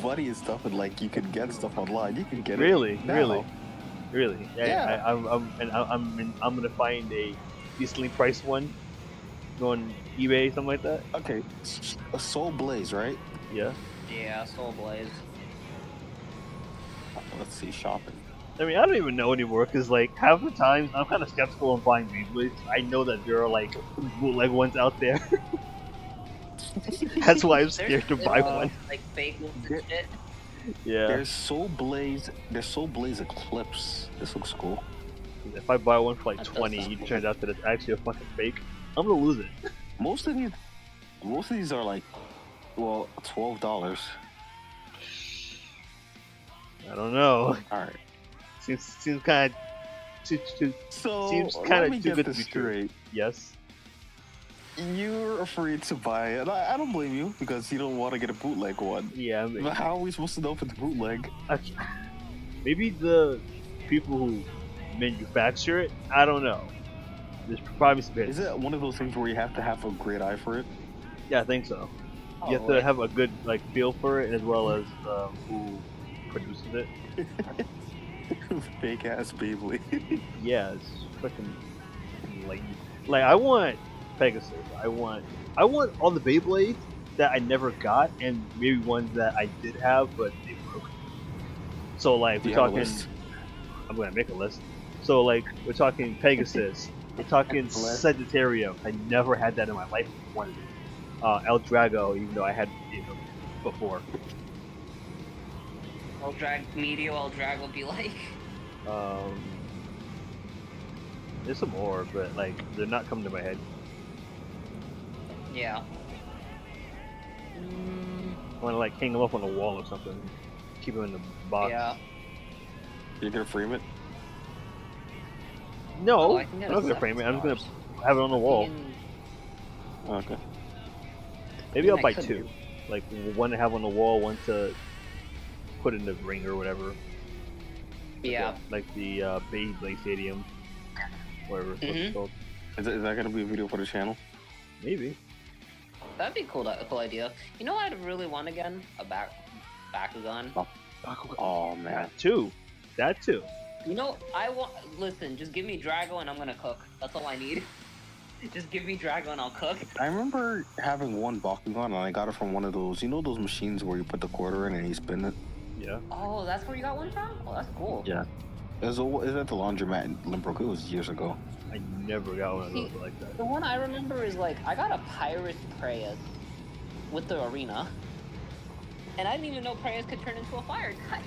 buddy and stuff, and like you could get stuff online. You can get Really, it now. really. Yeah. I'm gonna find a decently priced one on eBay, something like that. Okay, a Soul Blaze, right? Yeah. Yeah, Soul Blaze. Let's see, shopping. I mean, I don't even know anymore because like half the times I'm kind of skeptical on buying Beyblades. I know that there are like bootleg ones out there. That's why I'm scared to buy one. Like fake ones and shit. Yeah. There's Soul Blaze Eclipse. This looks cool. If I buy one for like That does 20, sound it cool. turns out that it's actually a fucking fake, I'm gonna lose it. Most of these are like, well, $12. I don't know. All right. Seems kind of So seems let kind me of too get good to this be true. straight. Yes. You're afraid to buy it. I don't blame you because you don't want to get a bootleg one. Yeah. But how are we supposed to know if it's bootleg? Maybe the people who manufacture it. I don't know. There's probably some Is it one of those things where you have to have a great eye for it? Yeah, I think so. Oh, You have to have a good like feel for it as well as who produces it. Fake ass Beyblade. Yeah, it's fucking lame. Like I want Pegasus. I want all the Beyblades that I never got, and maybe ones that I did have but they broke. So like Do we're you have a talking. list? I'm gonna make a list. So like we're talking Pegasus. We're talking Sagittarium. I never had that in my life. I wanted it. El Drago, even though I had it before. El Drag will be like. There's some more, but like they're not coming to my head. Yeah. I want to like hang them up on the wall or something. Keep them in the box. Yeah. You're gonna frame it? No, Oh, I I'm can not get gonna a frame it. I'm just $7. gonna have it on the wall. Okay. Maybe I'll I buy could two. Like one to have on the wall, one to put in the ring or whatever. Yeah. Like the Beyblade Stadium, whatever it's Mhm. called. Is that gonna be a video for the channel? Maybe. That'd be a cool idea. You know what I'd really want again? A Bakugan. Oh man. That too. You know, listen, just give me Drago and I'm gonna cook. That's all I need. Just give me Drago and I'll cook. I remember having one Bakugan and I got it from one of those, you know those machines where you put the quarter in and you spin it? Yeah. Oh, that's where you got one from? Oh, that's cool. Yeah. It was at the laundromat in Limbrook. It was years ago. I never got one of those like that. The one I remember is like, I got a Pirate Preyas with the arena. And I didn't even know Preyas could turn into a fire type.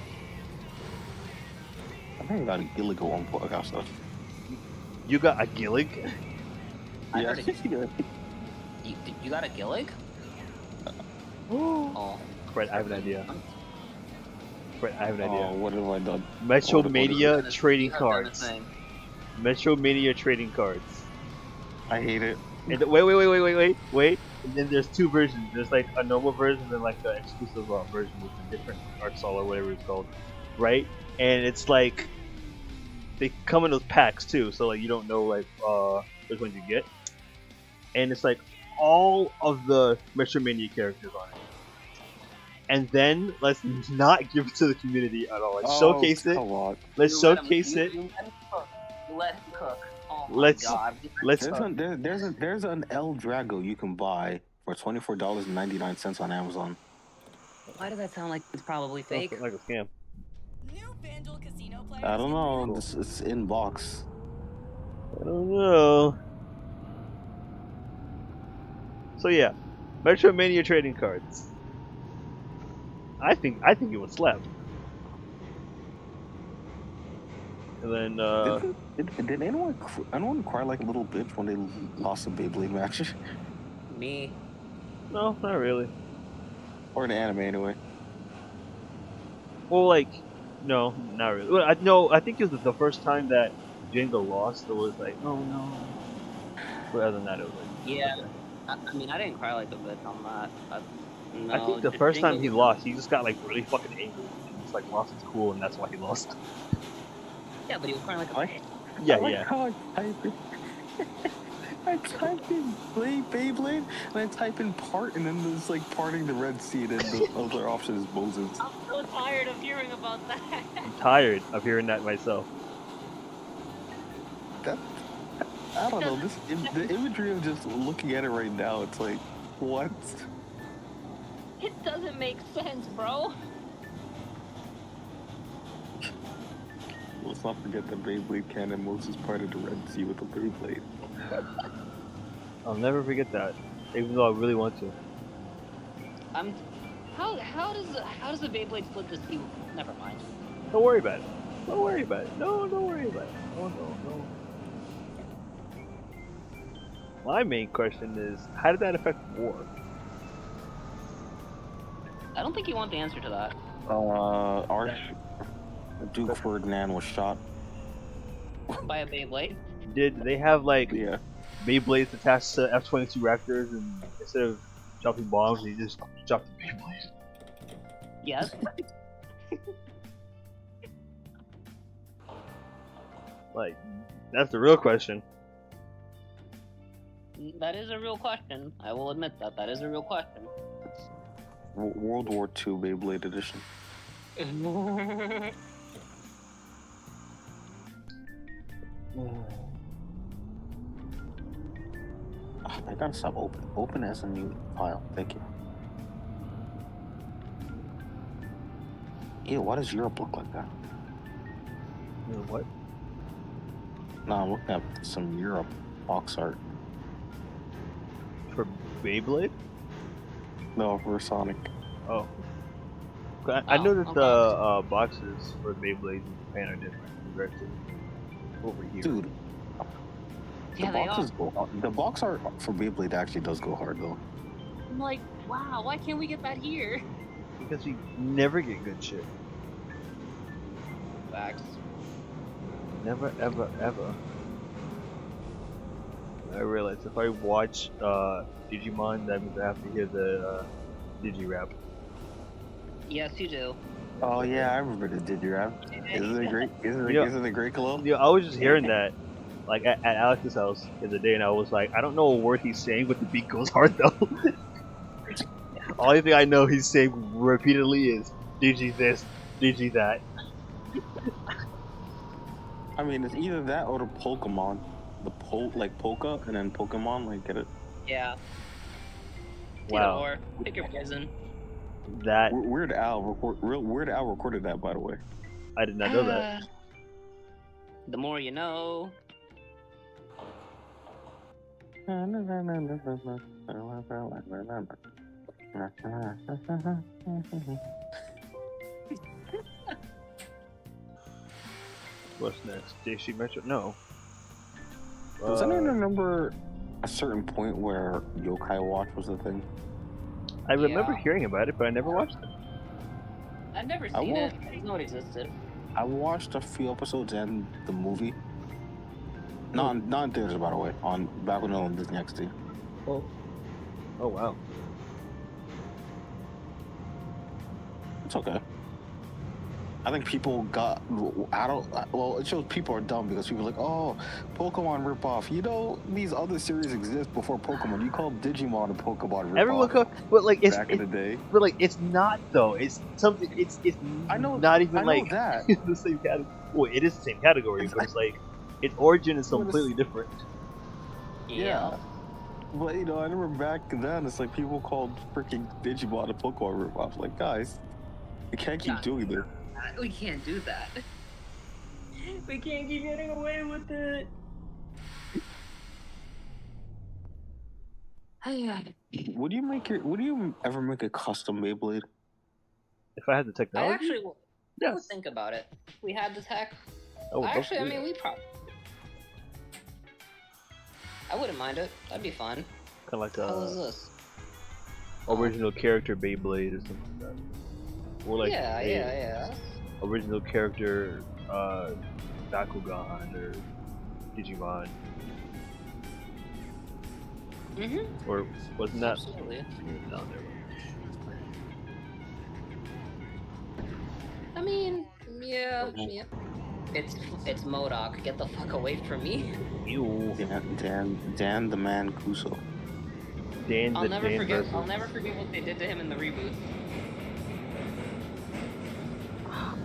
I think I got a illegal one for I stuff. You got a Gillig? I Yeah. heard it. You got a Gillig? Oh. Fred, I have an idea. Fred, I have an idea. Oh, what have I done? Metromania What trading You have done a cards. thing. Metromania trading cards. I hate it. And wait. And then there's two versions. There's like a normal version and like an exclusive version with a different art style or whatever it's called, right? And it's like they come in those packs too, so like you don't know like which one you get. And it's like all of the Metromania characters on it. And then let's not give it to the community at all. Let's showcase it. Come on. Let's You let him- showcase you- it. You let him cook. Oh my Let's- god. Let's There's an El Drago you can buy for $24.99 on Amazon. Why does that sound like it's probably fake? like a scam. New FanDuel casino players I don't can know. It's in box. I don't know. So yeah, Metromania trading cards. I think it would slap. And then Did anyone cry like a little bitch when they lost a Beyblade match? Me. no, not really. Or an anime anyway. Well, like, no, not really. Well, I think it was the first time that Jenga lost. It was like, oh no. But other than that, it was like. Yeah. Okay. I mean, I didn't cry like a bitch on that. No, I think the just first time Jingle he was- lost, he just got like really fucking angry and just like lost his cool, and that's why he lost. Yeah, but he was crying like a What? bitch. Yeah, I like yeah. how I typed in Beyblade, and I type in part, and then there's like parting the Red Sea, and then the other option is Moses. I'm so tired of hearing about that. I'm tired of hearing that myself. That, I don't know. The imagery of just looking at it right now, it's like, what? It doesn't make sense, bro. Let's not forget that Beyblade canon Moses parted the Red Sea with a Beyblade. I'll never forget that, even though I really want to. How does the Beyblade split the sea? Never mind. Don't worry about it. Don't worry about it. No, don't worry about it. No. My main question is, how did that affect war? I don't think you want the answer to that. Duke Ferdinand was shot. By a Beyblade. Did they have like Yeah. Beyblades attached to F-22 Raptors, and instead of dropping bombs, they just dropped the Beyblade? Yes. Like, that's the real question. That is a real question. I will admit that. That is a real question. World War II Beyblade edition. I gotta stop open. Open as a new file. Thank you. Ew, why does Europe look like that? You know what? No, I'm looking at some Europe box art. For Beyblade? No, for Sonic. Oh. I know that okay. the boxes for Beyblades in Japan are different compared to over here. Dude, Yeah, they are. the box art for Beyblade actually does go hard though. I'm like, wow, why can't we get that here? Because we never get good shit. Facts. Never, ever, ever. I realize if I watch Digimon, that means I have to hear the Digi-Rap. Yes, you do. Oh yeah, I remember the Digirap. Isn't it great? Isn't it great, Cologne? You know, I was just hearing that like at Alex's house the other day, and I was like, I don't know a word he's saying, but the beat goes hard though. Only thing I know he's saying repeatedly is Digi this, Digi that. I mean, it's either that or the Pokemon. Like Polka and then Pokemon, like get it? Yeah. Wow. Or pick your poison. That Weird Al recorded that, by the way. I did not know that. The more you know. What's next? JC Metro? No. Does anyone remember a certain point where Yokai Watch was a thing? I remember Yeah. hearing about it, but I never watched it. I've never I seen it. won't- I didn't know it existed. I watched a few episodes and the movie. Not in theaters, by the way. Back when it was on Disney XD. Oh. Oh wow. It's okay. I think people got. Well, it shows people are dumb because people are like, oh, Pokemon ripoff. You know, these other series exist before Pokemon. You call Digimon a Pokemon ripoff. Everyone, but like it's back in the day. but like it's not though. It's something. It's I know. not even I know like that. the same category. Well, it is the same category, but it's like its origin is completely different. Yeah. But you know, I remember back then, it's like people called freaking Digimon a Pokemon ripoff. Like, guys, you can't keep doing this. We can't do that. We can't keep getting away with it. Would you ever make a custom Beyblade? If I had the I technology, actually would yes. think about it. If we had the tech. Oh, Actually, I mean, we probably. I wouldn't mind it. That'd be fun. kind of like How is a this? original character Beyblade or something like that. Or like Yeah. original character Bakugan or Digimon. Mm-hmm. Or wasn't that? Absolutely. No, never mind. I mean, yeah, Mhm. yeah. It's MODOK. Get the fuck away from me. Ew. Dan the Man Kuso. Dan I'll the never Dan forget. versus. I'll never forget what they did to him in the reboot.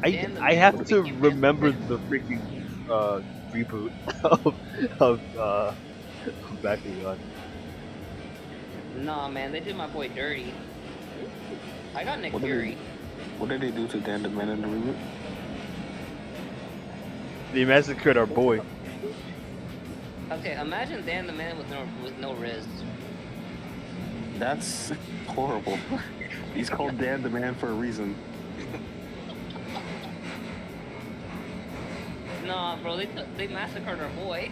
I, Dan the I Man have who to became remember Transformer. the freaking reboot of Bakugan. Nah, man, they did my boy dirty. I got Nick What did Fury. What did they do to Dan the Man in the reboot? They massacred our boy. Okay, imagine Dan the Man with no wrist. That's horrible. He's called Dan the Man for a reason. Nah, bro, they massacred our boy.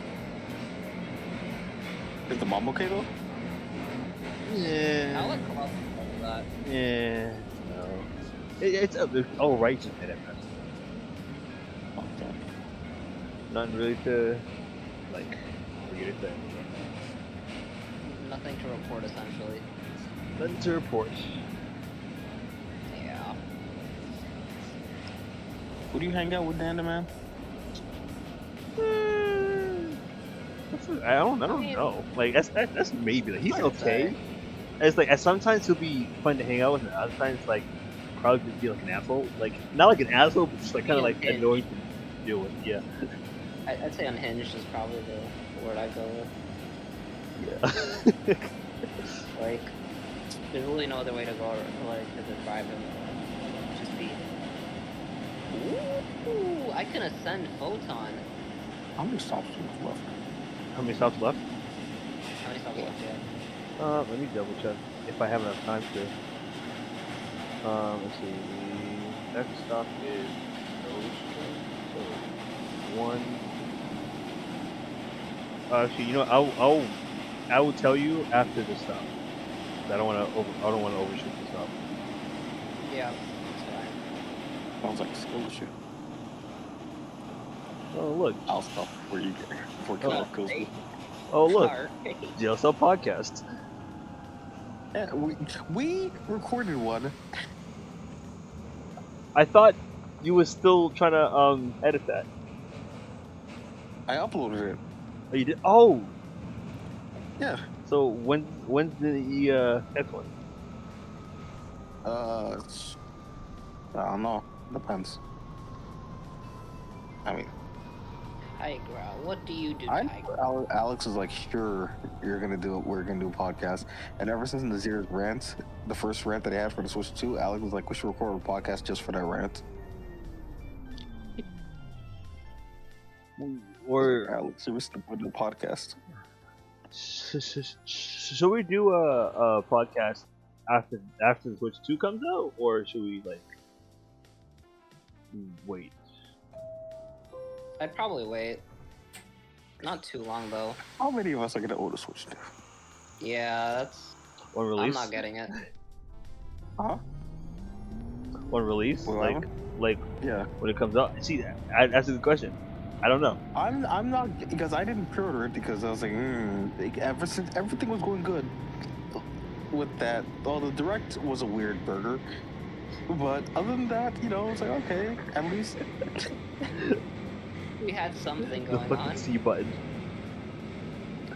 Is the mom okay though? I Yeah. like Colossal for that. Yeah. No. It's all righteous at best. Okay. Nothing really to like. Forget it then. Nothing to report, essentially. Nothing to report. Yeah. Who do you hang out with, Dan the Man? I don't know. Like that's maybe like he's okay. It's like sometimes he'll be fun to hang out with, and other times like probably just be like an asshole. Like not like an asshole, but just like kind of like Unhinged. annoying to deal with. Yeah. I'd say unhinged is probably the word I'd go with. Yeah. Like, there's really no other way to go, like, to describe him. Just be. Ooh, I can ascend Photon. How many stops do you have left? How many stops left? How many stops left? Yeah. Let me double check if I have enough time to. Let's see. The next stop is Ocean. So one. Actually, you know, I will tell you after the stop. I don't want to overshoot the stop. Yeah, that's fine. Sounds like skill shit. Oh look. I'll stop before you get before Kyle kills me. Oh look. Alright. JLSL podcast. Yeah, we recorded one. I thought you were still trying to edit that. I uploaded it. Oh, you did. Oh. Yeah. So when's the next one? I don't know. Depends. I mean, Hi, Growl. What do you do, I Tiger? Alex is like, sure, you're gonna do it. We're gonna do a podcast. And ever since Nazir's rant, the first rant that he had for the Switch 2, Alex was like, we should record a podcast just for that rant. Or Alex, we should do a podcast. should we do a podcast after the Switch 2 comes out, or should we like wait? I'd probably wait. Not too long, though. How many of us are gonna own a Switch 2? Yeah, that's. One release? I'm not getting it. Huh? One release? What, Like Yeah. when it comes out? See, that's a good question. I don't know. I'm not, because I didn't pre-order it because I was like, ever since everything was going good with that. Well, the Direct was a weird burger, but other than that, you know, I was like, okay, at least. We had something The going fucking on. C button.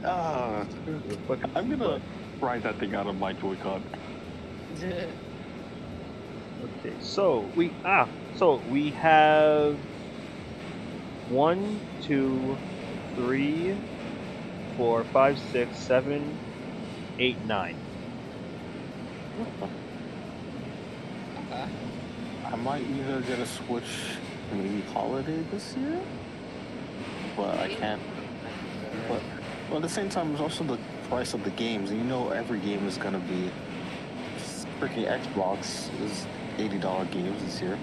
Uh, The fucking I'm C gonna button. pry that thing out of my Joy-Con. Okay, so we have 1, 2, 3, 4, 5, 6, 7, 8, 9. Okay. I might either get a Switch maybe holiday this year, but I can't. But at the same time, it's also the price of the games. And you know, every game is gonna be freaking Xbox is $80 games this year.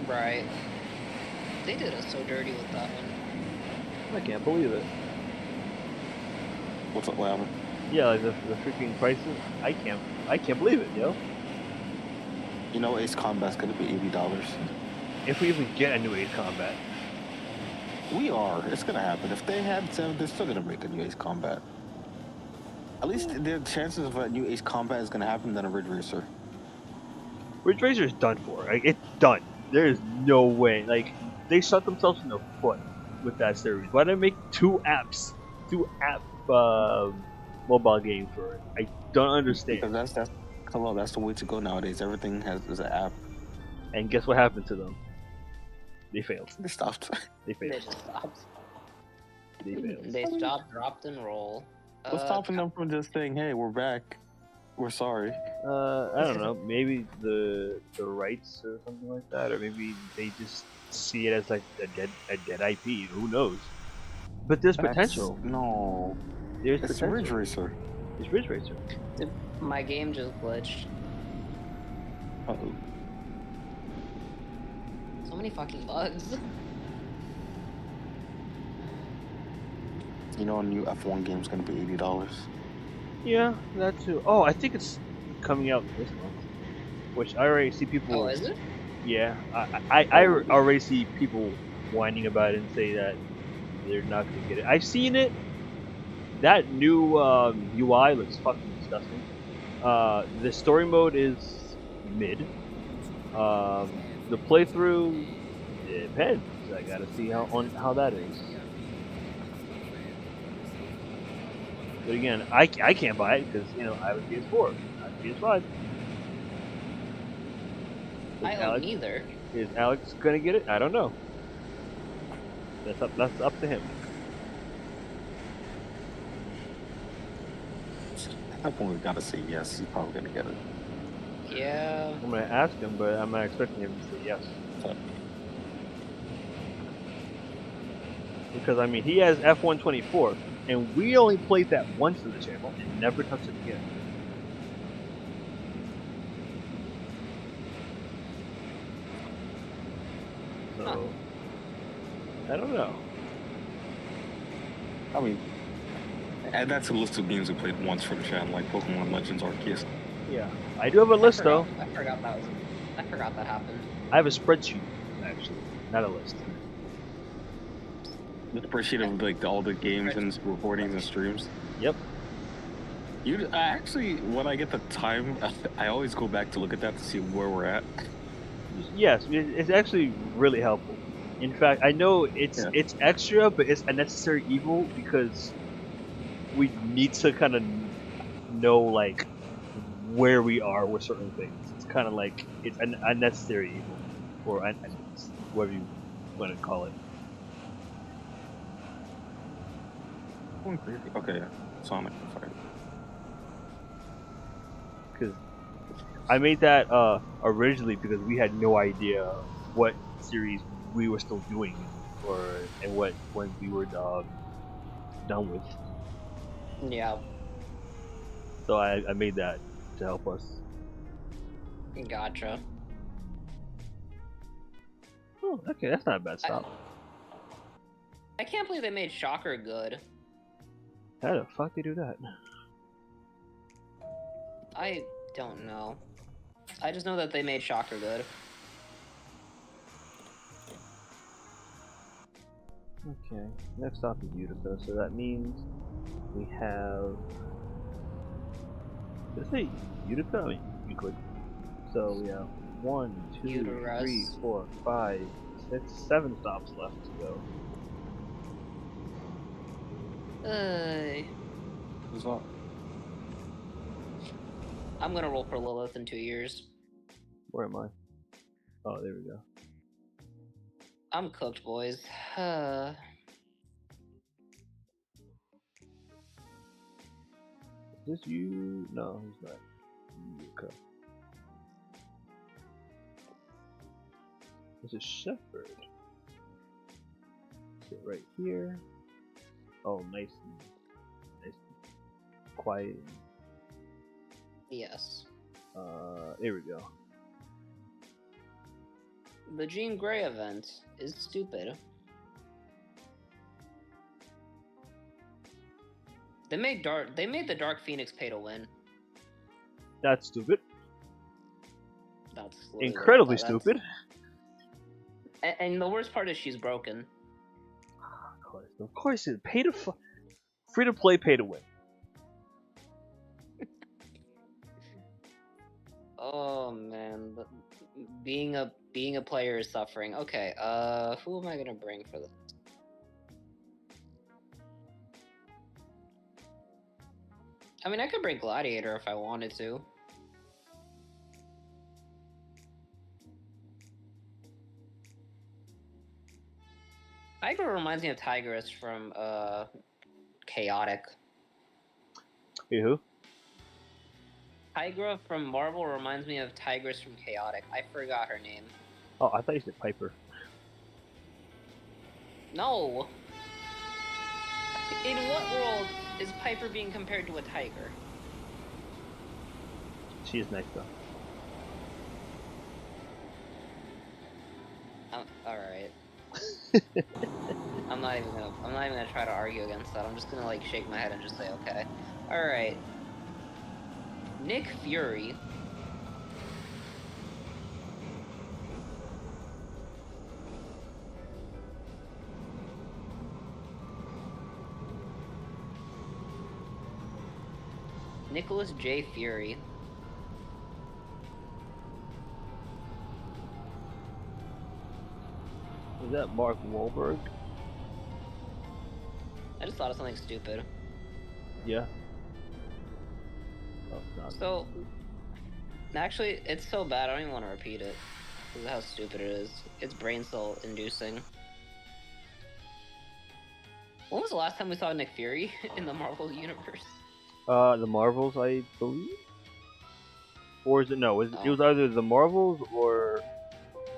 Right. They did us so dirty with that one. I can't believe it. What's up, Lavin? Yeah, like the freaking prices. I can't believe it, yo. You know, Ace Combat's gonna be $80. If we even get a new Ace Combat. We are. It's gonna happen. If they had 7, they're still gonna make a new Ace Combat. At least the chances of a new Ace Combat is gonna happen than a Ridge Racer. Ridge Racer is done for. Like, it's done. There is no way. Like, they shot themselves in the foot with that series. Why did they make two app mobile games for it? I don't understand. Because hello, that's the way to go nowadays. Everything is an app. And guess what happened to them? They failed. They stopped. They They failed. just stopped. They failed. They stopped, dropped, and roll. What's stopping them from just saying, "Hey, we're back. We're sorry." I don't know. Maybe the rights or something like that, or maybe they just see it as like a dead IP. Who knows? But there's potential. No, There's it's potential. Ridge Racer. It's Ridge Racer. My game just glitched. Uh-oh. So many fucking bugs. You know, a new F1 game's gonna be $80. Yeah, that too. Oh, I think it's coming out this month, which I already see people. Oh, is it? Yeah, I already see people whining about it and say that they're not gonna get it. I've seen it. That new UI looks fucking disgusting. The story mode is mid. The playthrough depends. I gotta see how that is. But again, I can't buy it because I have a PS4, not a PS5. I own neither. Is Alex gonna get it? I don't know. That's up to him. I've only gotta say yes. He's probably gonna get it. Yeah. I'm gonna ask him, but I'm not expecting him to say yes. Because I mean, he has F124, and we only played that once in the channel and never touched it again. So I don't know. I mean, add that to the list of games we played once for the channel, like Pokemon Legends Arceus. Yeah, I do have a list though. I forgot that happened. I have a spreadsheet actually, not a list. The spreadsheet of like all the games and recordings and streams. Yep. Actually, when I get the time, I always go back to look at that to see where we're at. Yes, it's actually really helpful. In fact, I know it's extra, but it's a necessary evil because we need to kind of know like where we are with certain things. It's kind of like it's an unnecessary evil, or whatever you want to call it. Okay, Sonic. Sorry. Because I made that originally because we had no idea what series we were still doing, and what when we were done with. Yeah. So I made that to help us. Gotcha. Oh, okay, that's not a bad stop. I can't believe they made Shocker good. How the fuck they do that? I don't know. I just know that they made Shocker good. Okay, next stop is Utica, so that means we have. Did I say Utica? I mean, Euclid. So we have 1, 2, Uterus. 3, 4, 5, 6, 7 stops left to go. Who's up? I'm gonna roll for Lilith in 2 years. Where am I? Oh, there we go. I'm cooked, boys. Is this you? No, he's not. Okay. This is Shepherd. Sit right here. Oh, nice and quiet. Yes. There we go. The Jean Grey event is stupid. They made the Dark Phoenix pay to win. That's stupid. That's literally Incredibly that's- stupid. And the worst part is she's broken. Of course, it's free to play, pay to win. Oh man, being a player is suffering. Okay, who am I gonna bring for this? I mean, I could bring Gladiator if I wanted to. Tiger reminds me of Tigress from Chaotic. Hey, who? Tigra from Marvel reminds me of Tigress from Chaotic. I forgot her name. Oh, I thought you said Piper. No! In what world is Piper being compared to a tiger? She is nice though. Alright. I'm not even gonna try to argue against that. I'm just gonna like shake my head and just say okay. Alright. Nick Fury. Nicholas J. Fury. Is that Mark Wahlberg? I just thought of something stupid. Yeah. Oh, it's not. So, actually, it's so bad I don't even want to repeat it. Because of how stupid it is. It's brain cell inducing. When was the last time we saw Nick Fury in the Marvel Universe? The Marvels, I believe? Or is it, no, it was either the Marvels or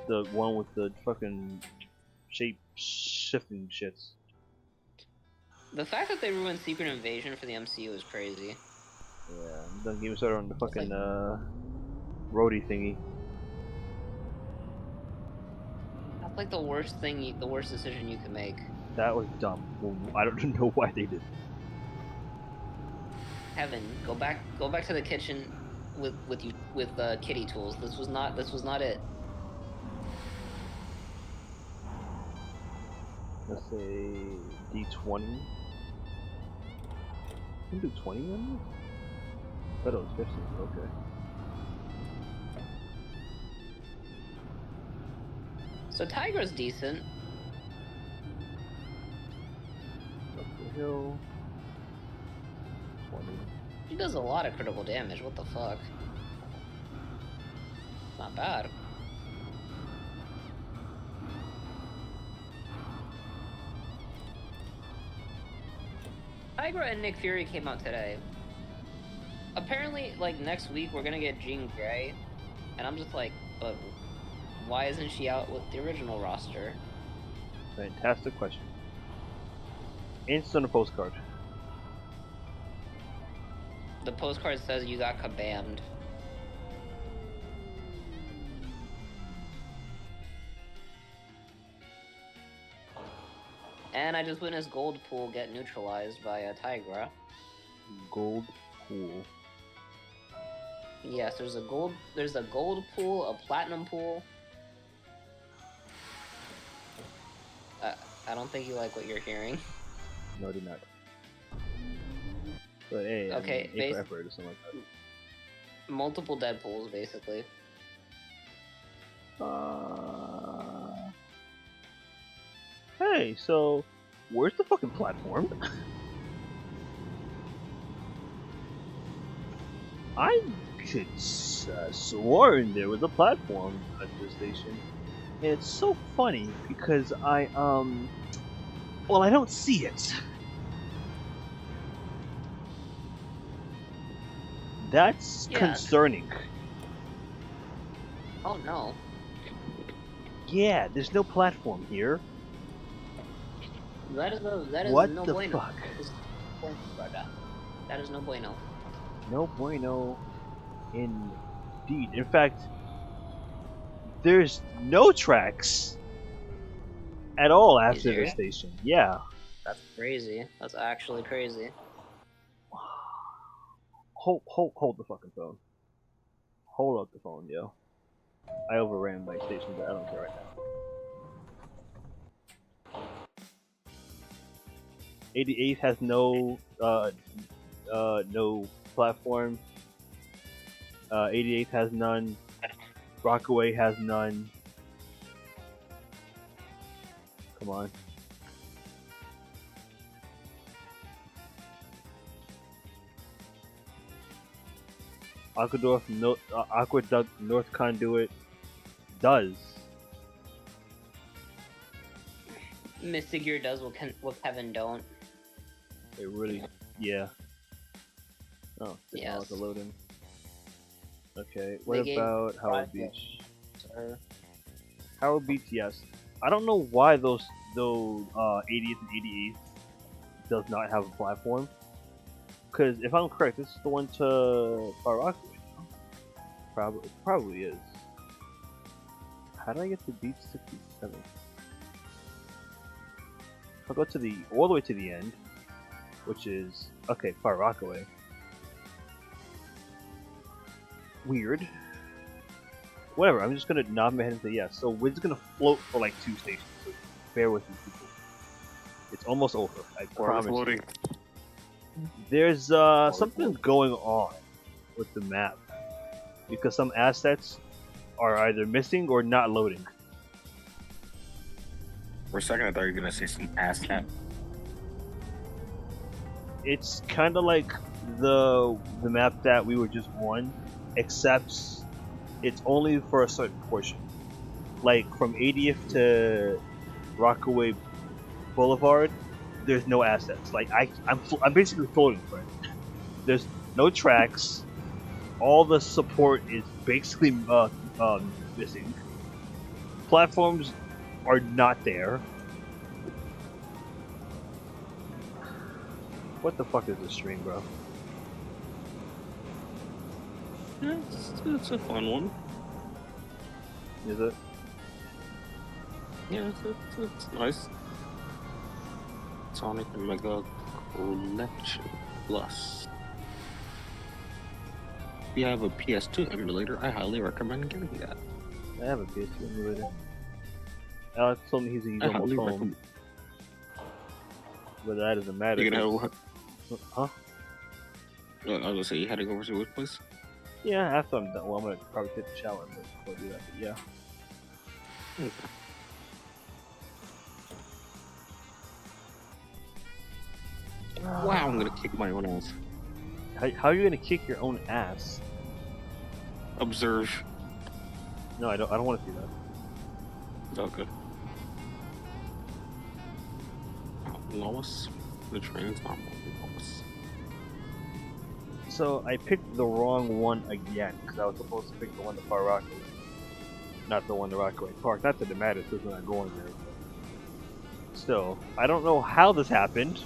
the one with the fucking shape-shifting shits. The fact that they ruined Secret Invasion for the MCU is crazy. Yeah, don't get me started on the fucking, roadie thingy. That's like the worst decision you can make. That was dumb. Well, I don't know why they did. Heaven, go back to the kitchen with kitty tools. This was not it. Let's say D20. You can do 20 on this? I thought it was 50. Okay. So Tigra's decent. Up the hill. 20. He does a lot of critical damage. What the fuck? Not bad. Tigra and Nick Fury came out today. Apparently, like, next week we're gonna get Jean Grey. And I'm just like, but why isn't she out with the original roster? Fantastic question. Instant a postcard. The postcard says you got kabammed. And I just witnessed Gold Pool get neutralized by a Tigra. Gold pool. Yes, there's a gold pool, a platinum pool. I don't think you like what you're hearing. No, I did not. But hey, okay, I mean, for effort or something like that. Multiple Deadpools, basically. Hey, so where's the fucking platform? I could sworn there was a platform at this station. And it's so funny because well, I don't see it. That's concerning. Oh no. Yeah, there's no platform here. That is what no the bueno. fuck? That is no bueno. No bueno, indeed. In fact, there's no tracks at all after the station. Yeah. That's crazy. That's actually crazy. Hold the fucking phone. Hold up the phone, yo. I overran my station, but I don't care right now. 88 has no platform. 88th has none. Rockaway has none. Come on. Aqueduct North Conduit does. Mystic Gear does what Kevin don't. It really, yeah. Oh, Yes. the loading. Okay, what They gave about Howard Project Beach? to her. Howard Beach, yes. I don't know why those 80th and 88th does not have a platform. Because if I'm correct, this is the one to Far Rockaway. Probably is. How did I get to Beach 67? I'll go to all the way to the end, which is okay, Far Rockaway. Weird. Whatever. I'm just gonna nod my head and say yes. So we're just gonna float for like 2 stations. So bear with me, people. It's almost over. I promise. Floating. There's something going on with the map because some assets are either missing or not loading. For a second, I thought you were gonna say some ass cat. It's kind of like the map that we were just on, except it's only for a certain portion. Like from 80th to Rockaway Boulevard, there's no assets. Like I'm basically floating, friend. There's no tracks. All the support is basically missing. Platforms are not there. What the fuck is this stream, bro? Yeah, it's a fun one. Is it? Yeah, it's nice. Sonic Mega Collection Plus. If you have a PS2 emulator, I highly recommend getting that. I have a PS2 emulator. Alex told me he's I almost highly home, recommend. but that doesn't matter. You gonna have, Huh? I was gonna say you heading over to which place? Yeah, after I'm done. Well, I'm gonna probably take a shower before I do that. But yeah. Okay. Wow, I'm gonna kick my own ass. How are you gonna kick your own ass? Observe. No, I don't want to see that. Oh, good. Lois? The train's not moving, Lois. So I picked the wrong one again because I was supposed to pick the one to Far Rockaway, not the one to Rockaway Park. Not that it matters because we're not going there. But still, I don't know how this happened.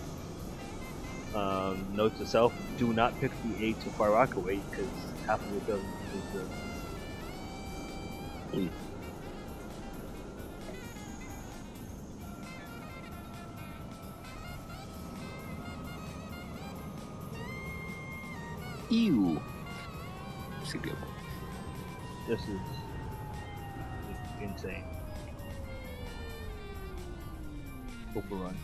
Note to self: do not pick the 8 to Far Rockaway because half of it doesn't exist. Ew. See the This is insane. Overrun.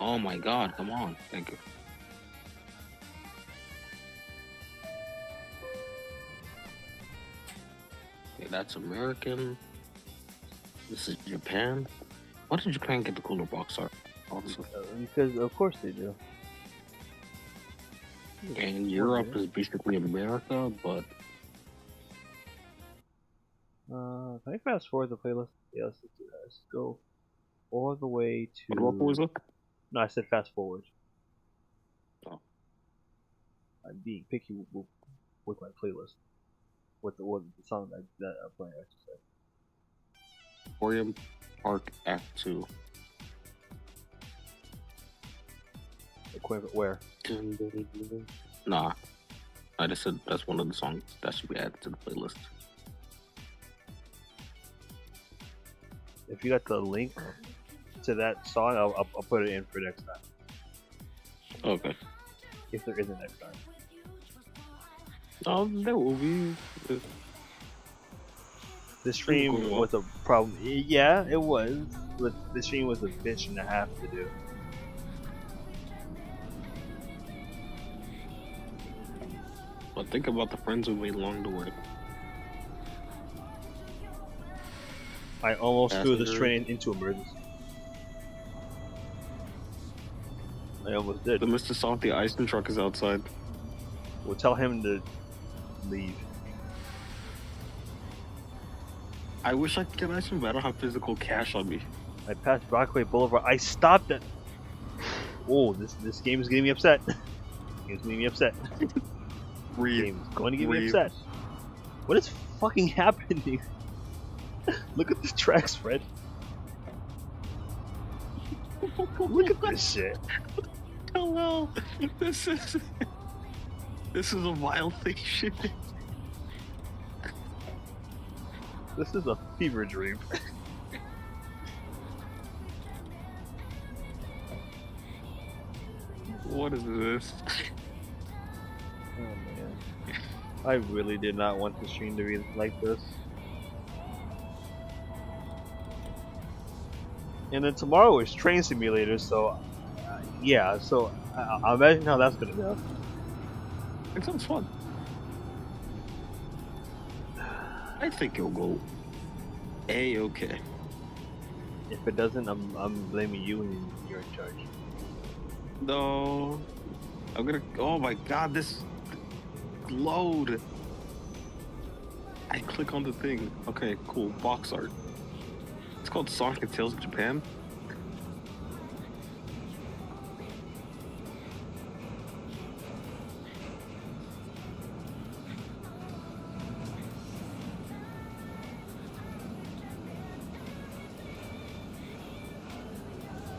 Oh my god, come on. Thank you. Okay, that's American. This is Japan. Why did Japan get the cooler box art? Also. Because of course they do. And Europe is basically America, but Can I fast forward the playlist? Yes, let's do that. Let's go all the way to. what was it? No, I said fast forward. Oh. I'm being picky with my playlist. With the song that I'm playing, I should say. Emporium Park Act 2. Equipment where? Nah. I just said that's one of the songs that should be added to the playlist. If you got the link to that song, I'll put it in for next time. Okay. If there is a next time. There will be. The stream was a problem. Yeah, it was. But the stream was a bitch and a half to do. But think about the friends we made along the way. I almost threw this Passenger. train into emergency. I almost did. The Mr. Softy Icing truck is outside. We'll tell him to leave. I wish I could get ice cream, but I don't have physical cash on me. I passed Brockway Boulevard. I stopped at. Oh, this game is getting me upset. Game's getting me upset. Game's going to get me upset. What is fucking happening? Look at the tracks, Fred. Look at this shit. Hello. This is a violation. This is a fever dream. What is this? Oh man. I really did not want the stream to be like this. And then tomorrow is Train Simulator, so yeah, so I imagine how that's gonna go. It sounds fun. I think it'll go A-okay. If it doesn't, I'm blaming you and you're in charge. No. I'm gonna. Oh my god, this load. I click on the thing. Okay, cool. Box art. It's called Sonic and Tails of Japan.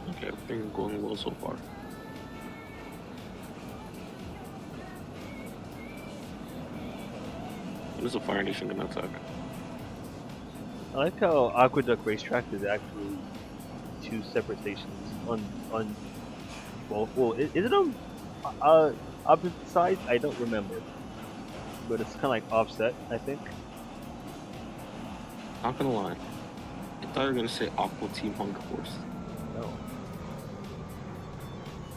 Okay, everything's going well so far. When is the Fire Nation gonna attack? I like how Aqueduct Racetrack is actually two separate stations on both. Well, is it on opposite sides? I don't remember, but it's kind of like offset, I think. Not gonna lie. I thought you were gonna say Aqua Team Hunger Force. No.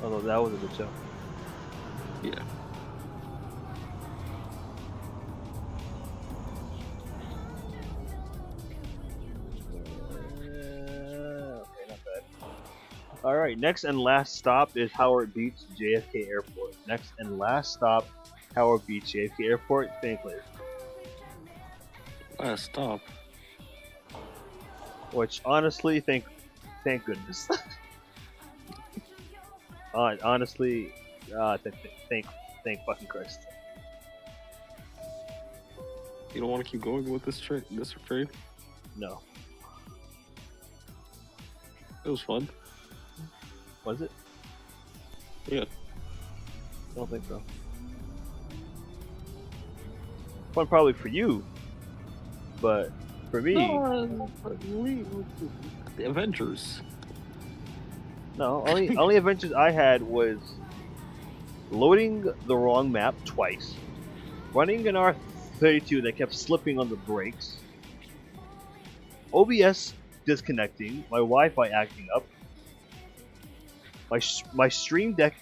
Although that was a good show. Yeah. Okay, not bad. Alright, next and last stop is Howard Beach, JFK Airport. Next and last stop, Howard Beach, JFK Airport, St. Clair. Last stop. Which, honestly, thank goodness. Honestly, thank fucking Christ. You don't want to keep going with this trade? No. It was fun. Was it? Yeah. I don't think so. Fun probably for you, but for me, The Avengers. no. Only adventures I had was loading the wrong map twice, running an R32 that kept slipping on the brakes, OBS disconnecting, my Wi-Fi acting up, my Stream Deck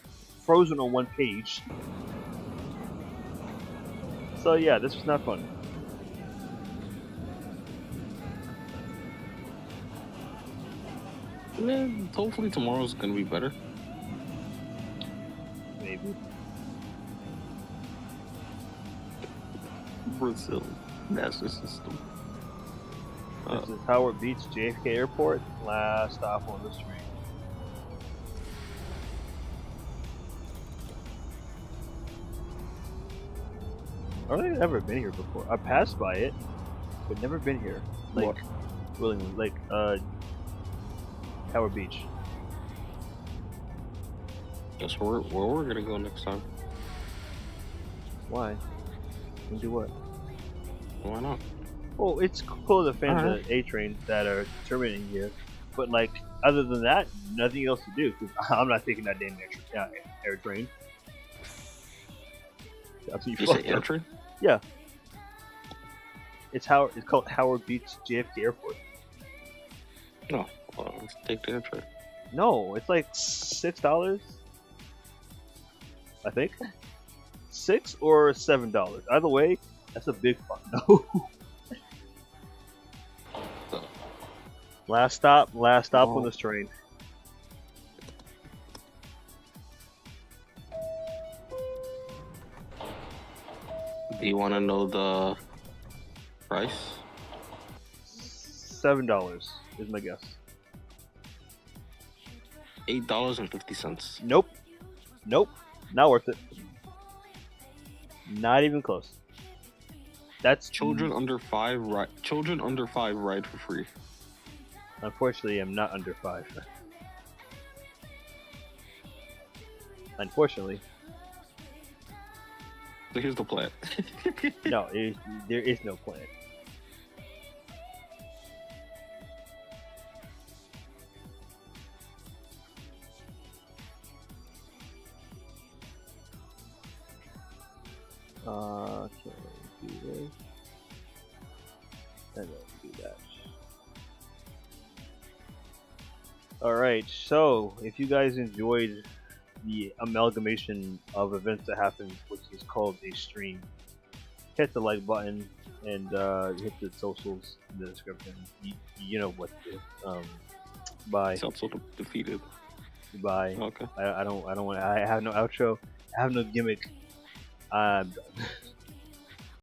frozen on one page. So yeah, this was not fun. Man, hopefully tomorrow's gonna be better. Maybe. Brazil. Master system. This is Howard Beach, JFK Airport. Last stop on the street. I've never been here before. I passed by it, but never been here. Like, What? willingly. Like, Howard Beach. Guess where we're gonna go next time. Why? And do what? Why not? Well, it's cool to fan Alright. the A trains that are terminating here, but like, other than that, nothing else to do. Cause I'm not taking that damn air train. That's You say air train? Yeah. It's called Howard Beach JFK Airport. No. Well, let's take the air train. No, it's like $6. I think. $6 or $7. Either way, that's a big fuck no. Last stop on this train. Do you want to know the price? $7 is my guess. $8.50. Nope. Not worth it. Not even close. That's Children under 5 ride for free. Unfortunately, I'm not under 5. Unfortunately. So here's the plan. No, there is no plan. Okay, do this. And then do that. Alright, so if you guys enjoyed the amalgamation of events that happened, which is called a stream, hit the like button and hit the socials in the description. You know what to do. Bye. Sounds so defeated. Bye. Okay. I don't want. I have no outro. I have no gimmick. I'm done.